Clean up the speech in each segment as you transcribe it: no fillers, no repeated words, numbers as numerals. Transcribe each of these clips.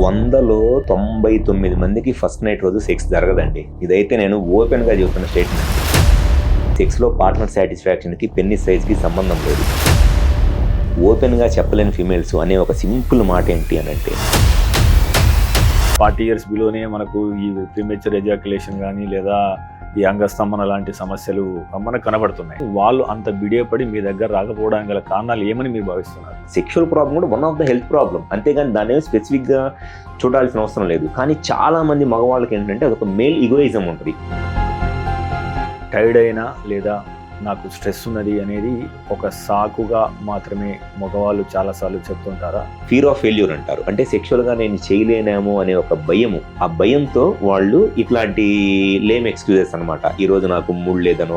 100లో 99 మందికి first night రోజు sex జరగదండి. ఇదైతే నేను ఓపెన్ గా చెబుతున్న స్టేట్మెంట్. సెక్స్ లో పార్ట్నర్ సాటిస్ఫాక్షన్ కి పెన్నిస్ సైజ్ కి సంబంధం లేదు. ఓపెన్ గా చెప్పలేని ఫీమేల్స్ అనే ఒక సింపుల్ మాట ఏంటి అని అంటే 40 years బిలోనే మనకు ఈ ప్రీమెచ్యూర్ ఎజాక్యులేషన్ కానీ లేదా ఈ అంగస్తంభన లాంటి సమస్యలు మనకు కనబడుతున్నాయి. వాళ్ళు అంత బిడియపడి మీ దగ్గర రాకపోవడానికి గల కారణాలు ఏమని మీరు భావిస్తున్నారు? సెక్షువల్ ప్రాబ్లం కూడా one of the health problem, అంతేగాని దాని స్పెసిఫిక్ గా చూడాల్సిన అవసరం లేదు. కానీ చాలా మంది మగవాళ్ళకి ఏంటంటే అదొక మేల్ ఈగోయిజం ఉంటుంది. టైర్డ్ అయినా లేదా నాకు స్ట్రెస్ ఉన్నది అనేది ఒక సాకుగా మాత్రమే మగవాళ్ళు చాలాసార్లు చెప్తుంటారా? ఫియర్ ఆఫ్ ఫెయిల్యూర్ అంటారు. అంటే సెక్షువల్ గా నేను చేయలేనేమో అనే ఒక భయము, ఆ భయంతో వాళ్ళు ఇట్లాంటి లేమ్ ఎక్స్క్యూజెస్ అనమాట. ఈ రోజు నాకు మూడ్ లేదనో.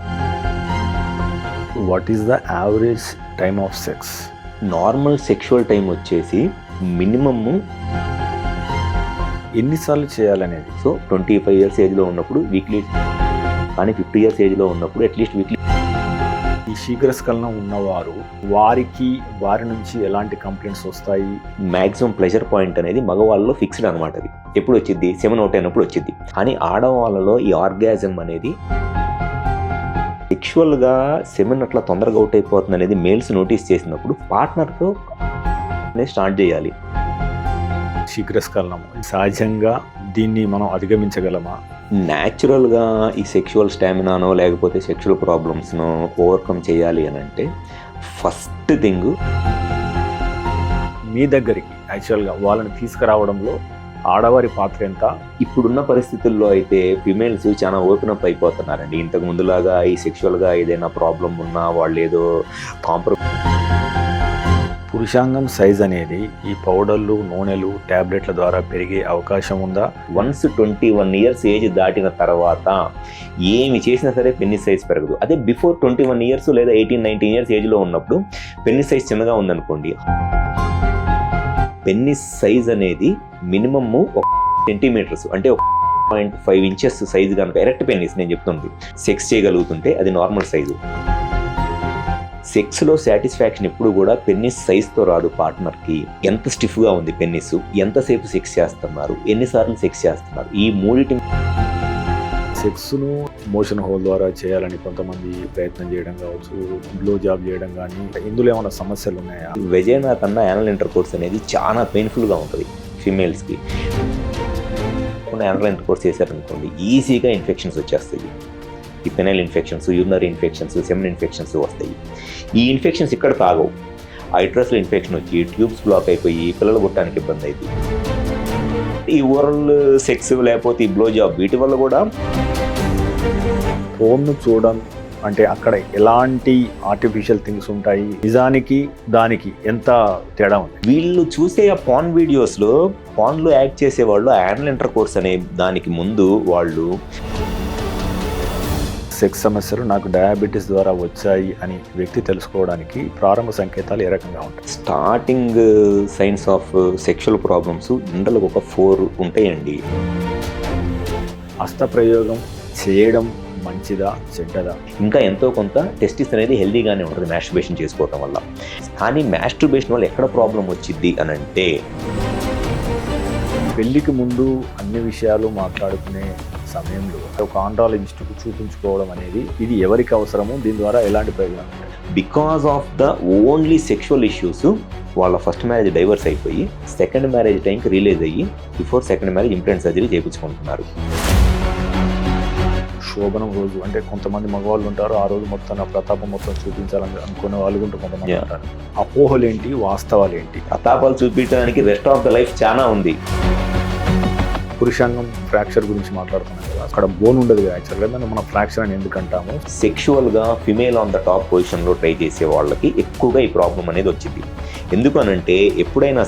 What is the average time of sex? Normal sexual time వచ్చేసి మినిమమ్ ఎన్నిసార్లు చేయాలనేది. సో 25 years ఏజ్ లో ఉన్నప్పుడు వీక్లీ, కానీ 50 years ఏజ్ లో ఉన్నప్పుడు అట్లీస్ట్ వీక్లీ. ఈ శీఘ్రస్ఖలనం ఉన్నవారు వారి నుంచి ఎలాంటి కంప్లైంట్స్ వస్తాయి? మాక్సిమం ప్లెజర్ పాయింట్ అనేది మగవాళ్ళలో ఫిక్స్డ్ అనమాట. అది ఎప్పుడు వచ్చింది? 7 out అయినప్పుడు వచ్చింది. కానీ ఆడవాళ్ళలో ఈ ఆర్గాజం అనేది సెక్షువల్ గా 7 అట్లా తొందరగా అవుట్ అయిపోతుంది అనేది మేల్స్ నోటీస్ చేసినప్పుడు పార్ట్నర్తో స్టార్ట్ చేయాలి. శీఘ్రస్ఖలనం సహజంగా దీన్ని మనం అధిగమించగలమా? న్యాచురల్గా ఈ సెక్షువల్ స్టామినానో లేకపోతే సెక్షువల్ ప్రాబ్లమ్స్నో ఓవర్కమ్ చేయాలి అని అంటే ఫస్ట్ థింగ్ మీ దగ్గరికి యాక్చువల్గా వాళ్ళని తీసుకురావడంలో ఆడవారి పాత్ర ఎంత? ఇప్పుడున్న పరిస్థితుల్లో అయితే ఫిమేల్స్ చాలా ఓపెన్ అప్ అయిపోతున్నారండి. ఇంతకు ముందులాగా ఈ సెక్షువల్గా ఏదైనా ప్రాబ్లం ఉన్నా వాళ్ళు ఏదో పురుషాంగం సైజ్ అనేది ఈ పౌడర్లు, నూనెలు, ట్యాబ్లెట్ల ద్వారా పెరిగే అవకాశం ఉందా? వన్స్ 21 years ఏజ్ దాటిన తర్వాత ఏమి చేసినా సరే పెన్నిస్ సైజ్ పెరగదు. అదే బిఫోర్ 21 years లేదా 18-19 years ఏజ్లో ఉన్నప్పుడు పెన్నిస్ సైజ్ చిన్నగా ఉందనుకోండి, పెన్నిస్ సైజ్ అనేది మినిమమ్ 1 centimeter అంటే 1.5 inches సైజు కనుక ఎరెక్ట్ పెన్నిస్ నేను చెప్తుంది సెక్స్ చేయగలుగుతుంటే అది నార్మల్ సైజు. సెక్స్లో సాటిస్ఫాక్షన్ ఎప్పుడు కూడా పెన్నిస్ సైజ్తో రాదు. పార్ట్నర్కి ఎంత స్టిఫ్గా ఉంది పెన్నిస్, ఎంతసేపు సెక్స్ చేస్తున్నారు, ఎన్నిసార్లు సెక్స్ చేస్తున్నారు, ఈ మూడిటి. సెక్స్ను మోషన్ హోల్ ద్వారా చేయాలని కొంతమంది ప్రయత్నం చేయడం కావచ్చు, బ్లో జాబ్ చేయడం కానీ, ఇందులో ఏమైనా సమస్యలు ఉన్నాయా? వెజైనా కన్నా యానల్ ఇంటర్కోర్స్ అనేది చాలా పెయిన్ఫుల్గా ఉంటుంది ఫీమేల్స్కి. యానల్ ఇంటర్కోర్స్ చేశారనుకోండి ఈజీగా ఇన్ఫెక్షన్స్ వచ్చేస్తాయి. ఈ penile infections, urinary infections, సెమిన్ infections వస్తాయి. ఈ ఇన్ఫెక్షన్స్ ఇక్కడ తాగవు. ఆ యూట్రస్లో ఇన్ఫెక్షన్ వచ్చి ట్యూబ్స్ బ్లాక్ అయిపోయి పిల్లలు పుట్టడానికి ఇబ్బంది అవుతుంది. ఈ ఓరల్ సెక్స్ లేకపోతే ఈ బ్లో జాబ్ వీటి వల్ల కూడా ఫోన్ను చూడడం అంటే అక్కడ ఎలాంటి ఆర్టిఫిషియల్ థింగ్స్ ఉంటాయి, నిజానికి దానికి ఎంత తేడా ఉంది? వీళ్ళు చూసే ఆ పాన్ వీడియోస్లో పాన్లో యాక్ట్ చేసేవాళ్ళు యానల్ ఇంటర్కోర్స్ అనే దానికి ముందు వాళ్ళు సెక్స్ సమస్యలు నాకు డయాబెటీస్ ద్వారా వచ్చాయి అని వ్యక్తి తెలుసుకోవడానికి ప్రారంభ సంకేతాలు ఏ రకంగా ఉంటాయి? Starting science of sexual problems జనరల్గా ఒక 4 ఉంటాయండి. హస్తప్రయోగం చేయడం మంచిదా చెడ్డదా? ఇంకా ఎంతో కొంత టెస్టిస్ అనేది హెల్దీగానే ఉంటుంది మాస్టర్బేషన్ చేసుకోవటం వల్ల. కానీ మాస్టర్బేషన్ వల్ల ఎక్కడ ప్రాబ్లం వచ్చింది అని అంటే పెళ్లికి ముందు అన్ని విషయాలు మాట్లాడుకునే సమయంలో ఒక ఆండ్రాలజిస్ట్కు చూపించుకోవడం అనేది ఇది ఎవరికి అవసరము? దీని ద్వారా ఎలాంటి ప్రయోజనాలు ఉంటాయి? Because of the only sexual issues వాళ్ళ ఫస్ట్ మ్యారేజ్ డైవర్స్ అయిపోయి సెకండ్ మ్యారేజ్ టైంకి రిలీజ్ అయ్యి before second marriage implant surgery చేయించుకుంటున్నారు. శోభనం రోజు అంటే కొంతమంది మగవాళ్ళు ఉంటారు, ఆ రోజు మొత్తం నా ప్రతాపం మొత్తం చూపించాలని అనుకునే వాళ్ళు కూడా కొంతమంది ఉంటారు. అపోహలేంటి, వాస్తవాలేంటి? ప్రతాపాలు చూపించడానికి రెస్ట్ ఆఫ్ ద లైఫ్ చాలా ఉంది. పురుషాంగం ఫ్రాక్చర్ గురించి మాట్లాడుతున్నాం కదా, అక్కడ బోన్ ఉండదు యాక్చువల్గా, మనం ఫ్రాక్చర్ అని ఎందుకు అంటాము? సెక్షువల్గా ఫిమేల్ ఆన్ ద టాప్ పొజిషన్లో ట్రై చేసే వాళ్ళకి ఎక్కువగా ఈ ప్రాబ్లం అనేది వచ్చింది. ఎందుకు అనంటే ఎప్పుడైనా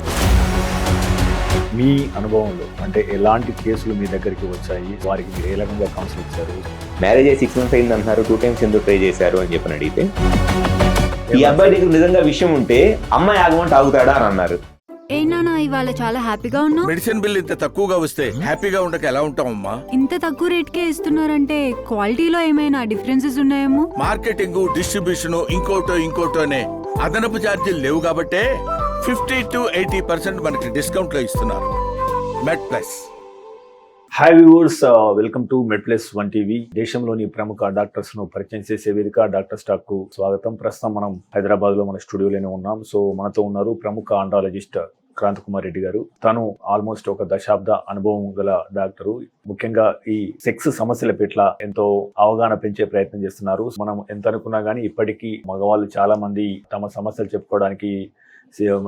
మీ అనుభవంలో అంటే ఎలాంటి కేసులు మీ దగ్గరికి వచ్చాయి, వారికి మీరు ఏ రకంగా కౌన్సిల్ ఇచ్చారు? మ్యారేజ్ అయ్యి 6 months అయింది అంటున్నారు, 2 times ఎందుకు ట్రై చేశారు అని చెప్పని అడిగితే ఈ అబ్బాయి దగ్గర నిజంగా విషయం ఉంటే అమ్మాయి ఆగమంటే ఆగుతాడా అని అన్నారు. ఏనా ఇవాళ చాలా హ్యాపీగా ఉన్నావు? మెడిసిన్ బిల్ ఇంత తక్కువగా వస్తే హ్యాపీగా ఉండక ఎలా ఉంటామమ్మా? ఇంత తక్కువ రేట్కే ఇస్తున్నారంటే క్వాలిటీలో ఏమైనా డిఫరెన్సెస్ ఉన్నాయేమో? మార్కెటింగ్, డిస్ట్రిబ్యూషన్ ఇంకోటోనే అదనపు ఛార్జీలు లేవు కాబట్టే 50 to 80% మనకి డిస్కౌంట్ లో ఇస్తున్నారు. Med Plus. Hi viewers, welcome to Med Plus 1 TV. దేశంలోని ప్రముఖ డాక్టర్స్ ను పరిచయం చేసే వేదిక డాక్టర్ స్టాక్ కు స్వాగతం. ప్రస్తుతం మనం హైదరాబాద్ లో మన స్టూడియోలోనే ఉన్నాం. సో మనతో ఉన్నారు ప్రముఖ ఆండ్రాలజిస్ట్ క్రాంత్ కుమార్ రెడ్డి గారు. తను ఆల్మోస్ట్ ఒక దశాబ్ద అనుభవం గల డాక్టరు. ముఖ్యంగా ఈ సెక్స్ సమస్యల పట్ల ఎంతో అవగాహన పెంచే ప్రయత్నం చేస్తున్నారు. మనం ఎంత అనుకున్నా గానీ ఇప్పటికీ మగవాళ్ళు చాలా మంది తమ సమస్యలు చెప్పుకోవడానికి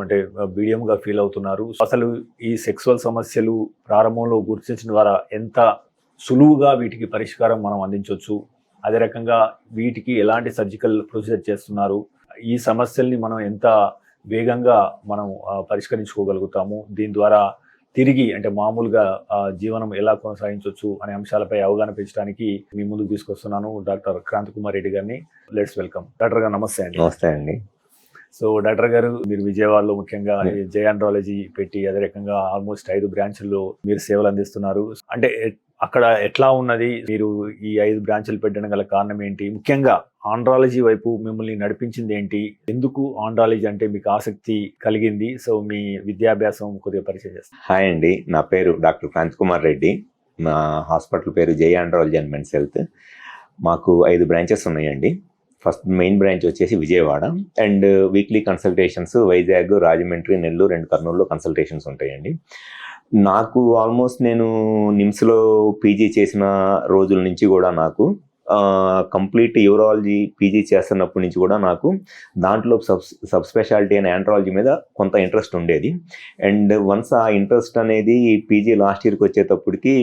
అంటే బిడియంగా ఫీల్ అవుతున్నారు. అసలు ఈ సెక్సువల్ సమస్యలు ప్రారంభంలో గుర్తించిన ద్వారా ఎంత సులువుగా వీటికి పరిష్కారం మనం అందించవచ్చు, అదే రకంగా వీటికి ఎలాంటి సర్జికల్ ప్రొసీజర్ చేస్తున్నారు, ఈ సమస్యల్ని మనం ఎంత వేగంగా మనం పరిష్కరించుకోగలుగుతాము, దీని ద్వారా తిరిగి అంటే మామూలుగా జీవనం ఎలా కొనసాగించవచ్చు అనే అంశాలపై అవగాహన పెంచడానికి మీ ముందుకు తీసుకొస్తున్నాను డాక్టర్ క్రాంత్ కుమార్ రెడ్డి గారిని. Let's welcome. డాక్టర్ గారు నమస్తే అండి. నమస్తే అండి. సో డాక్టర్ గారు, మీరు విజయవాడలో ముఖ్యంగా జే ఆండ్రాలజీ పెట్టి అదే రకంగా ఆల్మోస్ట్ 5 బ్రాంచ్ల్లో మీరు సేవలు అందిస్తున్నారు. అంటే అక్కడ ఎట్లా ఉన్నది, మీరు ఈ 5 బ్రాంచ్లు పెట్టడం గల కారణం ఏంటి, ముఖ్యంగా ఆండ్రాలజీ వైపు మిమ్మల్ని నడిపించింది ఏంటి, ఎందుకు ఆండ్రాలజీ అంటే మీకు ఆసక్తి కలిగింది? సో మీ విద్యాభ్యాసం కొద్దిగా పరిచయం చేస్తాను. హాయ్ అండి, నా పేరు డాక్టర్ క్రాంత్ కుమార్ రెడ్డి. మా హాస్పిటల్ పేరు జే ఆండ్రాలజీ అండ్ మెన్స్ హెల్త్. మాకు 5 బ్రాంచెస్ ఉన్నాయండి. ఫస్ట్ మెయిన్ బ్రాంచ్ వచ్చేసి Vijayawada, and weekly consultations Vizag, Rajahmundry, Nellore and కర్నూలులో కన్సల్టేషన్స్ ఉంటాయండి. నాకు ఆల్మోస్ట్ నేను నిమ్స్లో పీజీ చేసిన రోజుల నుంచి కూడా నాకు కంప్లీట్ యూరాలజీ పీజీ చేస్తున్నప్పటి నుంచి కూడా నాకు దాంట్లో సబ్ స్పెషాలిటీ అనే ఆండ్రాలజీ మీద కొంత ఇంట్రెస్ట్ ఉండేది. అండ్ వన్స్ ఆ ఇంట్రెస్ట్ అనేది పీజీ లాస్ట్ ఇయర్కి వచ్చేటప్పటికి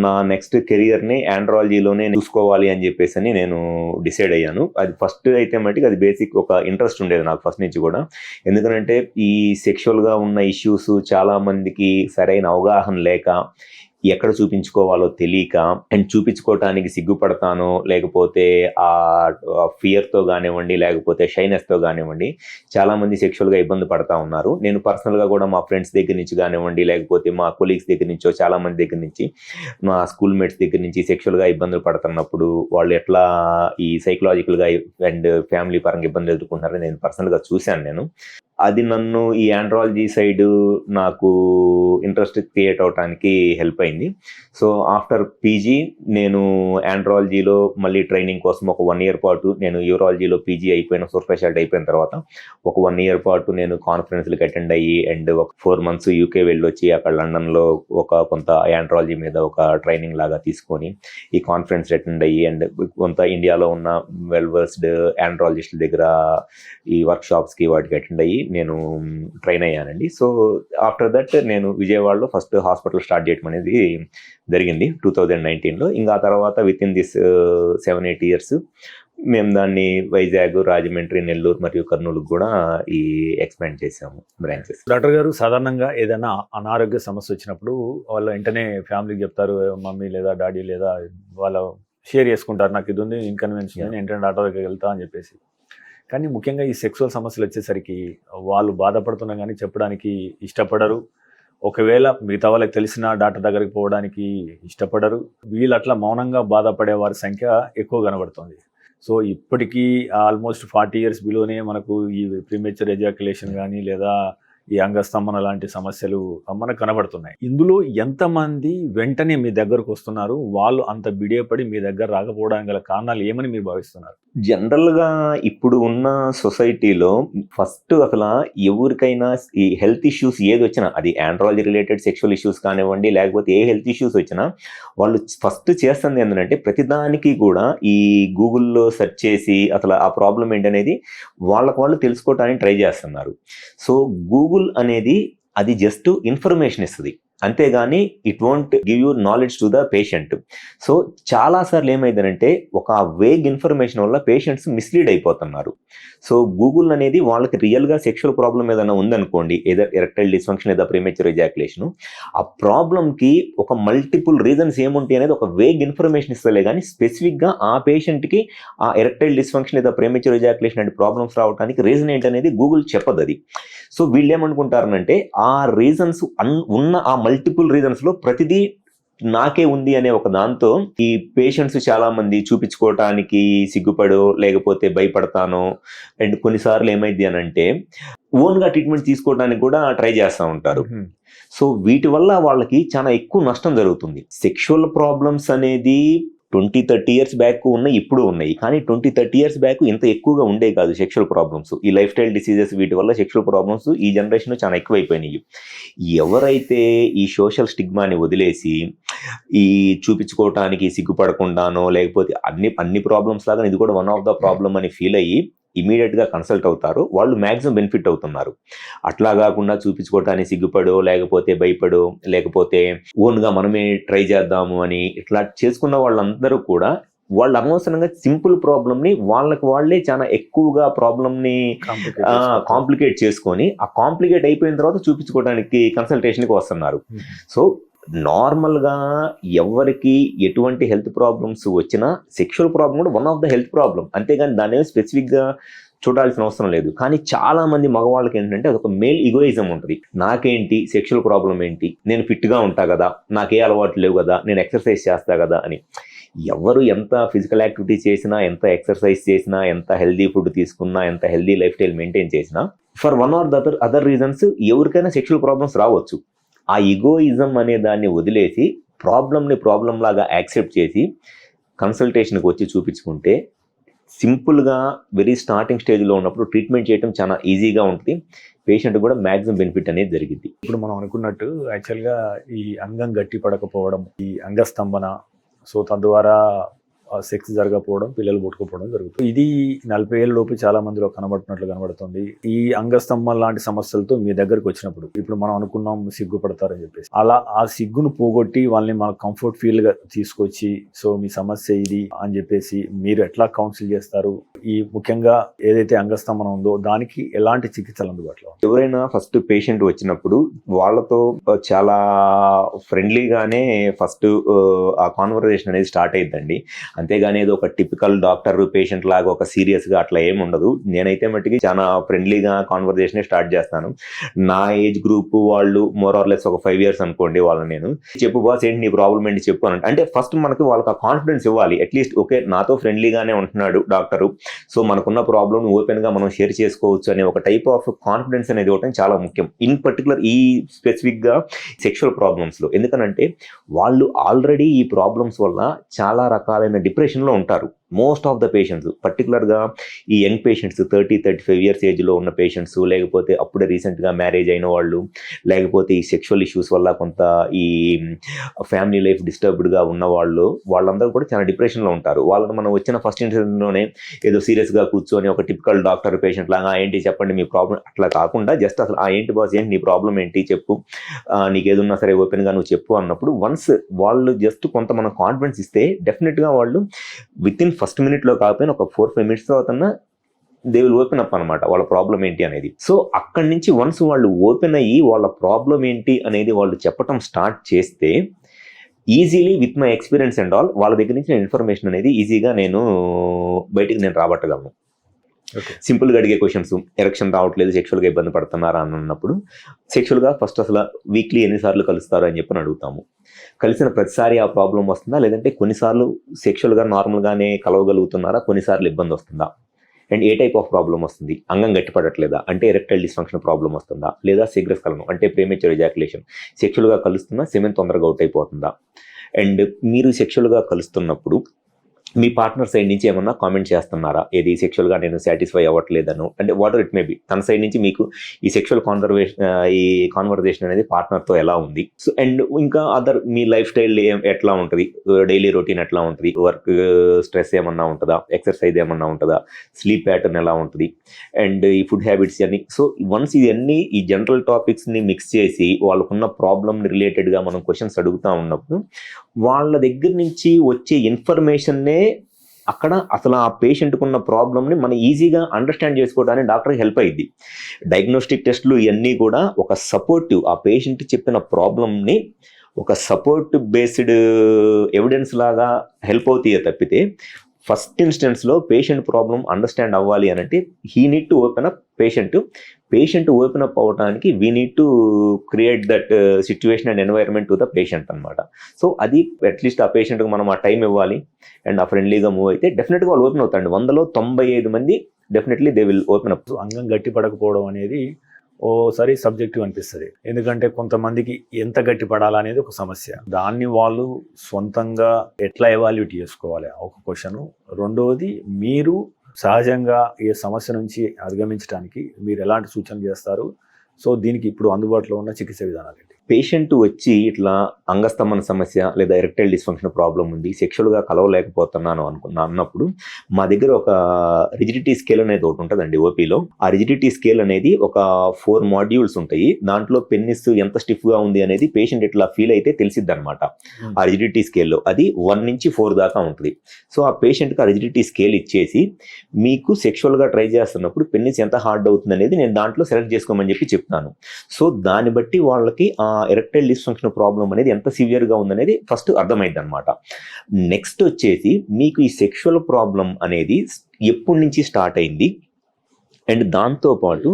నా నెక్స్ట్ కెరియర్ని ఆండ్రాలజీలోనే చూసుకోవాలి అని చెప్పేసి అని నేను డిసైడ్ అయ్యాను. అది ఫస్ట్ అయితే మటుకు అది బేసిక్ ఒక ఇంట్రెస్ట్ ఉండేది నాకు ఫస్ట్ నుంచి కూడా. ఎందుకంటే ఈ సెక్షువల్గా ఉన్న ఇష్యూస్ చాలా మందికి సరైన అవగాహన లేక, ఎక్కడ చూపించుకోవాలో తెలియక, అండ్ చూపించుకోవటానికి సిగ్గుపడతాను, లేకపోతే ఆ ఫియర్తో కానివ్వండి, లేకపోతే షైనెస్తో కానివ్వండి, చాలామంది సెక్షువల్గా ఇబ్బంది పడతా ఉన్నారు. నేను పర్సనల్గా కూడా మా ఫ్రెండ్స్ దగ్గర నుంచి కానివ్వండి, లేకపోతే మా కొలీగ్స్ దగ్గర నుంచో, చాలామంది దగ్గర నుంచి, మా స్కూల్ మేట్స్ దగ్గర నుంచి సెక్షువల్గా ఇబ్బందులు పడుతున్నప్పుడు వాళ్ళు ఎట్లా ఈ సైకలాజికల్గా అండ్ ఫ్యామిలీ పరంగా ఇబ్బందులు ఎదుర్కొంటున్నారని నేను పర్సనల్గా చూశాను. నేను అది నన్ను ఈ ఆండ్రాలజీ సైడ్ నాకు ఇంట్రెస్ట్ క్రియేట్ అవడానికి హెల్ప్ అయింది. సో ఆఫ్టర్ పీజీ నేను ఆండ్రాలజీలో మళ్ళీ ట్రైనింగ్ కోసం ఒక 1 year పాటు, నేను యూరాలజీలో పీజీ అయిపోయిన సూపర్ స్పెషాలిటీ అయిపోయిన తర్వాత ఒక 1 year పాటు నేను కాన్ఫరెన్స్లకు అటెండ్ అయ్యి, అండ్ ఒక 4 months యూకే వెళ్ళొచ్చి అక్కడ లండన్లో కొంత ఆండ్రాలజీ మీద ఒక ట్రైనింగ్ లాగా తీసుకొని ఈ కాన్ఫరెన్స్ అటెండ్ అయ్యి, అండ్ కొంత ఇండియాలో ఉన్న వెల్ వర్స్డ్ ఆండ్రాలజిస్టుల దగ్గర ఈ వర్క్షాప్స్కి వాటికి అటెండ్ అయ్యి నేను ట్రైన్ అయ్యానండి. సో ఆఫ్టర్ దట్ నేను విజయవాడలో ఫస్ట్ హాస్పిటల్ స్టార్ట్ చేయడం అనేది జరిగింది 2019లో. ఇంకా తర్వాత విత్ ఇన్ దిస్ 7-8 years మేము దాన్ని వైజాగ్, రాజమండ్రి, నెల్లూరు మరియు కర్నూలుకు కూడా ఈ ఎక్స్పాండ్ చేసాము బ్రాంచెస్. డాక్టర్ గారు, సాధారణంగా ఏదైనా అనారోగ్య సమస్య వచ్చినప్పుడు వాళ్ళు వెంటనే ఫ్యామిలీకి చెప్తారు, మమ్మీ లేదా డాడీ లేదా వాళ్ళ షేర్ చేసుకుంటారు, నాకు ఇది ఉంది, ఇన్కన్వీనియన్స్ ఉంది, వెంటనే డాక్టర్ దగ్గరికి వెళ్తా అని చెప్పేసి. కానీ ముఖ్యంగా ఈ సెక్సువల్ సమస్యలు వచ్చేసరికి వాళ్ళు బాధపడుతున్నా కానీ చెప్పడానికి ఇష్టపడరు. ఒకవేళ మిగతా వాళ్ళకి తెలిసిన డాక్టర్ దగ్గరికి పోవడానికి ఇష్టపడరు. వీళ్ళు అట్లా మౌనంగా బాధపడే వారి సంఖ్య ఎక్కువ కనబడుతుంది. సో ఇప్పటికీ ఆల్మోస్ట్ 40 years బిలోనే మనకు ఈ ప్రీమెచ్యూర్ ఎజాక్యులేషన్ కానీ లేదా ఈ అంగస్తంభన లాంటి సమస్యలు మనకు కనబడుతున్నాయి. ఇందులో ఎంతమంది వెంటనే మీ దగ్గరకు వస్తున్నారు, వాళ్ళు అంత బిడియపడి మీ దగ్గర రాకపోవడానికి గల కారణాలు ఏమని మీరు భావిస్తున్నారు? జనరల్గా ఇప్పుడు ఉన్న సొసైటీలో ఫస్ట్ అసలు ఎవరికైనా ఈ హెల్త్ ఇష్యూస్ ఏది వచ్చినా, అది ఆండ్రాలజీ రిలేటెడ్ సెక్షువల్ ఇష్యూస్ కానివ్వండి, లేకపోతే ఏ హెల్త్ ఇష్యూస్ వచ్చినా వాళ్ళు ఫస్ట్ చేస్తుంది ఏంటంటే ప్రతిదానికి కూడా ఈ గూగుల్లో సెర్చ్ చేసి అసలు ఆ ప్రాబ్లం ఏంటనేది వాళ్ళకు వాళ్ళు తెలుసుకోవడానికి ట్రై చేస్తున్నారు. సో గూగుల్ అనేది అది జస్ట్ ఇన్ఫర్మేషన్ ఇస్తుంది, అంతేగాని it won't give you knowledge to the patient. So చాలాసార్లు ఏమైందంటే ఒక వేగ్ ఇన్ఫర్మేషన్ వల్ల పేషెంట్స్ మిస్లీడ్ అయిపోతున్నారు. సో గూగుల్ అనేది వాళ్ళకి రియల్గా సెక్షువల్ ప్రాబ్లం ఏదైనా ఉందనుకోండి, ఏదో ఎరెక్టైల్ డిస్ఫంక్షన్ లేదా ప్రీమెచ్యూర్ ఎజాక్యులేషన్, ఆ ప్రాబ్లంకి ఒక మల్టిపుల్ రీజన్స్ ఏముంటాయి అనేది ఒక వేగ్ ఇన్ఫర్మేషన్ ఇస్తలే కానీ స్పెసిఫిక్గా ఆ పేషెంట్కి ఆ ఎరెక్టైల్ డిస్ఫంక్షన్ లేదా ప్రీమెచ్యూర్ ఎజాక్యులేషన్ అంటే ప్రాబ్లమ్స్ రావడానికి రీజన్ ఏంటనేది గూగుల్ చెప్పదు అది. సో వీళ్ళు ఏమనుకుంటారనంటే ఆ రీజన్స్ ఉన్న ఆ మల్టిపుల్ రీజన్స్లో ప్రతిదీ నాకే ఉంది అనే ఒక దాంతో ఈ పేషెంట్స్ చాలా మంది చూపించుకోవటానికి సిగ్గుపడో లేకపోతే భయపడతానో, అండ్ కొన్నిసార్లు ఏమైంది అని అంటే ఓన్గా ట్రీట్మెంట్ తీసుకోవడానికి కూడా ట్రై చేస్తూ ఉంటారు. సో వీటి వల్ల వాళ్ళకి చాలా ఎక్కువ నష్టం జరుగుతుంది. సెక్షువల్ ప్రాబ్లమ్స్ అనేది 20-30 ఇయర్స్ బ్యాక్ ఉన్నాయి, ఇప్పుడు ఉన్నాయి. కానీ 20-30 ఇయర్స్ బ్యాక్ ఇంత ఎక్కువగా ఉండే కాదు సెక్షువల్ ప్రాబ్లమ్స్. ఈ లైఫ్ స్టైల్ డిసీజెస్ వీటి వల్ల సెక్షువల్ ప్రాబ్లమ్స్ ఈ జనరేషన్ చాలా ఎక్కువైపోయినాయి. ఎవరైతే ఈ సోషల్ స్టిగ్మాని వదిలేసి ఈ చూపించుకోవటానికి సిగ్గుపడకుండానో లేకపోతే అన్ని ప్రాబ్లమ్స్ లాగా ఇది కూడా వన్ ఆఫ్ ద ప్రాబ్లమ్ అని ఫీల్ అయ్యి ఇమీడియట్గా కన్సల్ట్ అవుతారు, వాళ్ళు మ్యాక్సిమం బెనిఫిట్ అవుతున్నారు. అట్లా కాకుండా చూపించుకోవటానికి సిగ్గుపడో లేకపోతే భయపడో లేకపోతే ఓన్గా మనమే ట్రై చేద్దాము అని ఇట్లా చేసుకున్న వాళ్ళందరూ కూడా వాళ్ళు అనవసరంగా సింపుల్ ప్రాబ్లమ్ని వాళ్ళే చాలా ఎక్కువగా ప్రాబ్లమ్ని కాంప్లికేట్ చేసుకొని ఆ కాంప్లికేట్ అయిపోయిన తర్వాత చూపించుకోవడానికి కన్సల్టేషన్కి వస్తున్నారు. సో నార్మల్గా ఎవరికి ఎటువంటి హెల్త్ ప్రాబ్లమ్స్ వచ్చినా సెక్షువల్ ప్రాబ్లం కూడా one of the health problem, అంతేగాని దాని స్పెసిఫిక్గా చూడాల్సిన అవసరం లేదు. కానీ చాలా మంది మగవాళ్ళకి ఏంటంటే అదొక మేల్ ఈగోయిజం ఉంటుంది. నాకేంటి సెక్షువల్ ప్రాబ్లం ఏంటి, నేను ఫిట్గా ఉంటా కదా, నాకే అలవాటు లేవు కదా, నేను ఎక్సర్సైజ్ చేస్తా కదా అని. ఎవరు ఎంత ఫిజికల్ యాక్టివిటీ చేసినా, ఎంత ఎక్సర్సైజ్ చేసినా, ఎంత హెల్దీ ఫుడ్ తీసుకున్నా, ఎంత హెల్దీ లైఫ్ స్టైల్ మెయింటైన్ చేసినా for one or the other reasons ఎవరికైనా సెక్షువల్ ప్రాబ్లమ్స్ రావచ్చు. ఆ ఈగోయిజం అనే దాన్ని వదిలేసి ప్రాబ్లం లాగా యాక్సెప్ట్ చేసి కన్సల్టేషన్కి వచ్చి చూపించుకుంటే సింపుల్గా వెరీ స్టార్టింగ్ స్టేజ్లో ఉన్నప్పుడు ట్రీట్మెంట్ చేయడం చాలా ఈజీగా ఉంటుంది. పేషెంట్ కూడా మ్యాక్సిమం బెనిఫిట్ అనేది జరిగింది. ఇప్పుడు మనం అనుకున్నట్టు యాక్చువల్గా ఈ అంగం గట్టి పడకపోవడం, ఈ అంగస్తంభన, సో తద్వారా సెక్స్ జరగకపోవడం, పిల్లలు పుట్టుకపోవడం జరుగుతుంది. ఇది 40 ఏళ్ళ లోపు చాలా మందిలో కనబడుతున్నట్లు కనబడుతుంది. ఈ అంగస్తంభం లాంటి సమస్యలతో మీ దగ్గరకు వచ్చినప్పుడు ఇప్పుడు మనం అనుకున్నాం సిగ్గుపడతారని చెప్పేసి, అలా ఆ సిగ్గును పోగొట్టి వాళ్ళని మన కంఫర్ట్ ఫీల్ గా తీసుకొచ్చి సో మీ సమస్య ఇది అని చెప్పేసి మీరు ఎట్లా కౌన్సిల్ చేస్తారు? ఈ ముఖ్యంగా ఏదైతే అంగస్తంభన ఉందో దానికి ఎలాంటి చికిత్సలు అందుబాటులో? ఎవరైనా ఫస్ట్ పేషెంట్ వచ్చినప్పుడు వాళ్ళతో చాలా ఫ్రెండ్లీగానే ఫస్ట్ ఆ కాన్వర్సేషన్ అనేది స్టార్ట్ అయ్యిందండి. అంతేగాని ఏదో ఒక టిపికల్ డాక్టర్ పేషెంట్ లాగా ఒక సీరియస్గా అట్లా ఏమి ఉండదు. నేనైతే మట్టికి చాలా ఫ్రెండ్లీగా కాన్వర్సేషన్ స్టార్ట్ చేస్తాను. నా ఏజ్ గ్రూప్ వాళ్ళు మోర్ ఆర్ లెస్ ఒక 5 years అనుకోండి, వాళ్ళని నేను చెప్పు బాస్ ఏంటి నీ ప్రాబ్లం ఏంటి చెప్పు అని అంటే ఫస్ట్ మనకి వాళ్ళకి ఆ కాన్ఫిడెన్స్ ఇవ్వాలి. అట్లీస్ట్ ఓకే నాతో ఫ్రెండ్లీగానే ఉంటున్నాడు డాక్టరు, సో మనకున్న ప్రాబ్లమ్ ఓపెన్గా మనం షేర్ చేసుకోవచ్చు అనే ఒక టైప్ ఆఫ్ కాన్ఫిడెన్స్ అనేది ఇవ్వడం చాలా ముఖ్యం. ఇన్ పర్టికులర్ ఈ స్పెసిఫిక్గా సెక్షువల్ ప్రాబ్లమ్స్లో, ఎందుకనంటే వాళ్ళు ఆల్రెడీ ఈ ప్రాబ్లమ్స్ వల్ల చాలా రకాలైన డిప్రెషన్లో ఉంటారు. మోస్ట్ ఆఫ్ ద పేషెంట్స్, పర్టికులర్గా ఈ యంగ్ పేషెంట్స్ 30-35 years ఏజ్లో ఉన్న పేషెంట్స్, లేకపోతే అప్పుడే రీసెంట్గా మ్యారేజ్ అయిన వాళ్ళు, లేకపోతే ఈ సెక్షువల్ ఇష్యూస్ వల్ల కొంత ఈ ఫ్యామిలీ లైఫ్ డిస్టర్బ్డ్గా ఉన్న వాళ్ళు, వాళ్ళందరూ కూడా చాలా డిప్రెషన్లో ఉంటారు. వాళ్ళని మనం వచ్చిన ఫస్ట్ ఇన్సిడెంట్లోనే ఏదో సీరియస్గా కూర్చొని ఒక టిపికల్ డాక్టర్ పేషెంట్ లాగా ఏంటి చెప్పండి మీ ప్రాబ్లం అట్లా కాకుండా జస్ట్ అసలు ఏంటి బాస్ ఏంటి నీ ప్రాబ్లం ఏంటి చెప్పు, నీకు ఏదున్నా సరే ఓపెన్గా నువ్వు చెప్పు అన్నప్పుడు వన్స్ వాళ్ళు జస్ట్ కొంత మనం కాన్ఫిడెన్స్ ఇస్తే డెఫినెట్గా వాళ్ళు వితిన్ ఫస్ట్ మినిట్లో కాకపోయినా ఒక 4-5 minutes తర్వాత దే విల్ ఓపెన్ అప్ అనమాట వాళ్ళ ప్రాబ్లం ఏంటి అనేది. సో అక్కడి నుంచి వన్స్ వాళ్ళు ఓపెన్ అయ్యి వాళ్ళ ప్రాబ్లం ఏంటి అనేది వాళ్ళు చెప్పటం స్టార్ట్ చేస్తే easily with my experience and all వాళ్ళ దగ్గర నుంచి ఇన్ఫర్మేషన్ అనేది ఈజీగా నేను రాబట్టగలను. సింపుల్గా అడిగే క్వశ్చన్స్, ఎరెక్షన్ రావట్లేదు, సెక్షువల్గా ఇబ్బంది పడుతున్నారా అని అన్నప్పుడు సెక్షువల్గా ఫస్ట్ అసలు వీక్లీ ఎన్నిసార్లు కలుస్తారు అని చెప్పి అడుగుతాము. కలిసిన ప్రతిసారి ఆ ప్రాబ్లం వస్తుందా, లేదంటే కొన్నిసార్లు సెక్షువల్గా నార్మల్గానే కలవగలుగుతున్నారా, కొన్నిసార్లు ఇబ్బంది వస్తుందా, and A type of problem వస్తుంది, అంగం గట్టిపడట్లేదా అంటే ఎరెక్టైల్ డిస్ఫంక్షన్ ప్రాబ్లం వస్తుందా, లేదా సిగ్రెస్ కలను అంటే ప్రీమేచర్ ఎజాక్యులేషన్, సెక్షువల్గా కలుస్తున్నా సెమెన్ తొందరగా అవుట్ అయిపోతుందా, అండ్ మీరు సెక్షువల్గా కలుస్తున్నప్పుడు మీ పార్ట్నర్ సైడ్ నుంచి ఏమన్నా కామెంట్ చేస్తున్నారా, ఏది సెక్షువల్గా నేను సాటిస్ఫై అవ్వట్లేదను అంటే what ever it may be, తన సైడ్ నుంచి మీకు ఈ సెక్షువల్ కాన్వర్జేషన్ అనేది పార్ట్నర్తో ఎలా ఉంది. సో అండ్ ఇంకా అదర్ మీ లైఫ్ స్టైల్ ఎట్లా ఉంటుంది, డైలీ రొటీన్ ఎట్లా ఉంటుంది, వర్క్ స్ట్రెస్ ఏమన్నా ఉంటుందా, ఎక్సర్సైజ్ ఏమన్నా ఉంటుందా, స్లీప్ ప్యాటర్న్ ఎలా ఉంటుంది, అండ్ ఈ ఫుడ్ హ్యాబిట్స్ అన్ని. సో వన్స్ ఇవన్నీ ఈ జనరల్ టాపిక్స్ని మిక్స్ చేసి వాళ్ళకున్న ప్రాబ్లమ్ రిలేటెడ్గా మనం క్వశ్చన్స్ అడుగుతూ ఉన్నప్పుడు వాళ్ళ దగ్గర నుంచి వచ్చే ఇన్ఫర్మేషన్నే అక్కడ అసలు ఆ పేషెంట్కి ఉన్న ప్రాబ్లమ్ని మనం ఈజీగా అండర్స్టాండ్ చేసుకోవడానికి డాక్టర్కి హెల్ప్ అయ్యింది. డయాగ్నోస్టిక్ టెస్ట్లు ఇవన్నీ కూడా ఒక సపోర్టివ్, ఆ పేషెంట్ చెప్పిన ప్రాబ్లమ్ని ఒక సపోర్ట్ బేస్డ్ ఎవిడెన్స్ లాగా హెల్ప్ అవుతాయే తప్పితే ఫస్ట్ ఇన్స్టెన్స్లో పేషెంట్ ప్రాబ్లం అండర్స్టాండ్ అవ్వాలి అని అంటే he need to open up. Patient open up అవ్వడానికి we need to create that situation and environment to the patient అనమాట. సో అది అట్లీస్ట్ ఆ పేషెంట్కి మనం ఆ టైం ఇవ్వాలి అండ్ ఆ ఫ్రెండ్లీగా మూవ్ అయితే డెఫినెట్గా వాళ్ళు ఓపెన్ అవుతారండి. 100లో 95 మంది definitely they will open up. అంగం గట్టిపడకపోవడం అనేది ఓసారి సబ్జెక్టివ్ అనిపిస్తుంది. ఎందుకంటే కొంతమందికి ఎంత గట్టి పడాలనేది ఒక సమస్య. దాన్ని వాళ్ళు సొంతంగా ఎట్లా ఎవాల్యుయేట్ చేసుకోవాలి ఒక క్వశ్చన్. రెండవది, మీరు సహజంగా ఈ సమస్య నుంచి అధిగమించడానికి మీరు ఎలాంటి సూచనలు చేస్తారు? సో దీనికి ఇప్పుడు అందుబాటులో ఉన్న చికిత్స విధానాలు ఏంటి? పేషెంట్ వచ్చి ఇట్లా అంగస్తంభన సమస్య లేదా ఎరెక్టైల్ డిస్ఫంక్షన్ ప్రాబ్లం ఉంది, సెక్షువల్గా కలవలేకపోతున్నాను అన్నప్పుడు మా దగ్గర ఒక రిజిడిటీ స్కేల్ అనేది ఒకటి ఉంటుందండి ఓపీలో. ఆ రిజిడిటీ స్కేల్ అనేది ఒక 4 మాడ్యూల్స్ ఉంటాయి. దాంట్లో పెన్నిస్ ఎంత స్టిఫ్గా ఉంది అనేది పేషెంట్ ఇట్లా ఫీల్ అయితే తెలిసిద్ది అనమాట. ఆ రిజిడిటీ స్కేల్లో అది 1 నుంచి 4 దాకా ఉంటుంది. సో ఆ పేషెంట్కి ఆ రిజిడిటీ స్కేల్ ఇచ్చేసి మీకు సెక్షువల్గా ట్రై చేస్తున్నప్పుడు పెన్నిస్ ఎంత హార్డ్ అవుతుంది అనేది నేను దాంట్లో సెలెక్ట్ చేసుకోమని చెప్పి చెప్తాను. సో దాన్ని బట్టి వాళ్ళకి ఎరెక్టైల్ డిస్ఫంక్షన్ ప్రాబ్లం అనేది ఎంత సివియర్గా ఉందనేది ఫస్ట్ అర్థమైంది అనమాట. నెక్స్ట్ వచ్చేసి మీకు ఈ సెక్షువల్ ప్రాబ్లం అనేది ఎప్పటి నుంచి స్టార్ట్ అయింది అండ్ దాంతోపాటు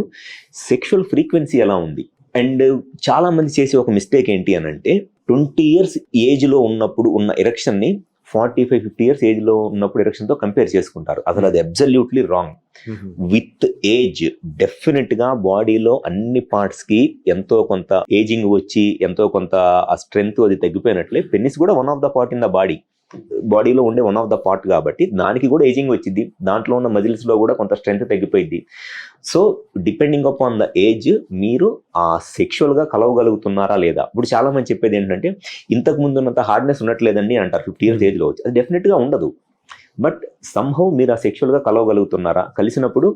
సెక్షువల్ ఫ్రీక్వెన్సీ ఎలా ఉంది. అండ్ చాలామంది చేసే ఒక మిస్టేక్ ఏంటి అని అంటే 20 years ఏజ్లో ఉన్నప్పుడు ఉన్న ఎరెక్షన్ని 45-50 years ఏజ్లో ఉన్నప్పుడు ఎరెక్షన్తో కంపేర్ చేసుకుంటారు. అసలు అది అబ్సల్యూట్లీ రాంగ్. విత్ ఏజ్ డెఫినెట్గా బాడీలో అన్ని పార్ట్స్కి ఎంతో కొంత ఏజింగ్ వచ్చి ఎంతో కొంత ఆ స్ట్రెంగ్త్ అది తగ్గిపోయినట్లే పెన్నిస్ కూడా one of the part in the బాడీలో ఉండే వన్ ఆఫ్ ద పార్ట్ కాబట్టి దానికి కూడా ఏజింగ్ వచ్చింది. దాంట్లో ఉన్న మజిల్స్లో కూడా కొంత స్ట్రెంగ్త్ తగ్గిపోయింది. So depending upon the age మీరు ఆ సెక్షువల్గా కలవగలుగుతున్నారా లేదా. ఇప్పుడు చాలా మంది చెప్పేది ఏంటంటే ఇంతకు ముందు ఉన్నంత హార్డ్నెస్ ఉండట్లేదండి అంటారు 50 years ఏజ్లో వచ్చి. అది డెఫినెట్గా ఉండదు. బట్ సంహౌ మీరు ఆ సెక్షువల్గా కలవగలుగుతున్నారా, కలిసినప్పుడు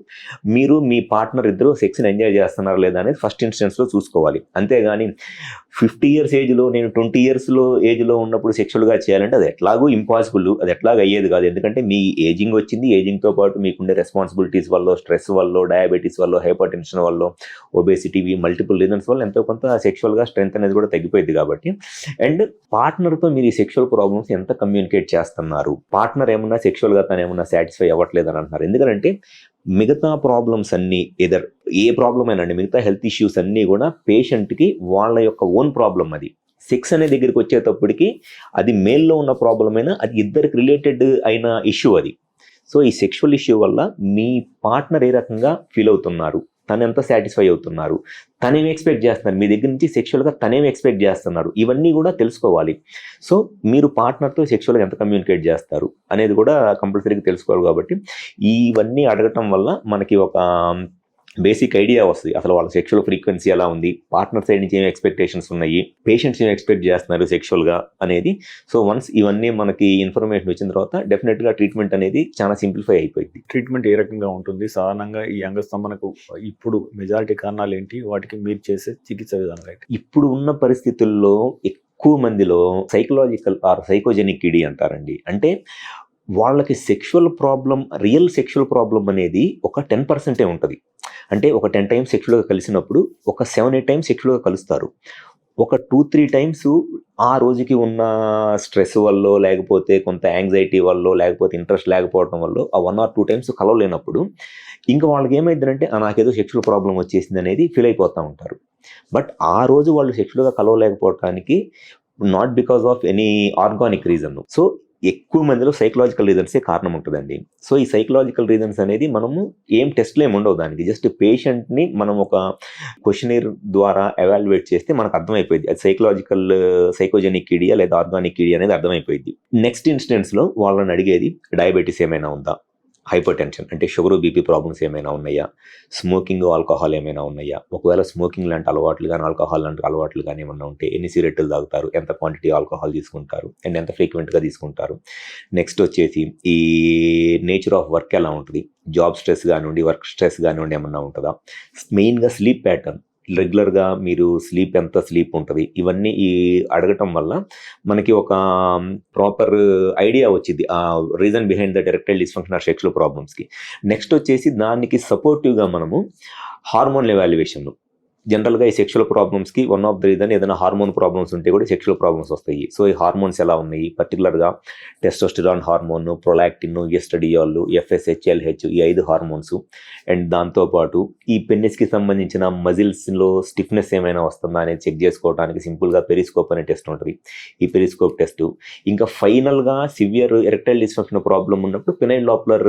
మీరు మీ పార్ట్నర్ ఇద్దరు సెక్స్ని ఎంజాయ్ చేస్తున్నారా లేదా అనేది ఫస్ట్ ఇన్స్టెన్స్లో చూసుకోవాలి. అంతేగాని 50 years ఏజ్లో నేను 20 years ఏజ్లో ఉన్నప్పుడు సెక్షువల్గా చేయాలంటే అది ఎట్లాగూ ఇంపాసిబుల్, అది ఎట్లాగ అయ్యేది కాదు. ఎందుకంటే మీ ఏజింగ్ వచ్చింది, ఏజింగ్తో పాటు మీకుండే రెస్పాన్సిబిలిటీస్ వల్ల, స్ట్రెస్ వల్ల, డయాబెటీస్ వల్ల, హైపర్ టెన్షన్ వల్ల, ఒబేసిటీ, మల్టిపుల్ రీజన్స్ వల్ల ఎంతో కొంత సెక్షువల్గా స్ట్రెంత్ అనేది కూడా తగ్గిపోయింది కాబట్టి. అండ్ పార్ట్నర్తో మీరు ఈ సెక్షువల్ ప్రాబ్లమ్స్ ఎంత కమ్యూనికేట్ చేస్తున్నారు, పార్ట్నర్ ఏమన్నా సెక్షువల్గా తను ఏమన్నా సాటిస్ఫై అవ్వట్లేదు అని అంటున్నారు. ఎందుకంటే మిగతా ప్రాబ్లమ్స్ అన్నీ ఏ ప్రాబ్లం అయినా అండి, మిగతా హెల్త్ ఇష్యూస్ అన్నీ కూడా పేషెంట్కి వాళ్ళ యొక్క ఓన్ ప్రాబ్లం. అది సెక్స్ అనే దగ్గరికి వచ్చేటప్పటికి అది మేల్లో ఉన్న ప్రాబ్లం అయినా అది ఇద్దరికి రిలేటెడ్ అయిన ఇష్యూ అది. సో ఈ సెక్షువల్ ఇష్యూ వల్ల మీ పార్ట్నర్ ఏ రకంగా ఫీల్ అవుతున్నారు, తను ఎంత సాటిస్ఫై అవుతున్నారు, తనేమి ఎక్స్పెక్ట్ చేస్తున్నారు, మీ దగ్గర నుంచి సెక్షువల్గా తనేమి ఎక్స్పెక్ట్ చేస్తున్నారు, ఇవన్నీ కూడా తెలుసుకోవాలి. సో మీరు పార్ట్నర్తో సెక్షువల్గా ఎంత కమ్యూనికేట్ చేస్తారు అనేది కూడా కంపల్సరీగా తెలుసుకోవాలి. కాబట్టి ఇవన్నీ అడగటం వల్ల మనకి ఒక బేసిక్ ఐడియా వస్తుంది. అసలు వాళ్ళ సెక్షువల్ ఫ్రీక్వెన్సీ ఎలా ఉంది, పార్ట్నర్ సైడ్ నుంచి ఏం ఎక్స్పెక్టేషన్స్ ఉన్నాయి, పేషెంట్స్ ఏం ఎక్స్పెక్ట్ చేస్తున్నారు సెక్షువల్గా అనేది. సో వన్స్ ఇవన్నీ మనకి ఇన్ఫర్మేషన్ వచ్చిన తర్వాత డెఫినెట్గా ట్రీట్మెంట్ అనేది చాలా సింప్లిఫై అయిపోయింది. ట్రీట్మెంట్ ఏ రకంగా ఉంటుంది సాధారణంగా ఈ అంగస్తంభనకు? ఇప్పుడు మెజారిటీ కారణాలు ఏంటి, వాటికి మీరు చేసే చికిత్స విధానం ఏంటి? ఇప్పుడు ఉన్న పరిస్థితుల్లో ఎక్కువ మందిలో సైకలాజికల్ ఆర్ సైకోజెనిక్ కిడీ అంటారండి. అంటే వాళ్ళకి sexual problem, real sexual problem అనేది ఒక 10% ఉంటుంది. అంటే ఒక 10 times సెక్షువల్గా కలిసినప్పుడు ఒక 7-8 times సెక్షువల్గా కలుస్తారు. ఒక 2-3 times ఆ రోజుకి ఉన్న స్ట్రెస్ వల్ల, లేకపోతే కొంత యాంగ్జైటీ వల్ల, లేకపోతే ఇంట్రెస్ట్ లేకపోవడం వల్ల ఆ 1 or 2 times కలవలేనప్పుడు ఇంకా వాళ్ళకి ఏమైందంటే నాకేదో సెక్షువల్ ప్రాబ్లం వచ్చేసింది అనేది ఫీల్ అయిపోతూ ఉంటారు. బట్ ఆ రోజు వాళ్ళు సెక్షువల్గా కలవలేకపోవడానికి not because of any organic reason. So ఎక్కువ మందిలో సైకలాజికల్ రీజన్సే కారణం ఉంటుందండి. సో ఈ సైకలాజికల్ రీజన్స్ అనేది మనము ఏం టెస్ట్లు ఏమి ఉండవు దానికి. జస్ట్ పేషెంట్ని మనం ఒక క్వశ్చనీర్ ద్వారా ఎవాల్యుయేట్ చేస్తే మనకు అర్థమైపోయింది అది సైకోజెనిక్ కిడియా లేదా ఆర్గానిక్ కిడియా అనేది అర్థమైపోయింది. నెక్స్ట్ ఇన్స్టెన్స్లో వాళ్ళని అడిగేది డయాబెటీస్ ఏమైనా ఉందా, హైపర్ టెన్షన్ అంటే షుగర్ బీపీ ప్రాబ్లమ్స్ ఏమైనా ఉన్నాయా, స్మోకింగ్ ఆల్కహాల్ ఏమైనా ఉన్నాయా, ఒకవేళ స్మోకింగ్ లాంటి అలవాట్లు కానీ ఆల్కహాల్ లాంటి అలవాట్లు కానీ ఏమన్నా ఉంటే ఎన్ని సిగరెట్లు తాగుతారు, ఎంత క్వాంటిటీ ఆల్కహాల్ తీసుకుంటారు అండ్ ఎంత ఫ్రీక్వెంట్గా తీసుకుంటారు. నెక్స్ట్ వచ్చేసి ఈ నేచర్ ఆఫ్ వర్క్ ఎలా ఉంటుంది, జాబ్ స్ట్రెస్ కానివ్వండి, వర్క్ స్ట్రెస్ కానివ్వండి ఏమన్నా ఉంటుందా, మెయిన్గా స్లీప్ ప్యాటర్న్, రెగ్యులర్గా మీరు ఎంత స్లీప్ ఉంటుంది, ఇవన్నీ ఈ అడగటం వల్ల మనకి ఒక ప్రాపర్ ఐడియా వచ్చింది ఆ reason behind the erectile dysfunction or sexual ప్రాబ్లమ్స్కి. నెక్స్ట్ వచ్చేసి దానికి సపోర్టివ్గా మనము హార్మోన్ ఎవాల్యుయేషన్, జనరల్గా ఈ సెక్షువల్ ప్రాబ్లమ్స్కి వన్ ఆఫ్ ద రీజన్ ఏదైనా హార్మోన్ ప్రాబ్లమ్స్ ఉంటే కూడా సెక్షువల్ ప్రాబ్లమ్స్ వస్తాయి. సో ఈ హార్మోన్స్ ఎలా ఉన్నాయి, పర్టికులర్గా testosterone hormone, prolactin, estradiol, FSH, LH ఈ 5 హార్మోన్స్. అండ్ దాంతోపాటు ఈ పెన్నిస్కి సంబంధించిన మజిల్స్లో స్టిఫ్నెస్ ఏమైనా వస్తుందా అనేది చెక్ చేసుకోవడానికి సింపుల్గా పెరిస్కోప్ అనే టెస్ట్ ఉంటుంది. ఈ పెరిస్కోప్ టెస్ట్, ఇంకా ఫైనల్గా సివియర్ ఎరెక్టైల్ డిస్ఫంక్షన్ ప్రాబ్లం ఉన్నప్పుడు ఫినైల్ డాప్లర్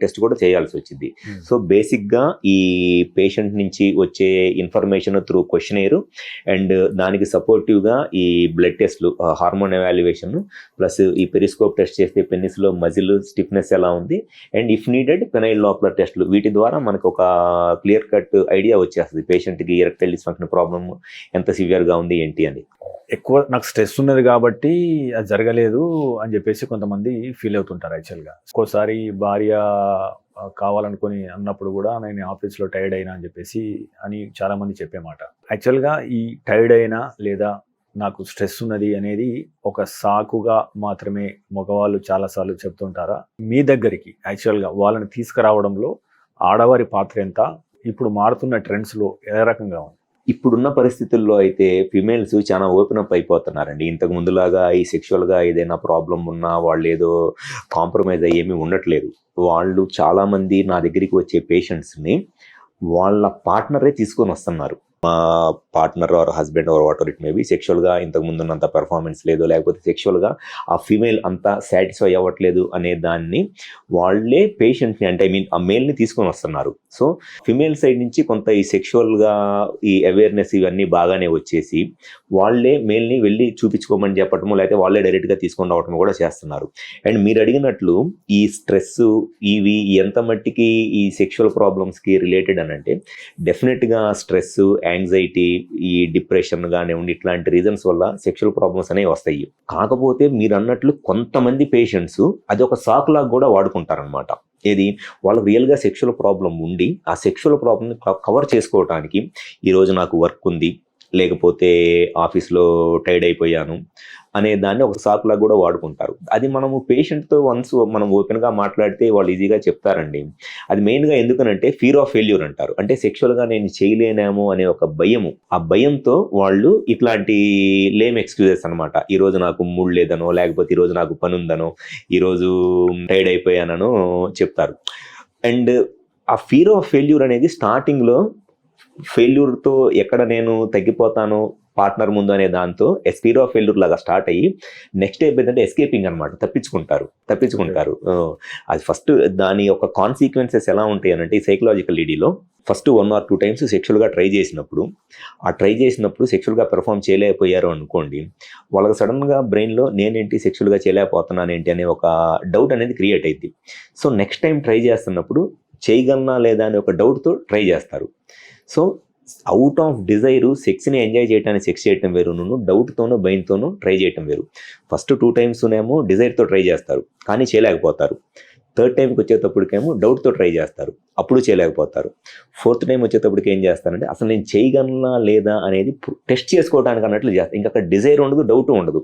టెస్ట్ కూడా చేయాల్సి వచ్చింది. సో బేసిక్గా ఈ పేషెంట్ నుంచి వచ్చే ఇన్ఫర్మేషన్ త్రూ క్వశ్చనేరు అండ్ దానికి సపోర్టివ్గా ఈ బ్లడ్ టెస్ట్లు, హార్మోన్ ఎవాల్యుయేషన్ ప్లస్ ఈ పెరిస్కోప్ టెస్ట్ చేస్తే పెన్నిస్లో మజిల్ స్టిఫ్నెస్ ఎలా ఉంది and if needed phenyl Doppler టెస్ట్లు, వీటి ద్వారా మనకు ఒక క్లియర్ కట్ ఐడియా వచ్చేస్తుంది పేషెంట్కి ఎరెక్టైల్ డిస్ఫంక్షన్ ప్రాబ్లమ్ ఎంత సివియర్గా ఉంది ఏంటి అని. ఎక్కువ నాకు స్ట్రెస్ ఉన్నది కాబట్టి అది జరగలేదు అని చెప్పేసి కొంతమంది ఫీల్ అవుతుంటారు. యాక్చువల్గా ఒక్కోసారి భార్య కావాలనుకొని అన్నప్పుడు కూడా నేను ఆఫీస్లో టైర్డ్ అయినా అని చెప్పేసి అని చాలామంది చెప్పే మాట. యాక్చువల్గా ఈ టైర్డ్ అయినా లేదా నాకు స్ట్రెస్ ఉన్నది అనేది ఒక సాకుగా మాత్రమే మగవాళ్ళు చాలాసార్లు చెప్తుంటారా? మీ దగ్గరికి యాక్చువల్గా వాళ్ళని తీసుకురావడంలో ఆడవారి పాత్ర ఎంత, ఇప్పుడు మారుతున్న ట్రెండ్స్లో ఏ రకంగా ఉంది? ఇప్పుడున్న పరిస్థితుల్లో అయితే ఫిమేల్స్ చాలా ఓపెన్ అప్ అయిపోతున్నారండి. ఇంతకు ముందులాగా ఈ సెక్షువల్గా ఏదైనా ప్రాబ్లం ఉన్నా వాళ్ళు ఏదో కాంప్రమైజ్ అయ్యేమీ ఉండట్లేదు. వాళ్ళు చాలామంది నా దగ్గరికి వచ్చే పేషెంట్స్ని వాళ్ళ పార్ట్నరే తీసుకొని వస్తున్నారు. మా partner or husband or whatever it maybe సెక్షువల్గా ఇంతకు ముందు ఉన్నంత పెర్ఫార్మెన్స్ లేదు, లేకపోతే సెక్షువల్గా ఆ ఫీమేల్ అంతా సాటిస్ఫై అవ్వట్లేదు అనే దాన్ని వాళ్ళే పేషెంట్ని అంటే ఆ మేల్ని తీసుకొని వస్తున్నారు. సో ఫిమేల్ సైడ్ నుంచి కొంత ఈ సెక్షువల్గా ఈ అవేర్నెస్ ఇవన్నీ బాగానే వచ్చేసి వాళ్ళే మేల్ని వెళ్ళి చూపించుకోమని చెప్పటము, లేకపోతే వాళ్ళే డైరెక్ట్గా తీసుకొని రావటం కూడా చేస్తున్నారు. అండ్ మీరు అడిగినట్లు ఈ స్ట్రెస్ ఇవి ఎంత మట్టికి ఈ సెక్షువల్ ప్రాబ్లమ్స్కి రిలేటెడ్ అని అంటే డెఫినెట్గా స్ట్రెస్, యాంగ్జైటీ, ఈ డిప్రెషన్ కానివ్వండి ఇట్లాంటి రీజన్స్ వల్ల సెక్షువల్ ప్రాబ్లమ్స్ అనేవి వస్తాయి. కాకపోతే మీరు అన్నట్లు కొంతమంది పేషెంట్స్ అది ఒక సాకులాగా కూడా వాడుకుంటారనమాట. ఏది వాళ్ళకి రియల్గా సెక్షువల్ ప్రాబ్లం ఉండి ఆ సెక్షువల్ ప్రాబ్లమ్ని కవర్ చేసుకోవడానికి ఈరోజు నాకు వర్క్ ఉంది, లేకపోతే ఆఫీస్లో టైర్డ్ అయిపోయాను అనే దాన్ని ఒక సాకులాగా కూడా వాడుకుంటారు. అది మనము పేషెంట్తో వన్స్ మనం ఓపెన్గా మాట్లాడితే వాళ్ళు ఈజీగా చెప్తారండి. అది మెయిన్గా ఎందుకనంటే ఫియర్ ఆఫ్ ఫెయిల్యూర్ అంటారు. అంటే సెక్షువల్గా నేను చేయలేనేమో అనే ఒక భయము, ఆ భయంతో వాళ్ళు ఇట్లాంటి లేమ్ ఎక్స్క్యూజెస్ అనమాట. ఈరోజు నాకు మూడ్ లేదనో, లేకపోతే ఈరోజు నాకు పని ఉందనో, ఈరోజు టైర్డ్ అయిపోయానో చెప్తారు. అండ్ ఆ ఫియర్ ఆఫ్ ఫెయిల్యూర్ అనేది స్టార్టింగ్లో ఫెయిల్యూర్తో ఎక్కడ నేను తగ్గిపోతాను పార్ట్నర్ ముందు అనే దాంతో ఫియర్ ఆఫ్ ఫెయిల్యూర్ లాగా స్టార్ట్ అయ్యి నెక్స్ట్ అయిపోయిందంటే ఎస్కేపింగ్ అనమాట, తప్పించుకుంటారు. అది ఫస్ట్ దాని యొక్క కాన్సిక్వెన్సెస్ ఎలా ఉంటాయి అంటే ఈ సైకలాజికల్ ఈడీలో ఫస్ట్ 1 or 2 times సెక్షువల్గా ట్రై చేసినప్పుడు సెక్షువల్గా పెర్ఫామ్ చేయలేకపోయారు అనుకోండి, వాళ్ళకి సడన్గా బ్రెయిన్లో నేనేంటి సెక్షువల్గా చేయలేకపోతున్నాను ఏంటి అనే ఒక డౌట్ అనేది క్రియేట్ అయింది. సో నెక్స్ట్ టైం ట్రై చేస్తున్నప్పుడు చేయగలనా లేదా అనే ఒక డౌట్తో ట్రై చేస్తారు. సో అవుట్ ఆఫ్ డిజైరు సెక్స్ని ఎంజాయ్ చేయడానికి సెక్స్ చేయటం వేరు, డౌట్తోనూ భయంతోనూ ట్రై చేయటం వేరు. ఫస్ట్ 2 times డిజైర్తో ట్రై చేస్తారు కానీ చేయలేకపోతారు. 3rd టైంకి వచ్చేటప్పటికేమో డౌట్తో ట్రై చేస్తారు, అప్పుడు చేయలేకపోతారు. 4th టైం వచ్చేటప్పటికి ఏం చేస్తారంటే అసలు నేను చేయగలనా లేదా అనేది టెస్ట్ చేసుకోవడానికి అన్నట్లు చేస్తారు. ఇంకా అక్కడ డిజైర్ ఉండదు, డౌట్ ఉండదు,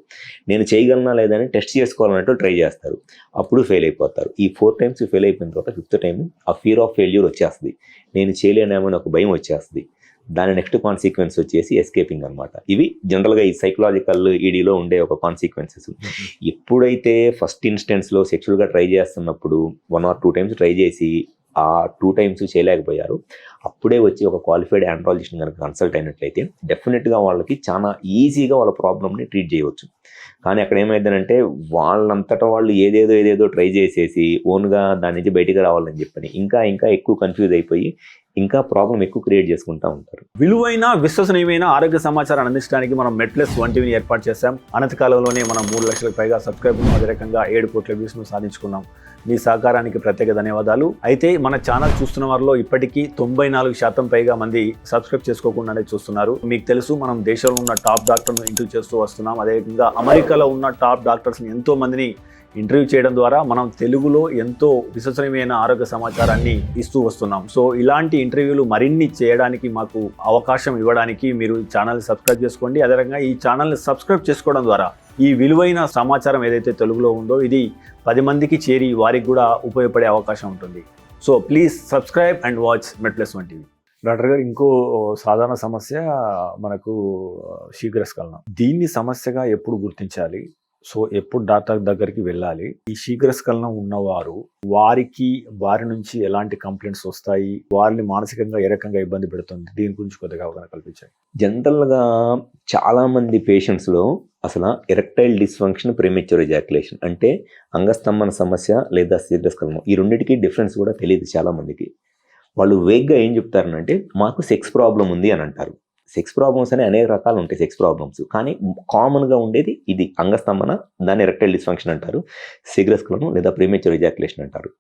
నేను చేయగలనా లేదా అని టెస్ట్ చేసుకోవాలన్నట్టు ట్రై చేస్తారు, అప్పుడు ఫెయిల్ అయిపోతారు. ఈ 4 times ఫెయిల్ అయిపోయిన తర్వాత 5th టైం ఆ ఫియర్ ఆఫ్ ఫెయిల్యూర్ వచ్చేస్తుంది, నేను చేయలేనేమో అని ఒక భయం వచ్చేస్తుంది. దాని నెక్స్ట్ కాన్సిక్వెన్స్ వచ్చేసి ఎస్కేపింగ్ అనమాట. ఇవి జనరల్గా ఈ సైకలాజికల్ ఈడీలో ఉండే ఒక కాన్సిక్వెన్సెస్. ఎప్పుడైతే ఫస్ట్ ఇన్స్టెన్స్లో సెక్షువల్గా ట్రై చేస్తున్నప్పుడు 1 or 2 times ట్రై చేసి ఆ 2 times చేయలేకపోయారు, అప్పుడే వచ్చి ఒక క్వాలిఫైడ్ ఆండ్రాలజిస్ట్ని కనుక కన్సల్ట్ అయినట్లయితే డెఫినెట్గా వాళ్ళకి చాలా ఈజీగా వాళ్ళ ప్రాబ్లమ్ని ట్రీట్ చేయవచ్చు. కానీ అక్కడ ఏమైందంటే వాళ్ళంతటా వాళ్ళు ఏదేదో ట్రై చేసేసి ఓన్గా దాని నుంచి బయటికి రావాలని చెప్పని ఇంకా ఎక్కువ కన్ఫ్యూజ్ అయిపోయి ఇంకా ప్రాబ్లం ఎక్కువ క్రియేట్ చేసుకుంటూ ఉంటారు. విలువైన విశ్వసనీయమైన ఆరోగ్య సమాచారాన్ని అందించడానికి మనం మెడ్ప్లస్ 1 టీవీని ఏర్పాటు చేశాం. అనతి కాలంలోనే మనం 3 లక్షలకు పైగా సబ్స్క్రైబర్లు, అదే రకంగా 7 కోట్ల వ్యూస్ను సాధించుకున్నాం. మీ సహకారానికి ప్రత్యేక ధన్యవాదాలు. అయితే మన ఛానల్ చూస్తున్న వారిలో ఇప్పటికీ 94% పైగా మంది సబ్స్క్రైబ్ చేసుకోకుండానే చూస్తున్నారు. మీకు తెలుసు మనం దేశంలో ఉన్న టాప్ డాక్టర్ను ఇంటర్వ్యూ చేస్తూ వస్తున్నాం. అదేవిధంగా అమెరికాలో ఉన్న టాప్ డాక్టర్స్ని ఎంతో మందిని ఇంటర్వ్యూ చేయడం ద్వారా మనం తెలుగులో ఎంతో విశ్వసనీయమైన ఆరోగ్య సమాచారాన్ని ఇస్తూ వస్తున్నాం. సో ఇలాంటి ఇంటర్వ్యూలు మరిన్ని చేయడానికి మాకు అవకాశం ఇవ్వడానికి మీరు ఛానల్ని సబ్స్క్రైబ్ చేసుకోండి. అదేవిధంగా ఈ ఛానల్ని సబ్స్క్రైబ్ చేసుకోవడం ద్వారా ఈ విలువైన సమాచారం ఏదైతే తెలుగులో ఉందో ఇది 10 మందికి చేరి వారికి కూడా ఉపయోగపడే అవకాశం ఉంటుంది. So please subscribe and watch MedPlus 1 TV. Doctor గారు ఇంకో సాధారణ సమస్య మనకు శీఘ్రస్ఖలనం. దీన్ని సమస్యగా ఎప్పుడు గుర్తించాలి? సో ఎప్పుడు డాక్టర్ దగ్గరికి వెళ్ళాలి? ఈ శీఘ్రస్ఖలనం ఉన్నవారు వారి నుంచి ఎలాంటి కంప్లైంట్స్ వస్తాయి? వారిని మానసికంగా ఏ రకంగా ఇబ్బంది పెడుతుంది? దీని గురించి కొద్దిగా అవగాహన కల్పించాలి. జనరల్గా చాలామంది పేషెంట్స్లో అసలు ఎరెక్టైల్ డిస్ఫంక్షన్, ప్రీమెచ్యూర్ ఎజాక్యులేషన్ అంటే అంగస్తంభన సమస్య లేదా శీఘ్రస్ఖలనం, ఈ రెండింటికి డిఫరెన్స్ కూడా తెలియదు చాలామందికి. వాళ్ళు వేగ్గా ఏం చెప్తారనంటే మాకు సెక్స్ ప్రాబ్లం ఉంది అని అంటారు. సెక్స్ ప్రాబ్లమ్స్ అనే అనేక రకాలు ఉంటాయి సెక్స్ ప్రాబ్లమ్స్, కానీ కామన్గా ఉండేది ఇది అంగస్తంభన, దాన్ని ఎరెక్టైల్ డిస్ఫంక్షన్ అంటారు, శీఘ్రస్ఖలనం లేదా ప్రీమెచ్యూర్ ఎజాక్యులేషన్ అంటారు.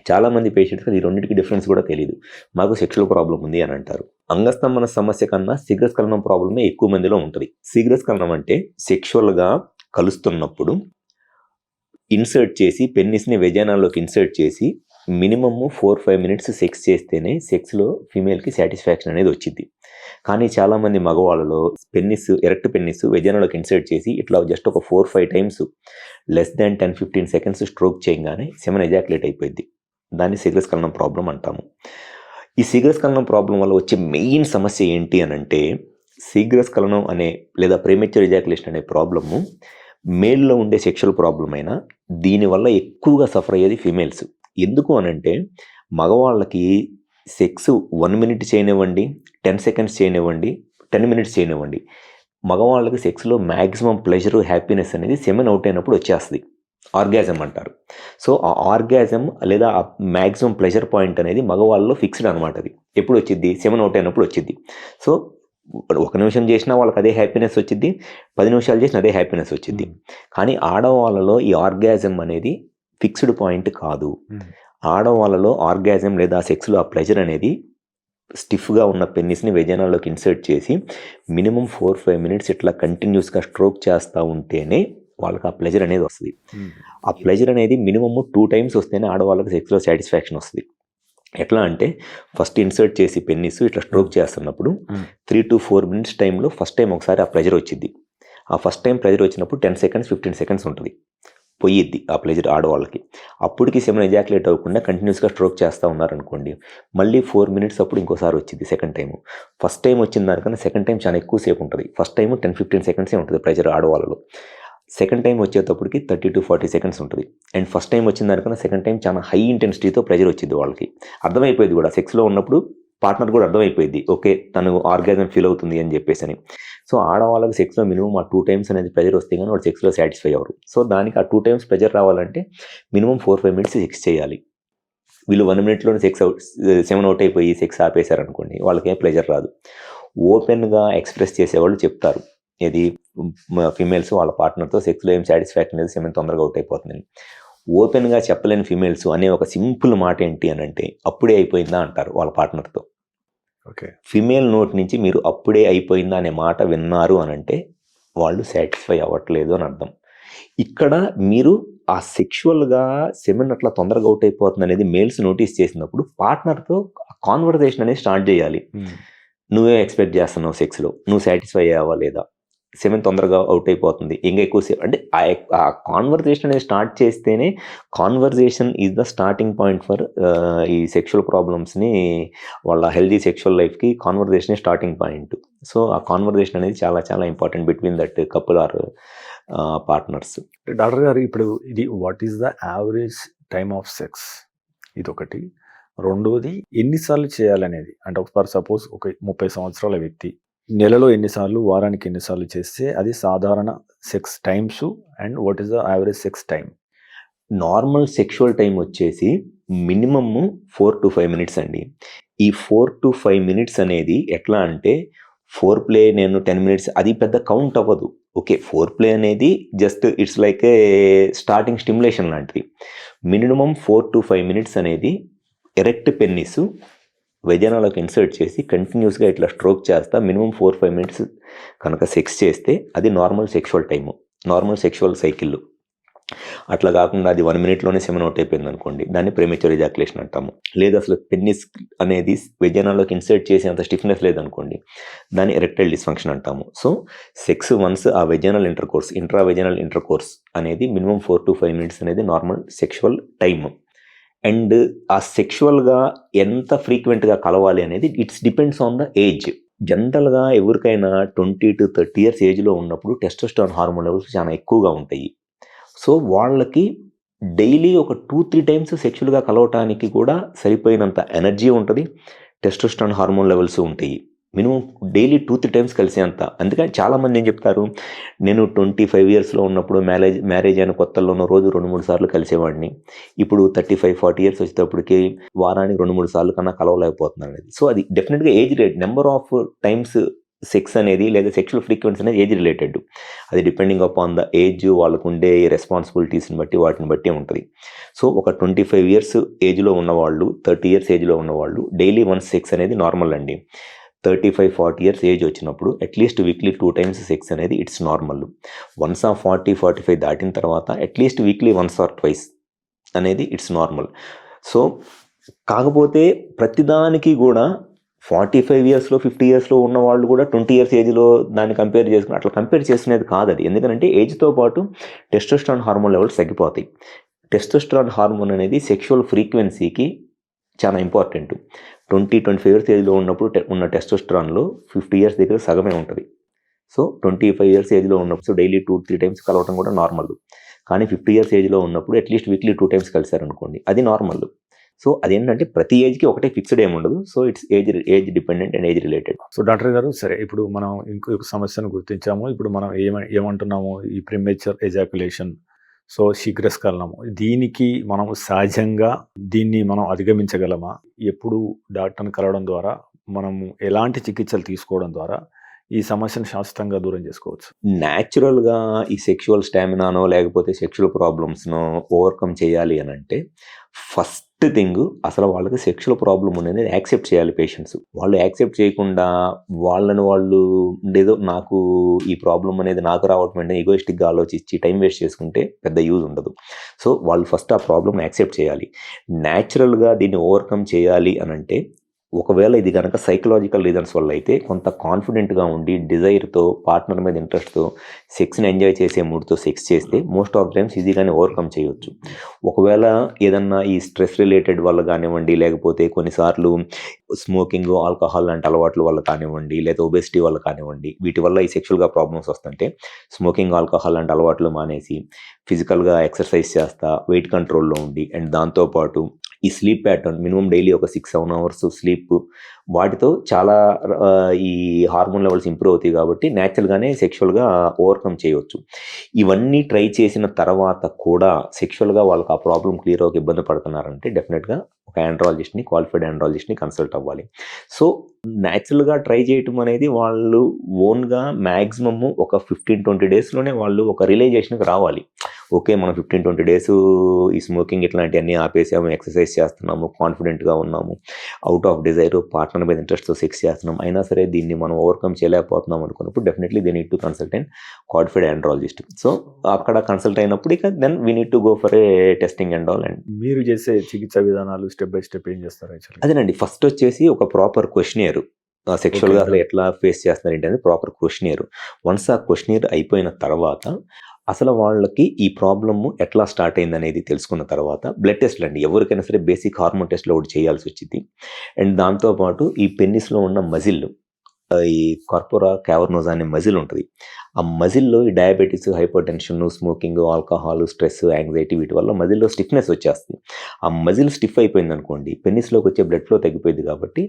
చాలామంది పేషెంట్స్ ఈ రెండింటికి డిఫరెన్స్ కూడా తెలియదు, మాకు సెక్షువల్ ప్రాబ్లం ఉంది అని అంటారు. అంగస్తంభన సమస్య కన్నా శీఘ్రస్ఖలనం ప్రాబ్లమే ఎక్కువ మందిలో ఉంటుంది. శీఘ్రస్ఖలనం అంటే సెక్షువల్గా కలుస్తున్నప్పుడు ఇన్సర్ట్ చేసి పెన్నిస్ని వెజైనాలోకి ఇన్సర్ట్ చేసి మినిమమ్ 4-5 minutes సెక్స్ చేస్తేనే సెక్స్లో ఫీమేల్కి సాటిస్ఫాక్షన్ అనేది వచ్చింది. కానీ చాలామంది మగవాళ్ళలో ఎరెక్ట్ పెన్నిస్ వెజైనాలోకి ఇన్సర్ట్ చేసి ఇట్లా జస్ట్ ఒక 4-5 times less than 10-15 seconds stroke చేయగానే సెమెన్ ఎజాక్యులేట్ అయిపోయింది. దాన్ని శీఘ్రస్ఖలనం ప్రాబ్లం అంటాము. ఈ శీఘ్రస్ఖలనం ప్రాబ్లం వల్ల వచ్చే మెయిన్ సమస్య ఏంటి అని అంటే, శీఘ్రస్ఖలనం అనే లేదా ప్రీమెచ్యూర్ ఎజాక్యులేషన్ అనే ప్రాబ్లము మేల్లో ఉండే సెక్షువల్ ప్రాబ్లం అయినా దీనివల్ల ఎక్కువగా సఫర్ అయ్యేది ఫీమేల్స్. ఎందుకు అనంటే మగవాళ్ళకి సెక్స్ 1 minute చేయనివ్వండి, 10 seconds చేయనివ్వండి, 10 minutes చేయనివ్వండి, మగవాళ్ళకి సెక్స్లో మ్యాక్సిమం ప్లెజరు, హ్యాపీనెస్ అనేది సెమెన్ అవుట్ అయినప్పుడు వచ్చేస్తుంది, ఆర్గాజం అంటారు. సో ఆ ఆర్గాజం లేదా ఆ మ్యాక్సిమం ప్లెజర్ పాయింట్ అనేది మగవాళ్ళలో ఫిక్స్డ్ అనమాట. అది ఎప్పుడు వచ్చింది? సెమెన్ అవుట్ అయినప్పుడు వచ్చింది. సో 1 నిమిషం చేసినా వాళ్ళకి అదే హ్యాపీనెస్ వచ్చింది, 10 నిమిషాలు చేసినా అదే హ్యాపీనెస్ వచ్చింది. కానీ ఆడవాళ్ళలో ఈ ఆర్గాజం అనేది ఫిక్స్డ్ పాయింట్ కాదు. ఆడవాళ్ళలో ఆర్గాజం లేదా సెక్స్లో ఆ ప్లెజర్ అనేది స్టిఫ్గా ఉన్న పెన్నిస్ని వెజైనాలోకి ఇన్సర్ట్ చేసి మినిమం 4-5 minutes ఇట్లా కంటిన్యూస్గా స్ట్రోక్ చేస్తూ ఉంటేనే వాళ్ళకి ఆ ప్లెజర్ అనేది వస్తుంది. ఆ ప్లెజర్ అనేది మినిమమ్ 2 times వస్తేనే ఆడవాళ్ళకి సెక్స్లో సాటిస్ఫాక్షన్ వస్తుంది. ఎట్లా అంటే ఫస్ట్ ఇన్సర్ట్ చేసి పెన్నిస్ ఇట్లా స్ట్రోక్ చేస్తున్నప్పుడు 3 to 4 minutes టైంలో ఫస్ట్ టైం ఒకసారి ఆ ప్లెజర్ వచ్చింది. ఆ ఫస్ట్ టైం ప్లెజర్ వచ్చినప్పుడు 10 seconds 15 seconds ఉంటుంది, పోయిద్ది ఆ ప్లెజర్ ఆడవాళ్ళకి. అప్పటికి సెమెన్ ఎజాక్యులేట్ అవ్వకుండా కంటిన్యూస్గా స్ట్రోక్ చేస్తూ ఉన్నారనుకోండి, మళ్ళీ 4 minutes అప్పుడు ఇంకోసారి వచ్చింది సెకండ్ టైం. ఫస్ట్ టైం వచ్చిన దానికన్నా సెకండ్ టైం చాలా ఎక్కువసేపు ఉంటుంది. ఫస్ట్ టైం 10-15 seconds ఉంటుంది ప్లెజర్ ఆడవాళ్ళలో. సెకండ్ టైం వచ్చేటప్పటికి 30 to 40 seconds ఉంటుంది. అండ్ ఫస్ట్ టైం వచ్చిన దానికన్నా సెకండ్ టైం చాలా హై ఇంటెన్సిటీతో ప్రెజర్ వచ్చింది వాళ్ళకి. అర్థమైపోయింది కూడా, సెక్స్లో ఉన్నప్పుడు పార్ట్నర్ కూడా అర్థమైపోయింది, ఓకే తను ఆర్గాజం ఫీల్ అవుతుంది అని చెప్పేసి అని. సో ఆడవాళ్ళకి సెక్స్లో మినిమం ఆ 2 times అనేది ప్రెజర్ వస్తే కానీ వాళ్ళు సెక్స్లో సాటిస్ఫై అవ్వరు. సో దానికి ఆ 2 times ప్రెజర్ రావాలంటే మినిమం 4-5 minutes సెక్స్ చేయాలి. వీళ్ళు 1 minuteలోనే సెమెన్ అవుట్ అయిపోయి సెక్స్ ఆపేశారనుకోండి, వాళ్ళకి ఏం ప్లెజర్ రాదు. ఓపెన్గా ఎక్స్ప్రెస్ చేసేవాళ్ళు చెప్తారు, ఇది ఫీమేల్స్ వాళ్ళ పార్ట్నర్తో సెక్స్లో ఏం సాటిస్ఫాక్షన్ లేదు, సెమెన్ తొందరగా అవుట్ అయిపోతుంది. ఓపెన్గా చెప్పలేని ఫీమేల్స్ అనే ఒక సింపుల్ మాట ఏంటి అని అంటే అప్పుడే అయిపోయిందా అంటారు వాళ్ళ పార్ట్నర్తో. ఓకే, ఫీమేల్ నోట్ నుంచి మీరు అప్పుడే అయిపోయిందా అనే మాట విన్నారు అని అంటే వాళ్ళు సాటిస్ఫై అవ్వట్లేదు అని అర్థం. ఇక్కడ మీరు ఆ సెక్షువల్గా సెమెన్ అట్లా తొందరగా అవుట్ అయిపోతుంది అనేది మేల్స్ నోటీస్ చేసినప్పుడు పార్ట్నర్తో కాన్వర్జేషన్ అనేది స్టార్ట్ చేయాలి. నువ్వే ఎక్స్పెక్ట్ చేస్తున్నావు సెక్స్లో, నువ్వు సాటిస్ఫై అయ్యావా లేదా, సెమెన్ తొందరగా అవుట్ అయిపోతుంది, ఇంకా ఎక్కువసేపు అంటే ఆ కాన్వర్జేషన్ అనేది స్టార్ట్ చేస్తేనే, conversation is the starting point for ఈ సెక్షువల్ ప్రాబ్లమ్స్ని, వాళ్ళ హెల్దీ సెక్షువల్ లైఫ్కి కాన్వర్జేషన్ స్టార్టింగ్ పాయింట్. సో ఆ కాన్వర్జేషన్ అనేది చాలా చాలా important between that couple or partners. Doctor గారు ఇప్పుడు ఇది what is the average time of sex, ఇది ఒకటి. రెండోది ఎన్నిసార్లు చేయాలనేది, అంటే ఫర్ సపోజ్ ఒక 30 సంవత్సరాల వ్యక్తి నెలలో ఎన్నిసార్లు, వారానికి ఎన్నిసార్లు చేస్తే అది సాధారణ sex times, and what is the average sex time? Normal sexual time వచ్చేసి మినిమమ్ 4 to 5 minutes అండి. ఈ 4 to 5 minutes అనేది ఎట్లా అంటే ఫోర్ ప్లే నేను 10 minutes అది పెద్ద కౌంట్ అవ్వదు. ఓకే, ఫోర్ ప్లే అనేది just it's like A starting stimulation లాంటిది. మినిమం 4 to 5 minutes అనేది ఎరెక్ట్ పెన్నిస్ వెజైనాలోకి ఇన్సర్ట్ చేసి కంటిన్యూస్గా ఇట్లా స్ట్రోక్ చేస్తా మినిమం 4-5 minutes కనుక సెక్స్ చేస్తే అది normal sexual time, normal sexual cycle. అట్లా కాకుండా అది 1 minuteలోనే సెమెన్ అవుట్ అయిపోయింది అనుకోండి, దాన్ని ప్రీమెచ్యూర్ ఎజాక్యులేషన్ అంటాము. లేదా అసలు పెన్నిస్ అనేది వెజైనాలోకి ఇన్సర్ట్ చేసేంత స్టిఫ్నెస్ లేదనుకోండి, దాన్ని ఎరెక్టైల్ డిస్ఫంక్షన్ అంటాము. సో సెక్స్ వన్స్ ఆ vaginal intercourse, intra vaginal intercourse అనేది మినిమం 4 to 5 minutes అనేది నార్మల్ సెక్షువల్ టైమ్. అండ్ ఆ సెక్షువల్గా ఎంత ఫ్రీక్వెంట్గా కలవాలి అనేది it's depends on the age. జనరల్గా ఎవరికైనా 20 to 30 years ఏజ్లో ఉన్నప్పుడు టెస్టోస్టెరాన్ హార్మోన్ లెవెల్స్ చాలా ఎక్కువగా ఉంటాయి. సో వాళ్ళకి డైలీ ఒక 2-3 times సెక్షువల్గా కలవటానికి కూడా సరిపోయినంత ఎనర్జీ ఉంటుంది, టెస్టోస్టెరాన్ హార్మోన్ లెవెల్స్ ఉంటాయి. Minimum daily 2-3 times కలిసేంత. అందుకని చాలామంది ఏం చెప్తారు, నేను 25 yearsలో ఉన్నప్పుడు మ్యారేజ్ అయిన కొత్తల్లోనూ రోజు 2-3 సార్లు కలిసేవాడిని, ఇప్పుడు 35-40 years వచ్చేటప్పటికి వారానికి 2-3 సార్లు కన్నా కలవలేకపోతున్నాను అనేది. సో అది డెఫినెట్గా age related. Number of times sex అనేది లేదా సెక్షువల్ ఫ్రీక్వెన్సీ అనేది ఏజ్ రిలేటెడ్. అది డిపెండింగ్ అపాన్ ద ఏజ్, వాళ్ళకు ఉండే రెస్పాన్సిబిలిటీస్ని బట్టి వాటిని బట్టి ఉంటుంది. సో ఒక 25 years ఏజ్లో ఉన్నవాళ్ళు, 30 years ఏజ్లో ఉన్నవాళ్ళు డైలీ వన్స్ సెక్స్ అనేది నార్మల్ అండి. 35-40 years ఏజ్ వచ్చినప్పుడు అట్లీస్ట్ వీక్లీ 2 times సెక్స్ అనేది ఇట్స్ నార్మల్. వన్స్ ఆ 40-45 దాటిన తర్వాత at least weekly once or twice అనేది ఇట్స్ నార్మల్. సో కాకపోతే ప్రతిదానికి కూడా 45 yearsలో 50 yearsలో ఉన్న వాళ్ళు కూడా 20 years ఏజ్లో దాన్ని కంపేర్ చేసుకుని అట్లా కంపేర్ చేసుకునేది కాదు అది. ఎందుకంటే ఏజ్తో పాటు టెస్టోస్టెరాన్ హార్మోన్ లెవెల్స్ తగ్గిపోతాయి. టెస్టోస్టెరాన్ హార్మోన్ అనేది సెక్షువల్ ఫ్రీక్వెన్సీకి చాలా ఇంపార్టెంట్. 20-25 years ఏజ్లో ఉన్నప్పుడు ఉన్న టెస్టోస్టెరాన్లో 50 years దగ్గర సగమే ఉంటుంది. సో 25 years ఏజ్లో ఉన్నప్పుడు డైలీ 2-3 times కలవటం కూడా నార్మల్. కానీ 50 years ఏజ్లో ఉన్నప్పుడు అట్లీస్ట్ వీక్లీ 2 times కలిసారనుకోండి, అది నార్మల్. సో అదేంటంటే ప్రతి ఏజ్కి ఒకటే ఫిక్స్డ్ ఏమి ఉండదు. So it's age dependent and age related. So doctor గారు, సరే ఇప్పుడు మనం ఇంకొక సమస్యను గుర్తించాము. ఇప్పుడు మనం ఏమంటున్నాము, ఈ ప్రీమేచర్ ఎజాక్యులేషన్, సో శీఘ్రస్ఖలనము, దీనికి మనం సహజంగా దీన్ని మనం అధిగమించగలమా? ఎప్పుడు డాక్టర్ని కలవడం ద్వారా, మనం ఎలాంటి చికిత్సలు తీసుకోవడం ద్వారా ఈ సమస్యను శాశ్వతంగా దూరం చేసుకోవచ్చు? న్యాచురల్గా ఈ సెక్షువల్ స్టామినానో లేకపోతే సెక్షువల్ ప్రాబ్లమ్స్నో ఓవర్కమ్ చేయాలి అని అంటే ఫస్ట్ థింగ్ అసలు వాళ్ళకి సెక్షువల్ ప్రాబ్లం అనేది యాక్సెప్ట్ చేయాలి పేషెంట్స్. వాళ్ళు యాక్సెప్ట్ చేయకుండా వాళ్ళు ఏదో నాకు ఈ ప్రాబ్లం అనేది నాకు రావటం అంటే ఈగోయిస్టిక్గా ఆలోచించి టైం వేస్ట్ చేసుకుంటే పెద్ద యూజ్ ఉండదు. సో వాళ్ళు ఫస్ట్ ఆ ప్రాబ్లమ్ యాక్సెప్ట్ చేయాలి. న్యాచురల్గా దీన్ని ఓవర్కమ్ చేయాలి అని అంటే ఒకవేళ ఇది కనుక సైకలాజికల్ రీజన్స్ వల్ల అయితే కొంత కాన్ఫిడెంట్గా ఉండి డిజైర్తో, పార్ట్నర్ మీద ఇంట్రెస్ట్తో, సెక్స్ని ఎంజాయ్ చేసే మూడ్తో సెక్స్ చేస్తే మోస్ట్ ఆఫ్ టైమ్స్ ఈజీగానే ఓవర్కమ్ చేయొచ్చు. ఒకవేళ ఏదన్నా ఈ స్ట్రెస్ రిలేటెడ్ వల్ల కానివ్వండి, లేకపోతే కొన్నిసార్లు స్మోకింగ్, ఆల్కహాల్ లాంటి అలవాట్ల వల్ల కానివ్వండి, లేదా ఒబెసిటీ వల్ల కానివ్వండి, వీటి వల్ల ఈ సెక్షువల్గా ప్రాబ్లమ్స్ వస్తుంటే స్మోకింగ్, ఆల్కహాల్ లాంటి అలవాట్లు మానేసి ఫిజికల్గా ఎక్సర్సైజ్ చేస్తా, వెయిట్ కంట్రోల్లో ఉండి, అండ్ దాంతోపాటు ఈ స్లీప్ ప్యాటర్న్ మినిమం డైలీ ఒక 6-7 hours స్లీప్, వాటితో చాలా ఈ హార్మోన్ లెవెల్స్ ఇంప్రూవ్ అవుతాయి కాబట్టి న్యాచురల్గానే సెక్షువల్గా ఓవర్కమ్ చేయవచ్చు. ఇవన్నీ ట్రై చేసిన తర్వాత కూడా సెక్షువల్గా వాళ్ళకి ఆ ప్రాబ్లం క్లియర్ అవ్వక ఇబ్బంది పడుతున్నారంటే డెఫినెట్గా ఒక ఆండ్రాలజిస్ట్ని, క్వాలిఫైడ్ ఆండ్రాలజిస్ట్ని కన్సల్ట్ అవ్వాలి. సో న్యాచురల్గా ట్రై చేయటం అనేది వాళ్ళు ఓన్గా మ్యాక్సిమమ్ ఒక 15-20 daysలోనే వాళ్ళు ఒక రియలైజేషన్కి రావాలి. ఓకే, మనం 15-20 days ఈ స్మోకింగ్ ఇట్లాంటివన్నీ ఆపేసాము, ఎక్సర్సైజ్ చేస్తున్నాము, కాన్ఫిడెంట్గా ఉన్నాము, అవుట్ ఆఫ్ డిజైర్ పార్ట్నర్ మీద ఇంట్రెస్ట్తో సెక్స్ చేస్తున్నాం, అయినా సరే దీన్ని మనం ఓవర్కమ్ చేయలేకపోతున్నాం అనుకున్నప్పుడు definitely they need to consult and qualified andrologist. So అక్కడ కన్సల్ట్ అయినప్పుడు ఇక then we need to go for a testing and all. And మీరు చేసే చికిత్సా విధానాలు స్టెప్ బై స్టెప్ ఏం చేస్తారు? అదేనండి, ఫస్ట్ వచ్చేసి ఒక ప్రాపర్ క్వశ్చనియర్, సెక్షువల్గా అసలు ఎట్లా ఫేస్ చేస్తున్నారు ఏంటి అనేది ప్రాపర్ క్వశ్చనియర్. వన్స్ ఆ క్వశ్చనియర్ అయిపోయిన తర్వాత అసలు వాళ్ళకి ఈ ప్రాబ్లమ్ ఎట్లా స్టార్ట్ అయింది అనేది తెలుసుకున్న తర్వాత బ్లడ్ టెస్ట్లు అండి, ఎవరికైనా సరే బేసిక్ హార్మోన్ టెస్ట్లో ఒకటి చేయాల్సి వచ్చింది. అండ్ దాంతోపాటు ఈ పెన్నిస్లో ఉన్న మజిల్, ఈ కార్పోరా క్యావర్నోజా అనే మజిల్ ఉంటుంది. ఆ మజిల్లో ఈ diabetes, hyper tension, smoking, alcohol, stress, anxiety వీటి వల్ల మజిల్లో స్టిఫ్నెస్ వచ్చేస్తుంది. ఆ మజిల్ స్టిఫ్ అయిపోయింది అనుకోండి, పెన్నిస్లోకి వచ్చే బ్లడ్ ఫ్లో తగ్గిపోయింది కాబట్టి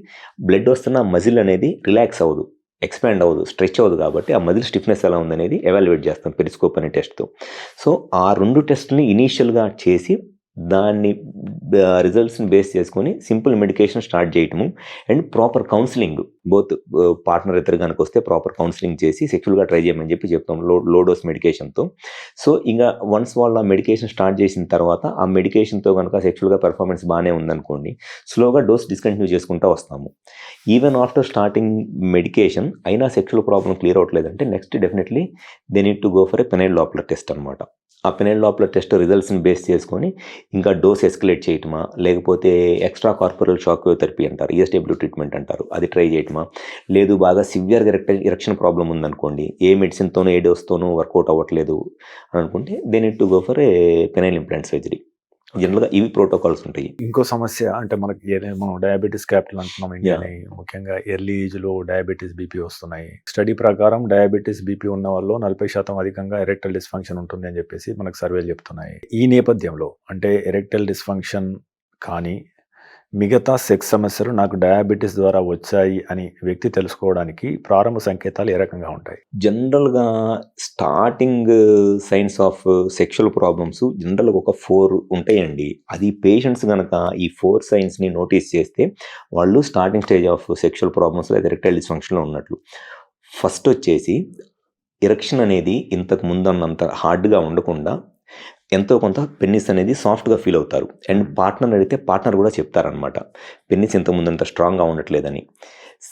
బ్లడ్ వస్తున్న మజిల్ అనేది రిలాక్స్ అవ్వదు, ఎక్స్పాండ్ అవ్వదు, స్ట్రెచ్ అవ్వదు. కాబట్టి ఆ మజిల్ స్టిఫ్నెస్ ఎలా ఉందనేది ఎవాల్యుయేట్ చేస్తాం పెరిస్కోప్ అనే టెస్ట్తో. సో ఆ 2 టెస్ట్ని ఇనీషియల్గా చేసి దాన్ని రిజల్ట్స్ని బేస్ చేసుకొని సింపుల్ మెడికేషన్ స్టార్ట్ చేయటము and proper counselling, both partner ఇద్దరు కనుక వస్తే ప్రాపర్ కౌన్సిలింగ్ చేసి సెక్షువల్గా ట్రై చేయమని చెప్పి చెప్తాం లో డోస్ మెడికేషన్తో. సో ఇంకా వన్స్ వాళ్ళ మెడికేషన్ స్టార్ట్ చేసిన తర్వాత ఆ మెడికేషన్తో కనుక సెక్షువల్గా పెర్ఫార్మెన్స్ బాగానే ఉందనుకోండి, స్లోగా డోస్ డిస్కంటిన్యూ చేసుకుంటూ వస్తాము. ఈవెన్ ఆఫ్టర్ స్టార్టింగ్ మెడికేషన్ అయినా సెక్షువల్ ప్రాబ్లం క్లియర్ అవ్వట్లేదంటే next definitely they need to go for a penile Doppler test అనమాట. ఆ పెనైల్ డాప్లర్ టెస్ట్ రిజల్ట్స్ని బేస్ చేసుకొని ఇంకా డోస్ ఎస్కలేట్ చేయటమా, లేకపోతే extra corporeal shock wave therapy అంటారు, ESW ట్రీట్మెంట్ అంటారు, అది ట్రై చేయటమా, లేదు బాగా సివియర్గా ఎరెక్షన్ ప్రాబ్లం ఉందనుకోండి, ఏ మెడిసిన్తోనో ఏ డోస్తోనో వర్కౌట్ అవ్వట్లేదు అని అనుకుంటే they need to go for a penile implant surgery. జనరల్గా ఇవి ప్రోటోకాల్స్ ఉంటాయి. ఇంకో సమస్య అంటే మనకి మనం డయాబెటీస్ క్యాపిటల్ అంటున్నాం ఇండియాని, ముఖ్యంగా ఎర్లీ ఏజ్ లో డయాబెటీస్ బీపీ వస్తున్నాయి. స్టడీ ప్రకారం డయాబెటీస్ బీపీ ఉన్న వాళ్ళు 40% అధికంగా ఎరెక్టల్ డిస్ఫంక్షన్ ఉంటుంది అని చెప్పేసి మనకు సర్వేలు చెప్తున్నాయి. ఈ నేపథ్యంలో అంటే ఎరెక్టల్ డిస్ఫంక్షన్ కానీ మిగతా సెక్స్ సమస్యలు నాకు డయాబెటీస్ ద్వారా వచ్చాయి అని వ్యక్తి తెలుసుకోవడానికి ప్రారంభ సంకేతాలు ఏ రకంగా ఉంటాయి? జనరల్గా starting science of sexual problems జనరల్గా ఒక 4 ఉంటాయండి. అది పేషెంట్స్ కనుక ఈ 4 సైన్స్ని నోటీస్ చేస్తే వాళ్ళు starting stage of sexual problems లేదా ఎరెక్టైల్ డిస్ఫంక్షన్లో ఉన్నట్లు. ఫస్ట్ వచ్చేసి ఎరెక్షన్ అనేది ఇంతకు ముందన్నంత హార్డ్గా ఉండకుండా ఎంతో కొంత పెన్నిస్ అనేది సాఫ్ట్గా ఫీల్ అవుతారు. అండ్ పార్ట్నర్ అడిగితే పార్ట్నర్ కూడా చెప్తారనమాట పెన్నిస్ ఇంతకుముందు అంత స్ట్రాంగ్గా ఉండట్లేదని.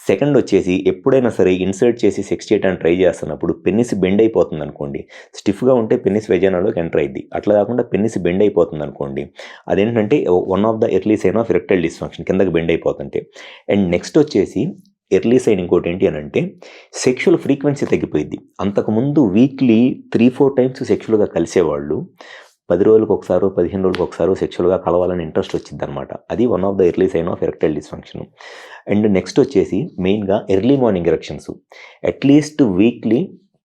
సెకండ్ వచ్చేసి ఎప్పుడైనా సరే ఇన్సర్ట్ చేసి సెక్స్ చేయడానికి ట్రై చేస్తున్నప్పుడు పెన్నిస్ బెండ్ అయిపోతుంది అనుకోండి, స్టిఫ్గా ఉంటే పెన్నిస్ వెజైనాలోకి ఎంటర్ అయింది. అట్లా కాకుండా పెన్నిస్ బెండ్ అయిపోతుంది అనుకోండి, అదేంటంటే one of the early sign of erectile dysfunction, కిందకి బెండ్ అయిపోతుంటే. అండ్ నెక్స్ట్ వచ్చేసి ఎర్లీ సైన్ ఇంకోటి ఏంటి అని అంటే సెక్షువల్ ఫ్రీక్వెన్సీ తగ్గిపోయింది. అంతకుముందు వీక్లీ 3-4 టైమ్స్ సెక్షువల్గా కలిసేవాళ్ళు 10 రోజులకు ఒకసారి 15 రోజులకు ఒకసారి సెక్షువల్గా కలవాలని ఇంట్రెస్ట్ వచ్చింది అనమాట. అది one of the early sign of erectile dysfunction. And next వచ్చేసి మెయిన్గా early morning erections. At least weekly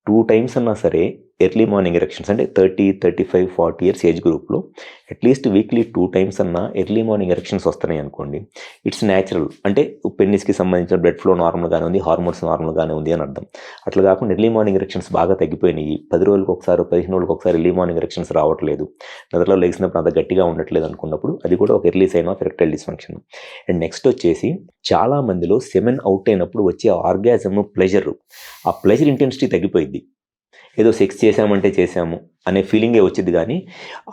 2 times అన్నా సరే ఎర్లీ మార్నింగ్ ఎరెక్షన్స్, అంటే 30, 35, 40 ఇయర్స్ ఏజ్ గ్రూప్లో అట్లీస్ట్ వీక్లీ 2 టైమ్స్ అన్నా ఎర్లీ మార్నింగ్ ఎరెక్షన్స్ వస్తున్నాయి అనుకోండి, ఇట్స్ న్యాచురల్. అంటే పెన్నిస్కి సంబంధించిన బ్లడ్ ఫ్లో నార్మల్గానే ఉంది, హార్మోన్స్ నార్మల్గానే ఉంది అని అర్థం. అట్లా కాకుండా ఎర్లీ మార్నింగ్ ఎరెక్షన్స్ బాగా తగ్గిపోయినాయి, 10 రోజులకు ఒకసారి 15 రోజులకు ఒకసారి ఎర్లీ మార్నింగ్ ఎరెక్షన్స్ రావట్లేదు, నిద్రలో లేచినప్పుడు అంత గట్టిగా ఉండట్లేదు అనుకున్నప్పుడు అది కూడా ఒక early sign of erectile dysfunction. And next వచ్చేసి చాలా మందిలో సెమెన్ అవుట్ అయినప్పుడు వచ్చే ఆర్గాజమ్ ప్లెజర్, ఆ ప్లెజర్ ఇంటెన్సిటీ తగ్గిపోయింది. ఏదో సెక్స్ చేసామంటే చేసాము అనే ఫీలింగే వచ్చింది, కానీ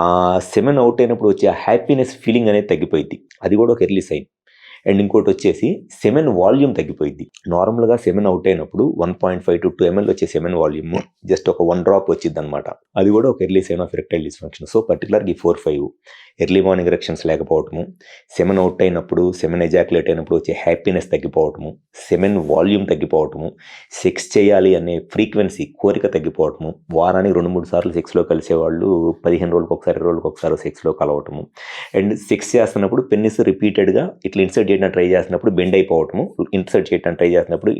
ఆ సెమెన్ అవుట్ అయినప్పుడు వచ్చే హ్యాపీనెస్ ఫీలింగ్ అనేది తగ్గిపోయింది. అది కూడా ఒక ఎర్లీ సైన్. అండ్ ఇంకోటి వచ్చేసి సెమెన్ వాల్యూమ్ తగ్గిపోయింది. నార్మల్గా సెమెన్ అవుట్ అయినప్పుడు 1.5 to 2 ml వచ్చే సెమెన్ వాల్యూమ్ జస్ట్ ఒక 1 డ్రాప్ వచ్చింది అనమాట. అది కూడా ఒక early sign of erectile dysfunction. So పర్టికులర్గా ఈ 4-5 ఎర్లీ మార్నింగ్ ఎరెక్షన్స్ లేకపోవటము, సెమెన్ అవుట్ అయినప్పుడు సెమెన్ ఎజాక్యులేట్ అయినప్పుడు వచ్చే హ్యాపీనెస్ తగ్గిపోవటము, సెమెన్ వాల్యూమ్ తగ్గిపోవటము, సెక్స్ చేయాలి అనే ఫ్రీక్వెన్సీ కోరిక తగ్గిపోవటము, వారానికి 2-3 సార్లు సెక్స్లో కలిసేవాళ్ళు 15 రోజులకు ఒకసారి 20 రోజులకు ఒకసారి సెక్స్లో కలవటము. అండ్ సెక్స్ చేస్తున్నప్పుడు పెన్నిస్ రిపీటెడ్గా ఇట్లా ఇన్సర్ట్ చేయడానికి ట్రై చేస్తున్నప్పుడు బెండ్ అయిపోవటము, ఇన్సర్ట్ చేయడానికి ట్రై చేస్తున్నప్పుడు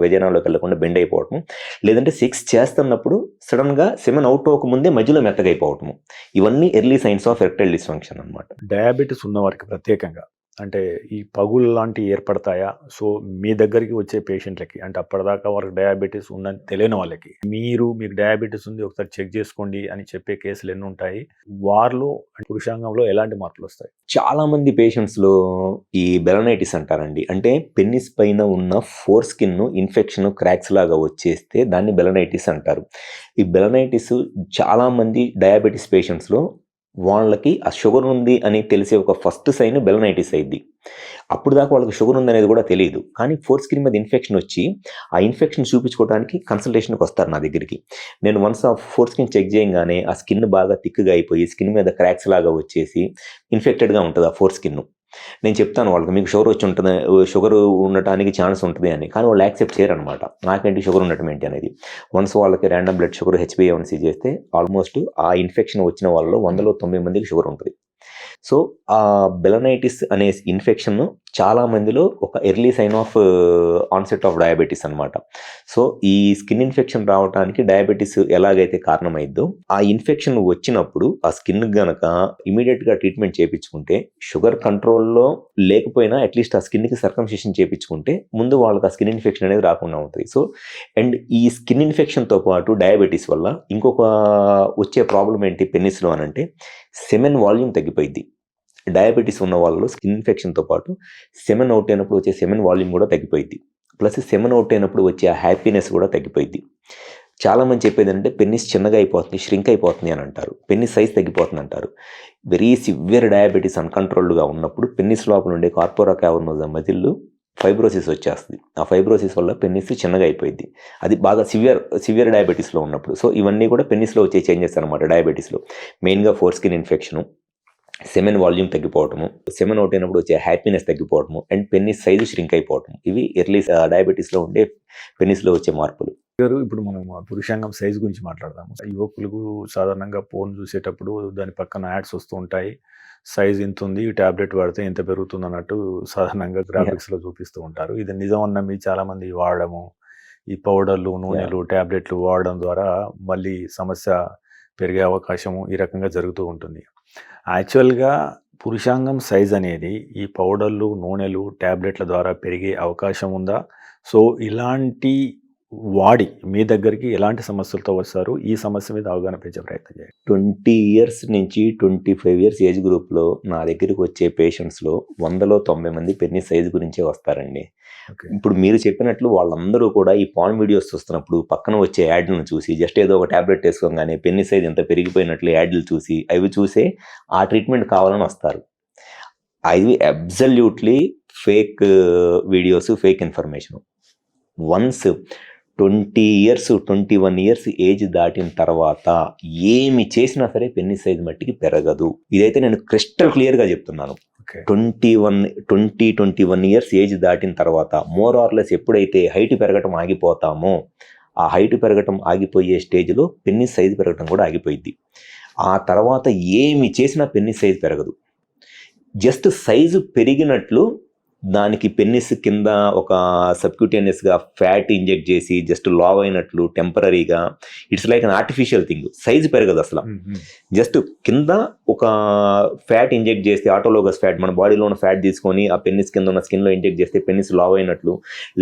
వెజైనాలోకి వెళ్ళకుండా బెండ్ అయిపోవటము, లేదంటే సెక్స్ చేస్తున్నప్పుడు సడన్గా సెమెన్ అవుట్ అవ్వకముందే మధ్యలో మెత్తగైపోవటము. ఇవన్నీ early science of erectile dysfunction అన్నమాట. డయాబెటీస్ ఉన్న వారికి ప్రత్యేకంగా అంటే ఈ పగులు లాంటివి ఏర్పడతాయా? సో మీ దగ్గరికి వచ్చే పేషెంట్లకి, అంటే అప్పటిదాకా వారికి డయాబెటీస్ ఉందని తెలియని వాళ్ళకి మీకు డయాబెటీస్ ఉంది ఒకసారి చెక్ చేసుకోండి అని చెప్పే కేసులు ఎన్ని ఉంటాయి? వారిలో పురుషాంగంలో ఎలాంటి మార్పులు వస్తాయి? చాలా మంది పేషెంట్స్లో ఈ బెలనైటిస్ అంటారండి. అంటే పెన్నిస్ పైన ఉన్న ఫోర్ స్కిన్ ఇన్ఫెక్షన్ క్రాక్స్ లాగా వచ్చేస్తే దాన్ని బెలనైటిస్ అంటారు. ఈ బెలనైటిస్ చాలా మంది డయాబెటీస్ పేషెంట్స్లో వాళ్ళకి ఆ షుగర్ ఉంది అని తెలిసే ఒక ఫస్ట్ సైన్ బెలనైటిస్ అయింది. అప్పుడు దాకా వాళ్ళకి షుగర్ ఉందనేది కూడా తెలియదు, కానీ ఫోర్ స్కిన్ మీద ఇన్ఫెక్షన్ వచ్చి ఆ ఇన్ఫెక్షన్ చూపించుకోవడానికి కన్సల్టేషన్కి వస్తారు నా దగ్గరికి. నేను వన్స్ ఆ ఫోర్ స్కిన్ చెక్ చేయగానే ఆ స్కిన్ బాగా థిక్గా అయిపోయి స్కిన్ మీద క్రాక్స్ లాగా వచ్చేసి ఇన్ఫెక్టెడ్గా ఉంటుంది ఆ ఫోర్ స్కిన్. నేను చెప్తాను వాళ్ళకి, మీకు షుగర్ వచ్చి ఉంటుంది, షుగర్ ఉండటానికి ఛాన్స్ ఉంటుంది అని, కానీ వాళ్ళు యాక్సెప్ట్ చేయరు అనమాట. నాకేంటి షుగర్ ఉండటం ఏంటి అనేది. వన్స్ వాళ్ళకి ర్యాండమ్ బ్లడ్ షుగర్ HbA1c చేస్తే ఆల్మోస్ట్ ఆ ఇన్ఫెక్షన్ వచ్చిన వాళ్ళలో 100లో 90 మందికి షుగర్ ఉంటుంది. సో ఆ బెలనైటిస్ అనే ఇన్ఫెక్షన్ చాలా మందిలో ఒక early sign of onset of diabetes అనమాట. సో ఈ స్కిన్ ఇన్ఫెక్షన్ రావడానికి డయాబెటీస్ ఎలాగైతే కారణమైద్దో, ఆ ఇన్ఫెక్షన్ వచ్చినప్పుడు ఆ స్కిన్ గనక ఇమీడియట్గా ట్రీట్మెంట్ చేయించుకుంటే, షుగర్ కంట్రోల్లో లేకపోయినా అట్లీస్ట్ ఆ స్కిన్కి సర్కంసిషన్ చేయించుకుంటే ముందు వాళ్ళకి ఆ స్కిన్ ఇన్ఫెక్షన్ అనేది రాకుండా ఉంటుంది. సో అండ్ ఈ స్కిన్ ఇన్ఫెక్షన్తో పాటు డయాబెటీస్ వల్ల ఇంకొక వచ్చే ప్రాబ్లం ఏంటి పెన్నిస్లో అని అంటే సెమెన్ వాల్యూమ్ తగ్గిపోయింది. డయాబెటీస్ ఉన్న వాళ్ళలో స్కిన్ ఇన్ఫెక్షన్తో పాటు సెమెన్ అవుట్ అయినప్పుడు వచ్చే సెమెన్ వాల్యూమ్ కూడా తగ్గిపోయింది. ప్లస్ సెమెన్ అవుట్ అయినప్పుడు వచ్చే ఆ హ్యాపీనెస్ కూడా తగ్గిపోయింది. చాలామంది చెప్పేది అంటే పెన్నిస్ చిన్నగా అయిపోతుంది, ష్రింక్ అయిపోతుంది అని అంటారు, పెన్నిస్ సైజ్ తగ్గిపోతుంది అంటారు. వెరీ సివియర్ డయాబెటీస్ అన్కంట్రోల్డ్గా ఉన్నప్పుడు పెన్నిస్ లోపల ఉండే కార్పోరా క్యావర్నోసా మజిల్ ఫైబ్రోసిస్ వచ్చేస్తుంది. ఆ ఫైబ్రోసిస్ వల్ల పెన్నిస్ చిన్నగా అయిపోయింది. అది బాగా సివియర్ డయాబెటీస్లో ఉన్నప్పుడు. సో ఇవన్నీ కూడా పెన్నిస్లో వచ్చే చేంజెస్ అనమాట. డయాబెటీస్లో మెయిన్గా fore skin infection, semen volume తగ్గిపోవటము, సెమెన్ అవుట్ అయినప్పుడు వచ్చే హ్యాపీనెస్ తగ్గిపోవటము, అండ్ పెన్నిస్ సైజు ష్రింక్ అయిపోవటం. ఇవి ఎర్లీ డయాబెటీస్లో ఉండే పెన్నిస్లో వచ్చే మార్పులు. గారు ఇప్పుడు మనం పురుషాంగం సైజ్ గురించి మాట్లాడదాము. యువకులకు సాధారణంగా ఫోన్ చూసేటప్పుడు దాని పక్కన యాడ్స్ వస్తూ ఉంటాయి. సైజ్ ఇంత ఉంది, ఈ టాబ్లెట్ వాడితే ఎంత పెరుగుతుంది అన్నట్టు సాధారణంగా గ్రాఫిక్స్లో చూపిస్తూ ఉంటారు. ఇది నిజం నమ్మి చాలా మంది వాడడము, ఈ పౌడర్లు, నూనెలు, టాబ్లెట్లు వాడడం ద్వారా మళ్ళీ సమస్య పెరిగే అవకాశము ఈ రకంగా జరుగుతూ ఉంటుంది. యాక్చువల్గా పురుషాంగం సైజ్ అనేది ఈ పౌడర్లు, నూనెలు, టాబ్లెట్ల ద్వారా పెరిగే అవకాశం ఉందా? సో ఇలాంటి వాడి మీ దగ్గరికి ఎలాంటి సమస్యలతో వస్తారు? ఈ సమస్య మీద అవగాహన పెంచే ప్రయత్నం చేయండి. 20 years నుంచి 25 years ఏజ్ గ్రూప్లో నా దగ్గరికి వచ్చే పేషెంట్స్లో 100లో 90 మంది పెన్నిస్ సైజు గురించే వస్తారండి. ఓకే. ఇప్పుడు మీరు చెప్పినట్లు వాళ్ళందరూ కూడా ఈ పాన్ వీడియోస్ చూస్తున్నప్పుడు పక్కన వచ్చే యాడ్లను చూసి జస్ట్ ఏదో ఒక టాబ్లెట్ వేసుకోగానే పెన్నిస్ సైజ్ ఎంత పెరిగిపోయినట్లు యాడ్లు చూసి అవి చూసే ఆ ట్రీట్మెంట్ కావాలని వస్తారు. అవి absolutely fake videos, fake information. Once 20 years 21 years age దాటిన తర్వాత ఏమి చేసినా సరే పెన్నిస్ సైజ్ మట్టికి పెరగదు. ఇదైతే నేను క్రిస్టల్ క్లియర్గా చెప్తున్నాను. ఓకే. 21 years ఏజ్ దాటిన తర్వాత మోర్ ఆర్ లెస్ ఎప్పుడైతే హైట్ పెరగటం ఆగిపోతామో ఆ హైట్ పెరగటం ఆగిపోయే స్టేజ్లో పెన్నిస్ సైజ్ పెరగటం కూడా ఆగిపోయింది. ఆ తర్వాత ఏమి చేసినా పెన్నిస్ సైజ్ పెరగదు. జస్ట్ సైజు పెరిగినట్లు దానికి పెన్నిస్ కింద ఒక సబ్క్యూటేనియస్గా ఫ్యాట్ ఇంజెక్ట్ చేసి జస్ట్ లావ్ అయినట్లు టెంపరీగా it's like an artificial thing. Size పెరగదు అసలు. జస్ట్ కింద ఒక ఫ్యాట్ ఇంజెక్ట్ చేస్తే ఆటోలోగస్ ఫ్యాట్ మన బాడీలో ఉన్న ఫ్యాట్ తీసుకొని ఆ పెన్నిస్ కింద ఉన్న స్కిన్లో ఇంజెక్ట్ చేస్తే పెన్నిస్ లావ్ అయినట్లు,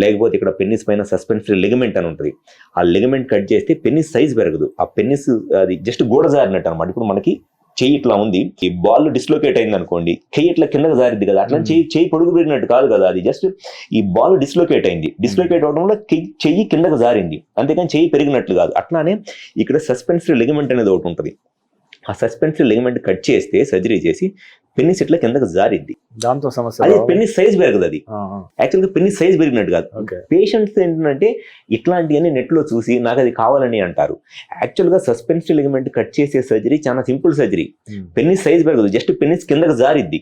లేకపోతే ఇక్కడ పెన్నిస్ పైన సస్పెన్సరీ లిగమెంట్ అని ఉంటుంది, ఆ లిగమెంట్ కట్ చేస్తే పెన్నిస్ సైజ్ పెరగదు. ఆ పెన్నిస్ అది జస్ట్ గోడ జారినట్టు అనమాట. ఇప్పుడు మనకి చెయ్యి ఇట్లా ఉంది, ఈ బాల్ డిస్లోకేట్ అయింది అనుకోండి, చెయ్యి ఇట్లా కిందకి జారిద్ది కదా, అట్లా చెయ్యి పొడుగు పెరిగినట్టు కాదు కదా, అది జస్ట్ ఈ బాల్ డిస్లోకేట్ అయింది. డిస్లోకేట్ అవడం వల్ల చెయ్యి కిందకి జారింది, అంతేకాని చెయ్యి పెరిగినట్లు కాదు. అట్లానే ఇక్కడ సస్పెన్సరీ లిగమెంట్ అనేది ఒకటి ఉంటుంది. ఆ సస్పెన్సరీ లిగమెంట్ కట్ చేస్తే సర్జరీ చేసి పెన్నిస్ ఇట్లా కిందకి జారిద్ది. దాంతో సమస్య అది పెన్నిస్ సైజ్ పెరగదు. అది యాక్చువల్గా పెన్నిస్ సైజ్ పెరిగినట్టు కాదు. పేషెంట్స్ ఏంటంటే ఇట్లాంటివన్నీ నెట్లో చూసి నాకు అది కావాలని అంటారు. యాక్చువల్గా సస్పెన్సరీ లిగమెంట్ కట్ చేసే సర్జరీ చాలా సింపుల్ సర్జరీ. పెన్నిస్ సైజ్ పెరగదు, జస్ట్ పెన్నిస్ కిందకి జారిద్ది.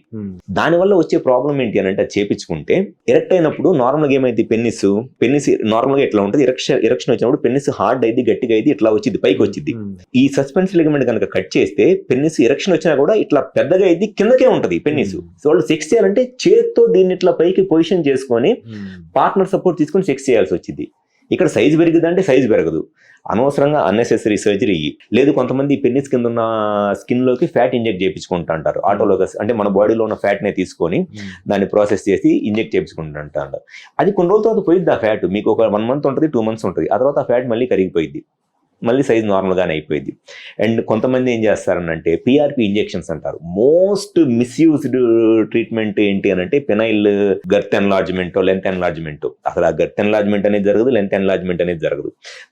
దానివల్ల వచ్చే ప్రాబ్లం ఏంటి అని అంటే చేపించుకుంటే ఎరెక్ట్ అయినప్పుడు నార్మల్గా ఏమైంది, పెన్నిస్ నార్మల్గా ఎట్లా ఉంటుంది, ఎరక్షన్ వచ్చినప్పుడు పెన్నిస్ హార్డ్ అయింది, గట్టిగా అయింది, ఇట్లా వచ్చింది, పైకి వచ్చింది. ఈ సస్పెన్సరీ లిగమెంట్ కనుక కట్ చేస్తే పెన్నిస్ ఎరక్షన్ వచ్చినా కూడా ఇట్లా పెద్దగా అయింది, కిందకే ఉంటుంది పెన్నిస్. సో వాళ్ళు సెక్స్ చేయాలంటే చేత్తో దీన్ని ఇట్లా పైకి పొజిషన్ చేసుకొని పార్ట్నర్ సపోర్ట్ తీసుకొని సెక్స్ చేయాల్సి వచ్చింది. ఇక్కడ సైజు పెరిగిదంటే సైజు పెరగదు, అనవసరంగా అన్నెసెసరీ సర్జరీ. లేదు కొంతమంది పెన్నిస్ కింద ఉన్న స్కిన్ లోకి ఫ్యాట్ ఇంజెక్ట్ చేయించుకుంటా అంటారు. ఆటోలోగస్ అంటే మన బాడీలో ఉన్న ఫ్యాట్ నే తీసుకొని దాన్ని ప్రాసెస్ చేసి ఇంజెక్ట్ చేయించుకుంటా అంటారు. అది కొన్ని రోజుల తర్వాత పోయిద్ది. ఆ ఫ్యాట్ మీకు ఒక 1 month ఉంటుంది, 2 months ఉంటుంది. ఆ తర్వాత ఆ ఫ్యాట్ మళ్ళీ కరిగిపోయింది, మళ్ళీ సైజ్ నార్మల్గానే అయిపోయింది. అండ్ కొంతమంది ఏం చేస్తారనంటే పిఆర్పి ఇంజెక్షన్స్ అంటారు. మోస్ట్ మిస్యూజ్డ్ ట్రీట్మెంట్ ఏంటి అని అంటే penile girth enlargement, length enlargement. అసలు ఆ గర్త్ ఎన్లార్జ్మెంట్ అనేది జరగదు, లెంత్ ఎన్లార్జ్మెంట్ అనేది జరగదు.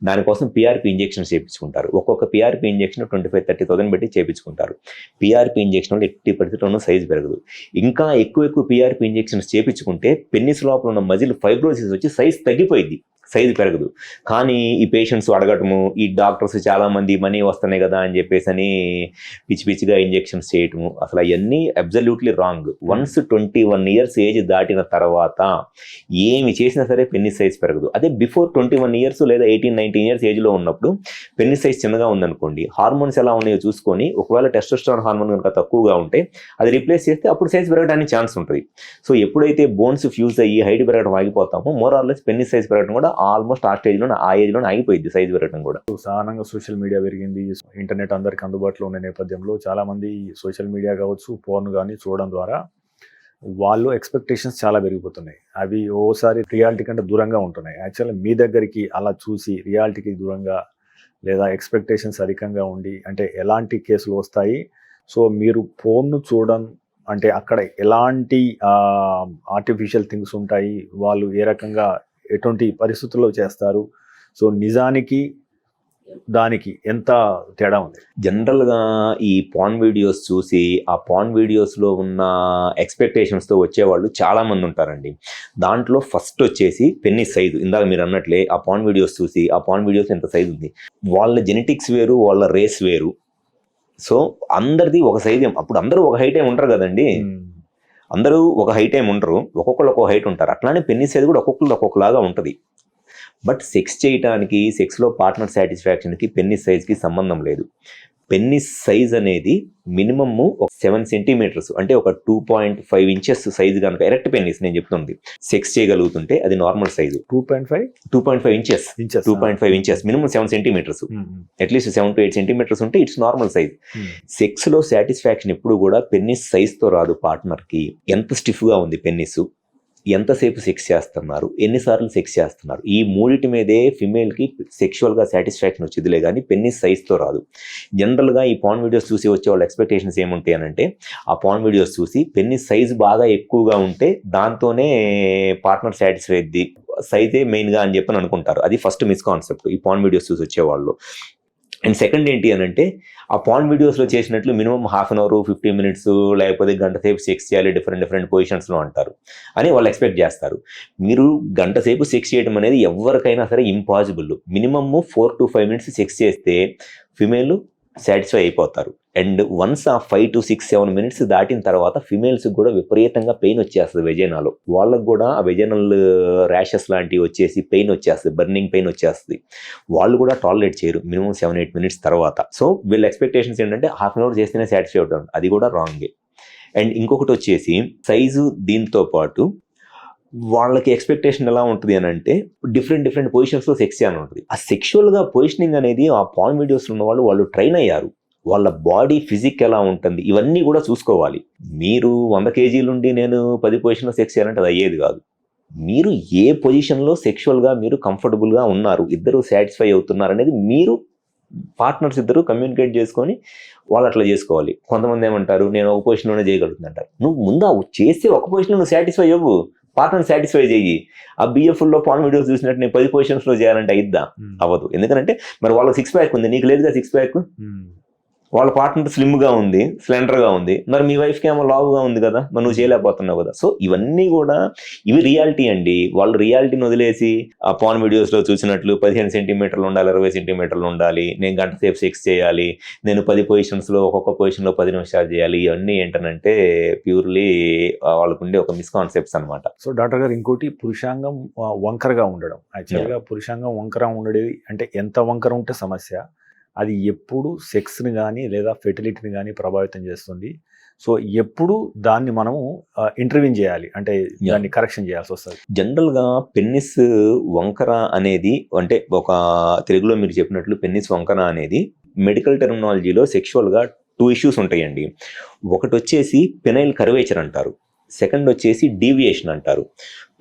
దానికోసం పిఆర్పి ఇంజెక్షన్స్ చేయించుకుంటారు. ఒక్కొక్క పిఆర్పి ఇంజెక్షన్ 25,000-30,000 పెట్టి చేయించుకుంటారు. పిఆర్పి ఇంజెక్షన్ వల్ల 80% సైజ్ పెరగదు. ఇంకా ఎక్కువ పిఆర్పి ఇంజెక్షన్స్ చేయించుకుంటే పెన్నిస్ లోపల ఉన్న మజిల్ ఫైబ్రోసిస్ వచ్చి సైజ్ తగ్గిపోయింది, సైజు పెరగదు. కానీ ఈ పేషెంట్స్ అడగటము, ఈ డాక్టర్స్ చాలా మంది మనీ వస్తున్నాయి కదా అని చెప్పేసి అని పిచ్చి పిచ్చిగా ఇంజెక్షన్స్ చేయటము, అసలు అవన్నీ absolutely wrong. Once 21 years age దాటిన తర్వాత ఏమి చేసినా సరే పెన్నిస్ సైజ్ పెరగదు. అదే బిఫోర్ 21 years లేదా 18-19 years ఏజ్లో ఉన్నప్పుడు పెన్నిస్ సైజ్ చిన్నగా ఉందనుకోండి, హార్మోన్స్ ఎలా ఉన్నాయో చూసుకొని ఒకవేళ టెస్టోస్టెరాన్ హార్మోన్ కనుక తక్కువగా ఉంటే అది రీప్లేస్ చేస్తే అప్పుడు సైజ్ పెరగడానికి ఛాన్స్ ఉంటుంది. సో ఎప్పుడైతే బోన్స్ ఫ్యూజ్ అయ్యి హైట్ పెరగడం ఆగిపోతామో more or less penis size పెరగడం కూడా ఆల్మోస్ట్ ఆ ఏజ్లో ఆగిపోయింది సైజ్ పెరగడం కూడా. సాధారణంగా సోషల్ మీడియా పెరిగింది, ఇంటర్నెట్ అందరికి అందుబాటులో ఉన్న నేపథ్యంలో చాలా మంది సోషల్ మీడియా కావచ్చు, పోర్న్ కానీ చూడడం ద్వారా వాళ్ళు ఎక్స్పెక్టేషన్స్ చాలా పెరిగిపోతున్నాయి. అవి ఓసారి రియాలిటీ కంటే దూరంగా ఉంటున్నాయి. యాక్చువల్లీ మీ దగ్గరికి అలా చూసి రియాలిటీకి దూరంగా లేదా ఎక్స్పెక్టేషన్స్ అధికంగా ఉండి అంటే ఎలాంటి కేసులు వస్తాయి? సో మీరు పోర్న్ చూడడం అంటే అక్కడ ఎలాంటి ఆర్టిఫిషియల్ థింగ్స్ ఉంటాయి, వాళ్ళు ఏ రకంగా ఎటువంటి పరిస్థితుల్లో చేస్తారు? సో నిజానికి దానికి ఎంత తేడా ఉంది? జనరల్గా ఈ పాన్ వీడియోస్ చూసి ఆ పాన్ వీడియోస్లో ఉన్న ఎక్స్పెక్టేషన్స్తో వచ్చేవాళ్ళు చాలామంది ఉంటారండి. దాంట్లో ఫస్ట్ వచ్చేసి పెన్నిస్ సైజు. ఇందాక మీరు అన్నట్లే ఆ పాన్ వీడియోస్ చూసి ఆ పాన్ వీడియోస్ ఎంత సైజు ఉంది, వాళ్ళ జెనెటిక్స్ వేరు, వాళ్ళ రేస్ వేరు. సో అందరిది ఒక సైజ్ అప్పుడు అందరూ ఒక హైట్ ఏమి ఉండరు కదండి, అందరూ ఒక హైట్ ఏమి ఉండరు, ఒక్కొక్కరు ఒక్కొక్క హైట్ ఉంటారు. అట్లానే పెన్నిస్ సైజ్ కూడా ఒక్కొక్కరు ఒక్కొక్కలాగా ఉంటుంది. బట్ సెక్స్ చేయటానికి, సెక్స్లో పార్ట్నర్ సాటిస్ఫాక్షన్కి పెన్నిస్ సైజ్కి సంబంధం లేదు. పెన్నిస్ సైజ్ అనేది మినిమమ్ 7 సెంటీమీటర్స్ అంటే ఒక 2.5 ఇంచెస్ సైజు కనుక ఎరెక్ట్ పెన్నిస్ నేను చెప్తుంది సెక్స్ చేయగలుగుతుంటే అది normal size. 2.5 inches 2.5 inches minimum 7 centimetres, at least 7 to 8 centimetres ఉంటే ఇట్స్ నార్మల్ సైజ్. సెక్స్లో సాటిస్ఫాక్షన్ ఎప్పుడు కూడా పెన్నిస్ సైజ్తో రాదు. పార్ట్నర్కి ఎంత స్టిఫ్గా ఉంది పెన్నిస్, ఎంతసేపు సెక్స్ చేస్తున్నారు, ఎన్నిసార్లు సెక్స్ చేస్తున్నారు, ఈ మూడిటి మీదే ఫిమేల్కి సెక్షువల్గా సాటిస్ఫాక్షన్ వచ్చిందిలే కానీ పెన్నిస్ సైజ్తో రాదు. జనరల్గా ఈ పాన్ వీడియోస్ చూసి వచ్చే వాళ్ళ ఎక్స్పెక్టేషన్స్ ఏముంటాయి అంటే ఆ పాన్ వీడియోస్ చూసి పెన్నిస్ సైజ్ బాగా ఎక్కువగా ఉంటే దాంతోనే పార్ట్నర్ సాటిస్ఫై అయ్యిద్ది, సైజే మెయిన్గా అని చెప్పని అనుకుంటారు. అది ఫస్ట్ మిస్కాన్సెప్ట్ ఈ పాన్ వీడియోస్ చూసి వచ్చేవాళ్ళు. అండ్ సెకండ్ ఏంటి అని అంటే ఆ పాన్ వీడియోస్లో చేసినట్లు minimum half an hour 15 minutes లేకపోతే గంట సేపు సెక్స్ చేయాలి డిఫరెంట్ పొజిషన్స్లో అంటారు అని వాళ్ళు ఎక్స్పెక్ట్ చేస్తారు. మీరు గంట సేపు సెక్స్ చేయడం అనేది ఎవరికైనా సరే impossible. Minimum 4 to 5 minutes sex చేస్తే ఫిమేల్ సాటిస్ఫై అయిపోతారు. అండ్ వన్స్ ఆ 5 to 6, 7 minutes దాటిన తర్వాత ఫిమేల్స్ కూడా విపరీతంగా పెయిన్ వచ్చేస్తుంది వెజైనాలో. వాళ్ళకు కూడా ఆ వెజైనల్ ర్యాషెస్ లాంటివి వచ్చేసి పెయిన్ వచ్చేస్తుంది, బర్నింగ్ పెయిన్ వచ్చేస్తుంది. వాళ్ళు కూడా టాలరేట్ చేయరు మినిమం 7-8 minutes తర్వాత. సో వీళ్ళ ఎక్స్పెక్టేషన్స్ ఏంటంటే హాఫ్ అన్ అవర్ చేస్తేనే సాటిస్ఫై అవుతారు, అది కూడా రాంగే. అండ్ ఇంకొకటి వచ్చేసి సైజు దీంతో పాటు వాళ్ళకి ఎక్స్పెక్టేషన్ ఎలా ఉంటుంది అని అంటే డిఫరెంట్ పొజిషన్స్లో సెక్స్ చేయాలని ఉంటుంది. ఆ సెక్షువల్గా పొజిషనింగ్ అనేది ఆ పాన్ వీడియోస్లో ఉన్న వాళ్ళు ట్రైన్ అయ్యారు. వాళ్ళ బాడీ ఫిజిక్ ఎలా ఉంటుంది ఇవన్నీ కూడా చూసుకోవాలి. మీరు 100 kg నుండి నేను 10 పొజిషన్లో సెక్స్ చేయాలంటే అది అయ్యేది కాదు. మీరు ఏ పొజిషన్లో సెక్షువల్గా మీరు కంఫర్టబుల్గా ఉన్నారు, ఇద్దరు సాటిస్ఫై అవుతున్నారు అనేది మీరు పార్ట్నర్స్ ఇద్దరు కమ్యూనికేట్ చేసుకొని వాళ్ళు అట్లా చేసుకోవాలి. కొంతమంది ఏమంటారు నేను ఒక పొజిషన్లోనే చేయగలుగుతుంది అంటారు. నువ్వు ముందు చేస్తే ఒక పొజిషన్లో నువ్వు సాటిస్ఫై అవ్వు, పార్ట్నర్ సాటిస్ఫై చేయి. ఆ బిఎఫ్లో పాన్ వీడియోస్ చూసినట్టు నేను 10 పొజిషన్స్లో చేయాలంటే అయిద్దా? అవ్వదు. ఎందుకంటే మరి వాళ్ళకి 6 pack ఉంది, నీకు లేదుగా 6 pack. వాళ్ళ పార్ట్నర్ స్లిమ్గా ఉంది, స్లెండర్గా ఉంది, మరి మీ వైఫ్కి ఏమో లావుగా ఉంది కదా, మరి నువ్వు చేయలేకపోతున్నావు కదా. సో ఇవన్నీ కూడా ఇవి రియాలిటీ అండి. వాళ్ళు రియాలిటీని వదిలేసి ఆ పాన్ వీడియోస్లో చూసినట్లు 15 సెంటీమీటర్లు ఉండాలి, 20 సెంటీమీటర్లు ఉండాలి, నేను గంట సేపు సెక్స్ చేయాలి, నేను 10 పొజిషన్స్లో ఒక్కొక్క పొజిషన్లో 10 నిమిషాలు చేయాలి, ఇవన్నీ ఏంటనంటే ప్యూర్లీ వాళ్ళకు ఉండే ఒక మిస్కాన్సెప్ట్స్ అనమాట. సో డాక్టర్ గారు ఇంకోటి పురుషాంగం వంకరగా ఉండడం. యాక్చువల్గా పురుషాంగం వంకర ఉండేది అంటే ఎంత వంకర ఉంటే సమస్య, అది ఎప్పుడు సెక్స్ని కానీ లేదా ఫెర్టిలిటీని కానీ ప్రభావితం చేస్తుంది. సో ఎప్పుడు దాన్ని మనము ఇంటర్వ్యూన్ చేయాలి అంటే దాన్ని కరెక్షన్ చేయాల్సి వస్తుంది. జనరల్గా పెన్నిస్ వంకర అనేది అంటే ఒక తెలుగులో మీరు చెప్పినట్లు పెన్నిస్ వంకర అనేది మెడికల్ టెర్మినాలజీలో సెక్షువల్గా 2 issues ఉంటాయండి. ఒకటి వచ్చేసి పెనైల్ కర్వేచర్ అంటారు, సెకండ్ వచ్చేసి డీవియేషన్ అంటారు.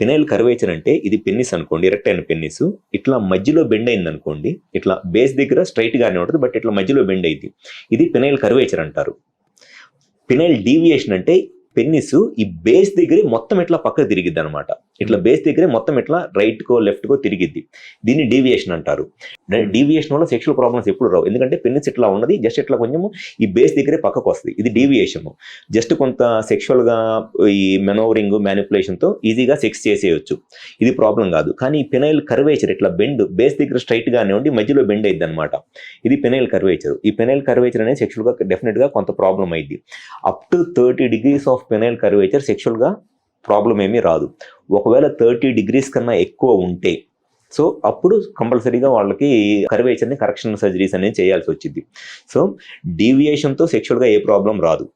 పెనైల్ కర్వేచర్ అంటే ఇది పెన్నిస్ అనుకోండి, ఎరెక్ట్ అయిన పెన్నిస్ ఇట్లా మధ్యలో బెండ్ అయింది అనుకోండి, ఇట్లా బేస్ దగ్గర స్ట్రైట్గానే ఉంటుంది బట్ ఇట్లా మధ్యలో బెండ్ అయింది, ఇది పెనైల్ కర్వేచర్ అంటారు. పెనైల్ డీవియేషన్ అంటే పెన్నిస్ ఈ బేస్ దగ్గరే మొత్తం ఇట్లా పక్కకు తిరిగిద్ది అనమాట. ఇట్లా బేస్ దగ్గరే మొత్తం ఇట్లా రైట్కో లెఫ్ట్కో తిరిగిద్ది, దీన్ని డీవియేషన్ అంటారు. డీవియేషన్ వల్ల సెక్షువల్ ప్రాబ్లమ్స్ ఎప్పుడు రావు, ఎందుకంటే పెన్నిస్ ఇట్లా ఉన్నది జస్ట్ ఇట్లా కొంచెం ఈ బేస్ దగ్గరే పక్కకు వస్తుంది, ఇది డీవియేషన్. జస్ట్ కొంత సెక్షువల్గా ఈ మెనోవరింగ్ మ్యానిపులేషన్తో ఈజీగా సెక్స్ చేసేయచ్చు, ఇది ప్రాబ్లం కాదు. కానీ ఈ పెనైల్ కర్వేచర్ ఇట్లా బెండ్ బేస్ దగ్గర స్ట్రైట్గానే ఉండి మధ్యలో బెండ్ అయింది అనమాట, ఇది పెనైల్ కర్వేచర్. ఈ పెనైల్ కర్వేచర్ అనేది సెక్షువల్గా డెఫినెట్గా కొంత ప్రాబ్లం అయింది. Up to 30 degrees of penile curvature సెక్షువల్గా ప్రాబ్లం ఏమీ రాదు. ఒకవేళ 30 degrees కన్నా ఎక్కువ ఉంటే సో అప్పుడు కంపల్సరీగా వాళ్ళకి కర్వేచర్ని కరెక్షన్ సర్జరీస్ అనేది చేయాల్సి వచ్చింది. సో డీవియేషన్తో సెక్షువల్గా ఏ ప్రాబ్లం రాదు,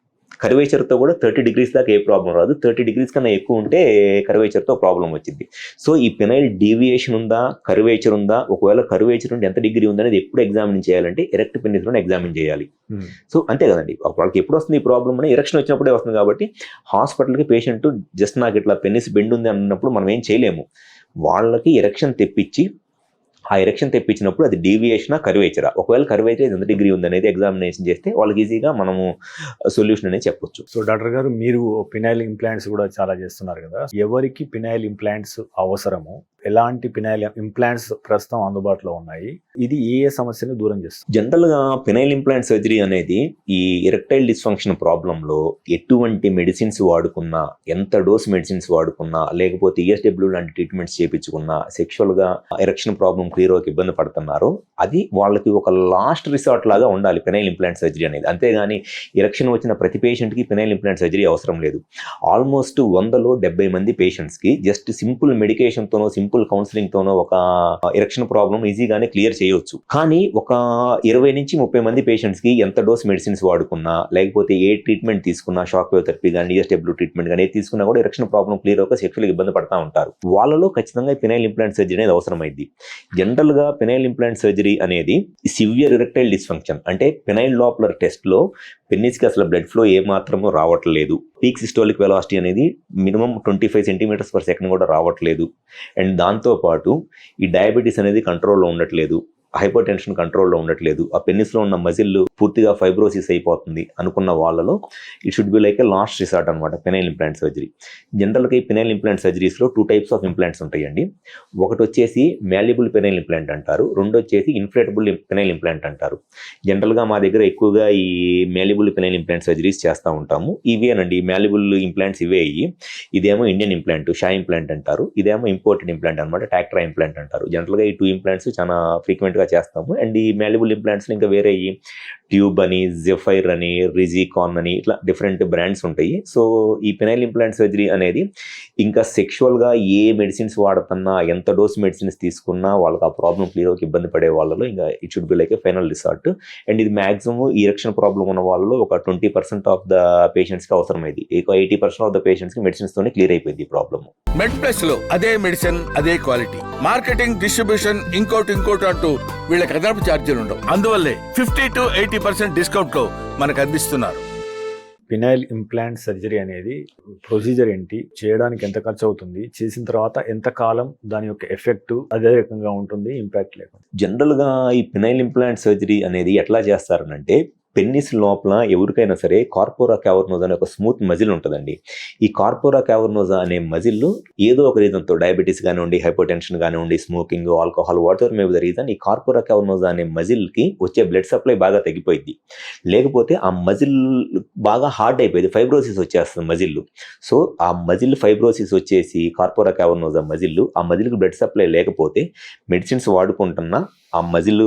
కర్వేచర్తో కూడా 30 degrees దాకా ఏ ప్రాబ్లం రాదు. 30 degrees కన్నా ఎక్కువ ఉంటే కర్వేచర్తో ప్రాబ్లం వచ్చింది. సో ఈ పెనైల్ డీవియేషన్ ఉందా, కర్వేచర్ ఉందా, ఒకవేళ కర్వేచర్ ఉంటే ఎంత డిగ్రీ ఉందనేది ఎప్పుడు ఎగ్జామిన్ చేయాలంటే ఎరెక్ట్ పెన్నిస్లోనే ఎగ్జామిన్ చేయాలి. సో అంతే కదండి, వాళ్ళకి ఎప్పుడు వస్తుంది ఈ ప్రాబ్లం అని, ఎరెక్షన్ వచ్చినప్పుడే వస్తుంది. కాబట్టి హాస్పిటల్కి పేషెంట్ జస్ట్ నాకు ఇట్లా పెన్నిస్ బెండ్ ఉంది అన్నప్పుడు మనం ఏం చేయలేము. వాళ్ళకి ఎరెక్షన్ తెప్పించి ఆ ఎరెక్షన్ తెప్పించినప్పుడు అది డీవియేషనా కర్వేచరా, ఒకవేళ కర్వేచర్ ఎంత డిగ్రీ ఉందనేది ఎగ్జామినేషన్ చేస్తే వాళ్ళకి ఈజీగా మనము సొల్యూషన్ అనేది చెప్పొచ్చు. సో డాక్టర్ గారు మీరు పినైల్ ఇంప్లాంట్స్ కూడా చాలా చేస్తున్నారు కదా, ఎవరికి పినైల్ ఇంప్లాంట్స్ అవసరము, ఎలాంటి పినైల్ ఇంప్లాంట్స్ ప్రస్తుతం అందుబాటులో ఉన్నాయి, ఇది ఏ సమస్యను దూరం చేస్తుంది? జనరల్గా పినైల్ ఇంప్లాంట్ సర్జరీ అనేది ఈ ఎరెక్టైల్ డిస్ఫంక్షన్ ప్రాబ్లంలో ఎటువంటి మెడిసిన్స్ వాడుకున్నా, ఎంత డోస్ మెడిసిన్స్ వాడుకున్నా, లేకపోతే ఈఎస్డబ్ల్యూ లాంటి ట్రీట్మెంట్స్ చేయించుకున్నా, సెక్షువల్గా ఎరెక్షన్ ప్రాబ్లం క్లియర్ అవ్వక ఇబ్బంది పడుతున్నారో అది వాళ్ళకి ఒక లాస్ట్ రిసార్ట్ లాగా ఉండాలి పినైల్ ఇంప్లాంట్ సర్జరీ అనేది. అంతేగాని ఎరెక్షన్ వచ్చిన ప్రతి పేషెంట్కి పినైల్ ఇంప్లాంట్ సర్జరీ అవసరం లేదు. ఆల్మోస్ట్ 100లో 70 మంది పేషెంట్స్కి జస్ట్ సింపుల్ మెడికేషన్తోనో సింపుల్ కౌన్సిలింగ్తోనో ఒక ఎరెక్షన్ ప్రాబ్లం ఈజీగానే క్లియర్ చేయవచ్చు. కానీ ఒక 20 నుంచి 30 మంది పేషెంట్స్కి ఎంత డోస్ మెడిసిన్స్ వాడుకున్నా, లేకపోతే ఏ ట్రీట్మెంట్ తీసుకున్నా, షాక్ వేవ్ థెరపీ కానీ ఈఎస్డబ్ల్యూ ట్రీట్మెంట్ కానీ ఏది తీసుకున్నా కూడా ఎరెక్షన్ ప్రాబ్లం క్లియర్ అవ్వక సెక్షువల్గా ఇబ్బంది పడతా ఉంటారు. వాళ్ళలో ఖచ్చితంగా పినైల్ ఇంప్లాంట్ సర్జరీ అనేది అవసరమైంది. జనరల్గా పినైల్ ఇంప్లాంట్ సర్జరీ అనేది సివియర్ ఎరెక్టైల్ డిస్ఫంక్షన్ అంటే పినైల్ డాప్లర్ టెస్ట్లో పెన్నిస్కి అసలు బ్లడ్ ఫ్లో ఏ మాత్రమూ రావట్లేదు, పీక్ సిస్టోలిక్ వెలాసిటీ అనేది మినిమం 25 సెంటీమీటర్స్ పర్ సెకండ్ కూడా రావట్లేదు, అండ్ దాంతోపాటు ఈ డయాబెటీస్ అనేది కంట్రోల్లో ఉండట్లేదు, హైపర్ టెన్షన్ కంట్రోల్లో ఉండట్లేదు, ఆ పెన్నిస్లో ఉన్న మజిల్ పూర్తిగా ఫైబ్రోసిస్ అయిపోతుంది అనుకున్న వాళ్ళలో it should be like a last resort అనమాట పినైల్ ఇంప్లాంట్ సర్జరీ. జనరల్గా ఈ పినైల్ ఇంప్లాంట్ సర్జరీస్లో 2 టైప్స్ ఆఫ్ ఇంప్లాంట్స్ ఉంటాయండి. ఒకటి వచ్చేసి మ్యాల్యబుల్ పినైల్ ఇంప్లాంట్ అంటారు, రెండు వచ్చేసి ఇన్ఫ్లేటబుల్ పినైల్ ఇంప్లాంట్ అంటారు. జనరల్గా మా దగ్గర ఎక్కువగా ఈ మ్యాల్యబుల్ పినైల్ ఇంప్లాంట్ సర్జరీస్ చేస్తూ ఉంటాము. ఇవేనండి మ్యాల్యబుల్ ఇంప్లాంట్స్ ఇవే. ఇదేమో ఇండియన్ ఇంప్లాంట్ షా ఇంప్లాంట్ అంటారు, ఇదేమో ఇంపోర్టెడ్ ఇంప్లాంట్ అనమాట టాక్ట్రా ఇంప్లాంట్ అంటారు. జనరల్గా ఈ 2 ఇంప్లాంట్స్ చాలా ఫ్రీక్వెంట్గా చేస్తాము. అండ్ ఈ మ్యాల్యబుల్ ఇంప్లాంట్స్ ఇంకా వేరే ట్యూబ్ అని, జెఫైర్ అని, రిజికాన్ అని ఇట్లా డిఫరెంట్ బ్రాండ్స్ ఉంటాయి. సో ఈ పినైల్ ఇంప్లాంట్ సర్జరీ అనేది ఇంకా సెక్షువల్గా ఏ మెడిసిన్స్ వాడుతున్నా, ఎంత డోస్ మెడిసిన్స్ తీసుకున్నా వాళ్ళకి ఆ ప్రాబ్లం క్లియర్ అవ్వక ఇబ్బంది పడే వాళ్ళలో ఇంకా it should be like A final resort. And ఇది మాక్సిమం ఈ ఎరెక్షన్ ప్రాబ్లం ఉన్న వాళ్ళలో ఒక 20% ఆఫ్ ద పేషెంట్స్కి అవసరమైంది. 80% ఆఫ్ ద పేషెంట్స్కి మెడిసిన్స్తోనే క్లియర్ అయిపోయింది ఈ ప్రాబ్లమ్. మెడ్ ప్లస్ లో అదే మెడిసిన్ అదే క్వాలిటీ, మార్కెటింగ్ డిస్ట్రిబ్యూషన్ ఇంకోటి అంటూ వీళ్ళకి అదనపు ఛార్జీలు ఉండవు. అందువల్లే 50 to 80% డిస్కౌంట్ లో మనకు అందిస్తున్నారు. పినైల్ ఇంప్లాంట్ సర్జరీ అనేది ప్రొసీజర్ ఏంటి, చేయడానికి ఎంత ఖర్చు అవుతుంది, చేసిన తర్వాత ఎంత కాలం దాని యొక్క ఎఫెక్ట్ అదే రకంగా ఉంటుంది, ఇంపాక్ట్ లేకుండా? జనరల్గా ఈ పినైల్ ఇంప్లాంట్ సర్జరీ అనేది ఎట్లా చేస్తారనంటే పెన్నిస్ లోపల ఎవరికైనా సరే కార్పోరా క్యావర్నోజా అనే ఒక స్మూత్ మజిల్ ఉంటుందండి. ఈ కార్పోరా క్యావర్నోజా అనే మజిల్ ఏదో ఒక రీజన్తో డయాబెటీస్ కానివ్వండి, హైపర్ టెన్షన్ కానివ్వండి, smoking, alcohol, water may the reason ఈ కార్పోరా క్యావర్నోజా అనే మజిల్కి వచ్చే బ్లడ్ సప్లై బాగా తగ్గిపోయింది. లేకపోతే ఆ మజిల్ బాగా హార్డ్ అయిపోయింది, ఫైబ్రోసిస్ వచ్చేస్తుంది మజిల్. సో ఆ మజిల్ ఫైబ్రోసిస్ వచ్చేసి కార్పోరా క్యావర్నోజా మజిల్, ఆ మజిల్కి బ్లడ్ సప్లై లేకపోతే మెడిసిన్స్ వాడుకుంటున్నా ఆ మజిల్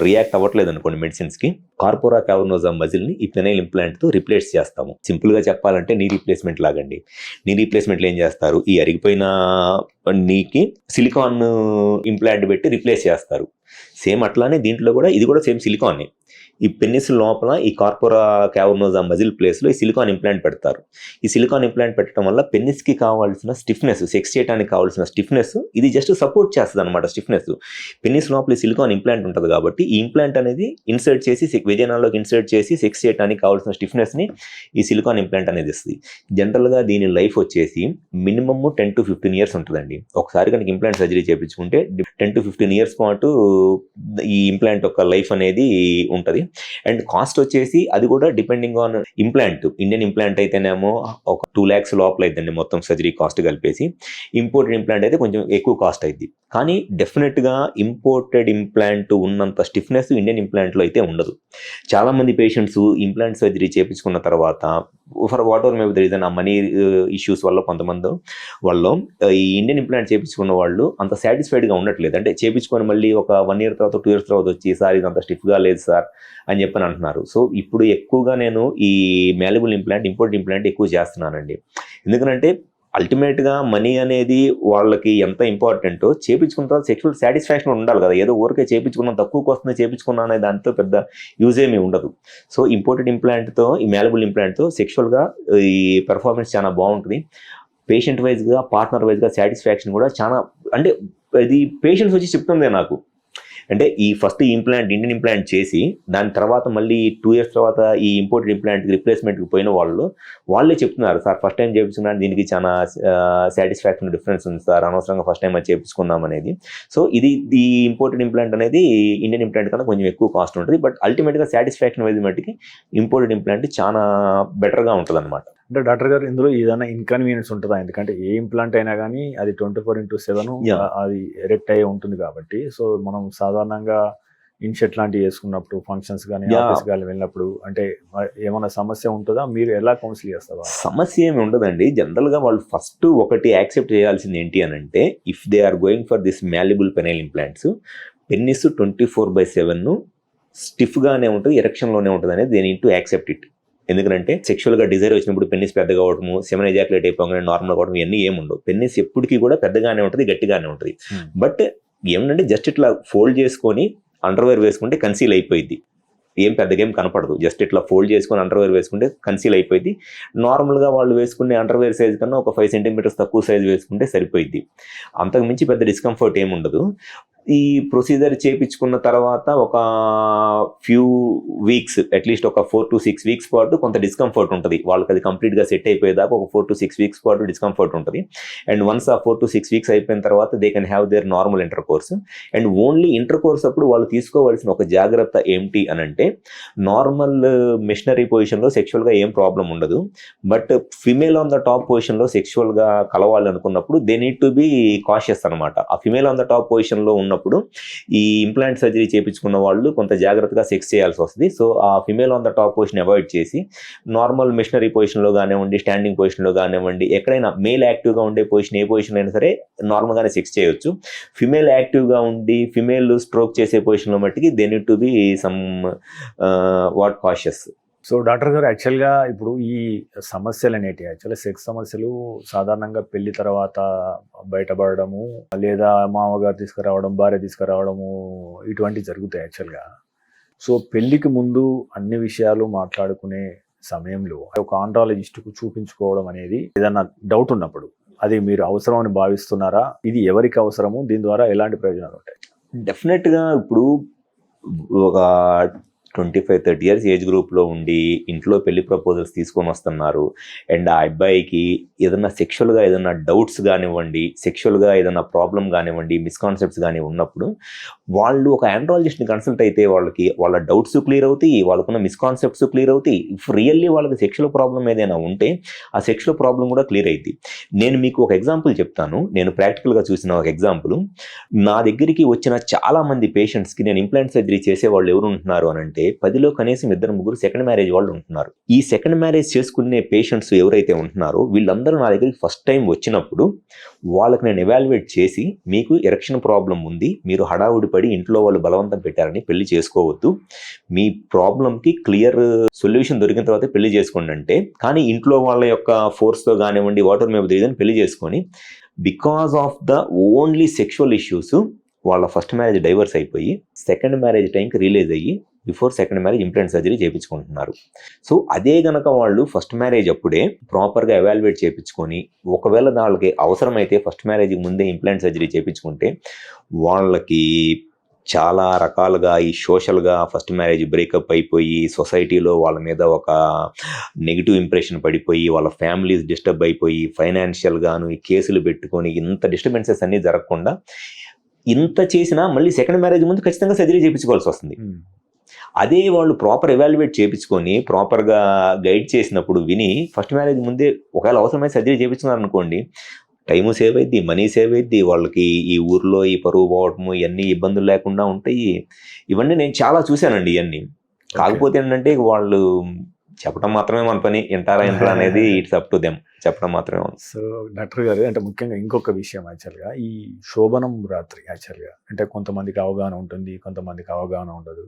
రియాక్ట్ అవ్వట్లేదు అనుకోండి మెడిసిన్స్కి, కార్పోరా క్యావర్నోజా మజిల్ని ఈ పినైల్ ఇంప్లాంట్తో రిప్లేస్ చేస్తాము. సింపుల్గా చెప్పాలంటే నీ రీప్లేస్మెంట్ లాగండి. నీ రీప్లేస్మెంట్లో ఏం చేస్తారు, ఈ అరిగిపోయిన నీకి సిలికాన్ ఇంప్లాంట్ పెట్టి రిప్లేస్ చేస్తారు. సేమ్ అట్లానే దీంట్లో కూడా ఇది కూడా సేమ్ సిలికాన్. ఈ పెన్నిస్ లోపల ఈ కార్పోరా క్యావర్నోజా మజిల్ ప్లేస్లో ఈ సిలికాన్ ఇంప్లాంట్ పెడతారు. ఈ సిలికాన్ ఇంప్లాంట్ పెట్టడం వల్ల పెన్నిస్కి కావాల్సిన స్టిఫ్నెస్, సెక్స్ చేయడానికి కావాల్సిన స్టిఫ్నెస్ ఇది జస్ట్ సపోర్ట్ చేస్తుంది అనమాట. స్టిఫ్నెస్ పెన్నిస్ లోపల సిలికాన్ ఇంప్లాంట్ ఉంటుంది కాబట్టి ఈ ఇంప్లాంట్ అనేది ఇన్సర్ట్ చేసి వెజైనాలోకి ఇన్సర్ట్ చేసి సెక్స్ చేయడానికి కావాల్సిన స్టిఫ్నెస్ని ఈ సిలికాన్ ఇంప్లాంట్ అనేది ఇస్తుంది. జనరల్గా దీని లైఫ్ వచ్చేసి మినిమమ్ 10 to 15 years ఉంటుందండి. ఒకసారి కనుక ఇంప్లాంట్ సర్జరీ చేయించుకుంటే 10 to 15 years పాటు ఈ ఇంప్లాంట్ యొక్క లైఫ్ అనేది ఉంటుంది. అండ్ కాస్ట్ వచ్చేసి అది కూడా depending on implant. Indian implant అయితేనేమో ఒక 2 lakhs లోపల అయిద్దండి మొత్తం సర్జరీ కాస్ట్ కలిపేసి. ఇంపోర్టెడ్ ఇంప్లాంట్ అయితే కొంచెం ఎక్కువ కాస్ట్ అయింది. కానీ డెఫినెట్గా ఇంపోర్టెడ్ ఇంప్లాంట్ ఉన్నంత స్టిఫ్నెస్ ఇండియన్ ఇంప్లాంట్లో అయితే ఉండదు. చాలామంది పేషెంట్స్ ఇంప్లాంట్ సర్జరీ చేయించుకున్న తర్వాత for what ever may be the reason, ఆ మనీ ఇష్యూస్ వల్ల కొంతమంది వాళ్ళు ఈ ఇండియన్ ఇంప్లాంట్ చేయించుకున్న వాళ్ళు అంత సాటిస్ఫైడ్గా ఉండట్లేదు. అంటే చేయించుకొని మళ్ళీ ఒక 1 year తర్వాత 2 years తర్వాత వచ్చి సార్ ఇది అంత స్టిఫ్గా లేదు సార్ అని చెప్పని అంటున్నారు. సో ఇప్పుడు ఎక్కువగా నేను ఈ మ్యాల్యబుల్ ఇంప్లాంట్, ఇంపోర్టెడ్ ఇంప్లాంట్ ఎక్కువ చేస్తున్నానండి. ఎందుకంటే అల్టిమేట్గా మనీ అనేది వాళ్ళకి ఎంత ఇంపార్టెంటో చేయించుకున్న తర్వాత సెక్షువల్ సాటిస్ఫాక్షన్ ఉండాలి కదా. ఏదో ఊరికే చేయించుకున్నాం, తక్కువకి వస్తుంది చేయించుకున్నా అనే దాంతో పెద్ద యూజ్ ఏమీ ఉండదు. సో ఇంపోర్టెడ్ ఇంప్లాంట్తో, ఈ మ్యాల్యబుల్ ఇంప్లాంట్తో సెక్షువల్గా ఈ పెర్ఫార్మెన్స్ చాలా బాగుంటుంది. పేషెంట్ వైజ్గా, పార్ట్నర్ వైజ్గా సాటిస్ఫాక్షన్ కూడా చాలా, అంటే ఇది పేషెంట్స్ వచ్చి చెప్తుంది నాకు. అంటే ఈ ఫస్ట్ ఈ ఇంప్లాంట్, ఇండియన్ ఇంప్లాంట్ చేసి దాని తర్వాత మళ్ళీ 2 years తర్వాత ఈ ఇంపోర్టెడ్ ఇంప్లాంట్కి రిప్లేస్మెంట్కి పోయిన వాళ్ళే చెప్తున్నారు, సార్ ఫస్ట్ టైం చేయించుకున్నాను, దీనికి చాలా సాటిస్ఫాక్షన్ డిఫరెన్స్ ఉంది సార్, అనవసరంగా ఫస్ట్ టైం అది చేయించుకున్నాం అనేది. సో ఇది ఈ ఇంపోర్టెడ్ ఇంప్లాంట్ అనేది ఇండియన్ ఇంప్లాంట్ కన్నా కొంచెం ఎక్కువ కాస్ట్ ఉంటుంది. బట్ అల్టిమేట్గా సాటిస్ఫాక్షన్ వైజ్ మట్టికి ఇంపోర్టెడ్ ఇంప్లాంట్ చాలా బెటర్గా ఉంటుంది అనమాట. అంటే డాక్టర్ గారు ఇందులో ఏదైనా ఇన్కన్వీనియన్స్ ఉంటుందా? ఎందుకంటే ఏ ఇంప్లాంట్ అయినా కానీ అది 24/7 Yeah. అది ఎరెక్ట్ అయ్యే ఉంటుంది కాబట్టి, సో మనం సాధారణంగా ఇన్షర్ట్ లాంటివి వేసుకున్నప్పుడు ఫంక్షన్స్ కానీ Yeah. ఆఫీస్ కానీ వెళ్ళినప్పుడు అంటే ఏమైనా సమస్య ఉంటుందా? మీరు ఎలా కౌన్సిల్ చేస్తారా? సమస్య ఏమి ఉండదండి. జనరల్గా వాళ్ళు ఫస్ట్ ఒకటి యాక్సెప్ట్ చేయాల్సింది ఏంటి అని అంటే, if they are going for this malleable penile implants, penis 24/7 స్టిఫ్గానే ఉంటుంది, ఎరెక్షన్లోనే ఉంటుంది అనేది they need to accept it. ఎందుకంటే సెక్షువల్గా డిజైర్ వచ్చినప్పుడు పెన్నిస్ పెద్దగా అవడము, సెమెన్ ఎజాక్యులేట్ అయిపోగానే నార్మల్ అవడం ఇవన్నీ ఏముండవు. పెన్నిస్ ఎప్పటికీ కూడా పెద్దగానే ఉంటుంది, గట్టిగానే ఉంటుంది. బట్ ఏమంటే జస్ట్ ఇట్లా ఫోల్డ్ చేసుకొని అండర్వేర్ వేసుకుంటే కన్సీల్ అయిపోయింది, ఏం పెద్దగా ఏం కనపడదు. జస్ట్ ఇట్లా ఫోల్డ్ చేసుకొని అండర్వేర్ వేసుకుంటే కన్సీల్ అయిపోయింది. నార్మల్గా వాళ్ళు వేసుకునే అండర్వేర్ సైజ్ కన్నా ఒక 5 సెంటీమీటర్స్ తక్కువ సైజ్ వేసుకుంటే సరిపోయింది. అంతకు మించి పెద్ద డిస్కంఫర్ట్ ఏమి ఉండదు. ఈ ప్రొసీజర్ చేయించుకున్న తర్వాత ఒక ఫ్యూ వీక్స్, అట్లీస్ట్ ఒక 4 to 6 వీక్స్ పాటు కొంత డిస్కంఫర్ట్ ఉంటుంది. వాళ్ళకి అది కంప్లీట్గా సెట్ అయిపోయేదాకా ఒక 4 to 6 వీక్స్ పాటు డిస్కంఫర్ట్ ఉంటుంది. అండ్ వన్స్ ఆ 4 to 6 వీక్స్ అయిపోయిన తర్వాత they can have their normal inter course. And only inter course అప్పుడు వాళ్ళు తీసుకోవాల్సిన ఒక జాగ్రత్త ఏంటి అని అంటే, నార్మల్ మిషనరీ పొజిషన్లో సెక్షువల్గా ఏం ప్రాబ్లం ఉండదు. But female on the top పొజిషన్లో సెక్షువల్గా కలవాలి అనుకున్నప్పుడు they need to be cautious అనమాట. ఆ ఫిమేల్ ఆన్ ద టాప్ పొజిషన్లో ఉన్నప్పుడు ఈ ఇంప్లాంట్ సర్జరీ చేయించుకున్న వాళ్ళు కొంత జాగ్రత్తగా సెక్స్ చేయాల్సి వస్తుంది. సో ఆ female on the top position avoid చేసి నార్మల్ మిషనరీ పొజిషన్లో కానివ్వండి, స్టాండింగ్ పొజిషన్లో కానివ్వండి, ఎక్కడైనా మేల్ యాక్టివ్గా ఉండే పొజిషన్ ఏ పొజిషన్ అయినా సరే నార్మల్గానే సెక్స్ చేయొచ్చు. ఫిమేల్ యాక్టివ్గా ఉండి ఫిమేల్ స్ట్రోక్ చేసే పొజిషన్లో మట్టికి they need to be some what cautious. So doctor గారు యాక్చువల్గా ఇప్పుడు ఈ సమస్యలు అనేటివి యాక్చువల్గా సెక్స్ సమస్యలు సాధారణంగా పెళ్లి తర్వాత బయటపడము, లేదా మామగారు తీసుకురావడం, భార్య తీసుకురావడము, ఇటువంటివి జరుగుతాయి యాక్చువల్గా. సో పెళ్లికి ముందు అన్ని విషయాలు మాట్లాడుకునే సమయంలో ఒక ఆండ్రాలజిస్ట్కు చూపించుకోవడం అనేది ఏదన్నా డౌట్ ఉన్నప్పుడు అది మీరు అవసరం అని భావిస్తున్నారా? ఇది ఎవరికి అవసరము? దీని ద్వారా ఎలాంటి ప్రయోజనాలు ఉంటాయి? డెఫినెట్గా ఇప్పుడు ఒక 25-30 ఇయర్స్ ఏజ్ గ్రూప్లో ఉండి ఇంట్లో పెళ్లి ప్రపోజల్స్ తీసుకొని వస్తున్నారు. అండ్ ఆ అబ్బాయికి ఏదైనా సెక్షువల్గా ఏదైనా డౌట్స్ కానివ్వండి, సెక్షువల్గా ఏదైనా ప్రాబ్లం కానివ్వండి, మిస్కాన్సెప్ట్స్ కానీ ఉన్నప్పుడు వాళ్ళు ఒక ఆండ్రాలజిస్ట్ని కన్సల్ట్ అయితే వాళ్ళకి వాళ్ళ డౌట్స్ క్లియర్ అవుతాయి, వాళ్ళకున్న మిస్కాన్సెప్ట్స్ క్లియర్ అవుతాయి. ఇఫ్ రియల్లీ వాళ్ళకి సెక్షువల్ ప్రాబ్లం ఏదైనా ఉంటే ఆ సెక్షువల్ ప్రాబ్లం కూడా క్లియర్ అవుతుంది. నేను మీకు ఒక ఎగ్జాంపుల్ చెప్తాను. నేను ప్రాక్టికల్గా చూసిన ఒక ఎగ్జాంపుల్. నా దగ్గరికి వచ్చిన చాలామంది పేషెంట్స్కి నేను ఇంప్లాంట్ సర్జరీ చేసే వాళ్ళు ఎవరు ఉంటున్నారు అని అంటే 10లో కనీసం 2-3 సెకండ్ మ్యారేజ్ వాళ్ళు ఉంటున్నారు. ఈ సెకండ్ మ్యారేజ్ చేసుకునే పేషెంట్స్ ఎవరైతే ఉంటున్నారో వీళ్ళందరూ నా దగ్గరికి ఫస్ట్ టైం వచ్చినప్పుడు వాళ్ళకి నేను ఎవాల్యుయేట్ చేసి, మీకు ఎరెక్షన్ ప్రాబ్లం ఉంది, మీరు హడావుడి పడి ఇంట్లో వాళ్ళు బలవంతం పెట్టారని పెళ్లి చేసుకోవద్దు, మీ ప్రాబ్లంకి క్లియర్ సొల్యూషన్ దొరికిన తర్వాత పెళ్లి చేసుకోండి అంటే, కానీ ఇంట్లో వాళ్ళ యొక్క ఫోర్స్తో కానివ్వండి వాటర్ మీద రీజన్ పెళ్లి చేసుకొని because of the only sexual issues వాళ్ళ ఫస్ట్ మ్యారేజ్ డైవర్స్ అయిపోయి సెకండ్ మ్యారేజ్ టైంకి రిలీజ్ అయ్యి before second marriage implant surgery చేయించుకుంటున్నారు. సో అదే గనక వాళ్ళు ఫస్ట్ మ్యారేజ్ అప్పుడే ప్రాపర్గా ఎవాల్యుయేట్ చేయించుకొని, ఒకవేళ వాళ్ళకి అవసరమైతే ఫస్ట్ మ్యారేజ్కి ముందే ఇంప్లాంట్ సర్జరీ చేయించుకుంటే వాళ్ళకి చాలా రకాలుగా ఈ సోషల్గా ఫస్ట్ మ్యారేజ్ బ్రేకప్ అయిపోయి సొసైటీలో వాళ్ళ మీద ఒక నెగిటివ్ ఇంప్రెషన్ పడిపోయి వాళ్ళ ఫ్యామిలీస్ డిస్టర్బ్ అయిపోయి ఫైనాన్షియల్గాను ఈ కేసులు పెట్టుకొని ఇంత డిస్టర్బెన్సెస్ అన్నీ జరగకుండా ఇంత చేసినా మళ్ళీ సెకండ్ మ్యారేజ్ ముందు ఖచ్చితంగా సర్జరీ చేయించుకోవాల్సి వస్తుంది. అదే వాళ్ళు ప్రాపర్ ఎవాల్యుయేట్ చేయించుకొని ప్రాపర్గా గైడ్ చేసినప్పుడు విని ఫస్ట్ మ్యారేజ్ ముందే ఒకవేళ అవసరమైన సర్జరీ చేయించుకున్నారు అనుకోండి, టైము సేవ్ అయింది, మనీ సేవ్ అయింది, వాళ్ళకి ఈ ఊర్లో ఈ పరువు పోవటము ఇవన్నీ ఇబ్బందులు లేకుండా ఉంటాయి. ఇవన్నీ నేను చాలా చూశానండి ఇవన్నీ. కాకపోతే ఏంటంటే వాళ్ళు చెప్పడం మాత్రమే మన పని, ఎంటారా అనేది ఇట్స్ అప్ టు దెమ్, చెప్పడం మాత్రమే. సో డాక్టర్ గారు అంటే ముఖ్యంగా ఇంకొక విషయం యాక్చువల్గా ఈ శోభనం రాత్రి యాక్చువల్గా అంటే కొంతమందికి అవగాహన ఉంటుంది, కొంతమందికి అవగాహన ఉండదు.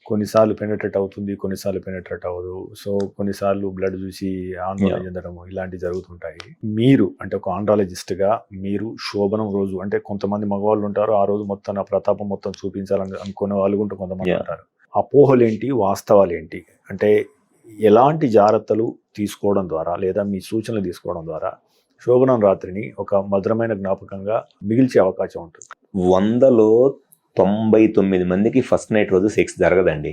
కొన్నిసార్లు పెనట్రేట్ అవుతుంది, కొన్నిసార్లు పెనట్రేట్ అవ్వదు. సో కొన్నిసార్లు బ్లడ్ చూసి ఆందోళన చెందడం ఇలాంటివి జరుగుతుంటాయి. మీరు అంటే ఒక ఆండ్రాలజిస్ట్గా మీరు శోభనం రోజు అంటే కొంతమంది మగవాళ్ళు ఉంటారు, ఆ రోజు మొత్తం నా ప్రతాపం మొత్తం చూపించాలని అనుకునే వాళ్ళు కూడా కొంతమంది ఉంటారు. అపోహలేంటి, వాస్తవాలేంటి, అంటే ఎలాంటి జాగ్రత్తలు తీసుకోవడం ద్వారా లేదా మీ సూచనలు తీసుకోవడం ద్వారా శోభనం రాత్రిని ఒక మధురమైన జ్ఞాపకంగా మిగిల్చే అవకాశం ఉంటుంది? 100లో 99 మందికి ఫస్ట్ నైట్ రోజు సెక్స్ జరగదండి.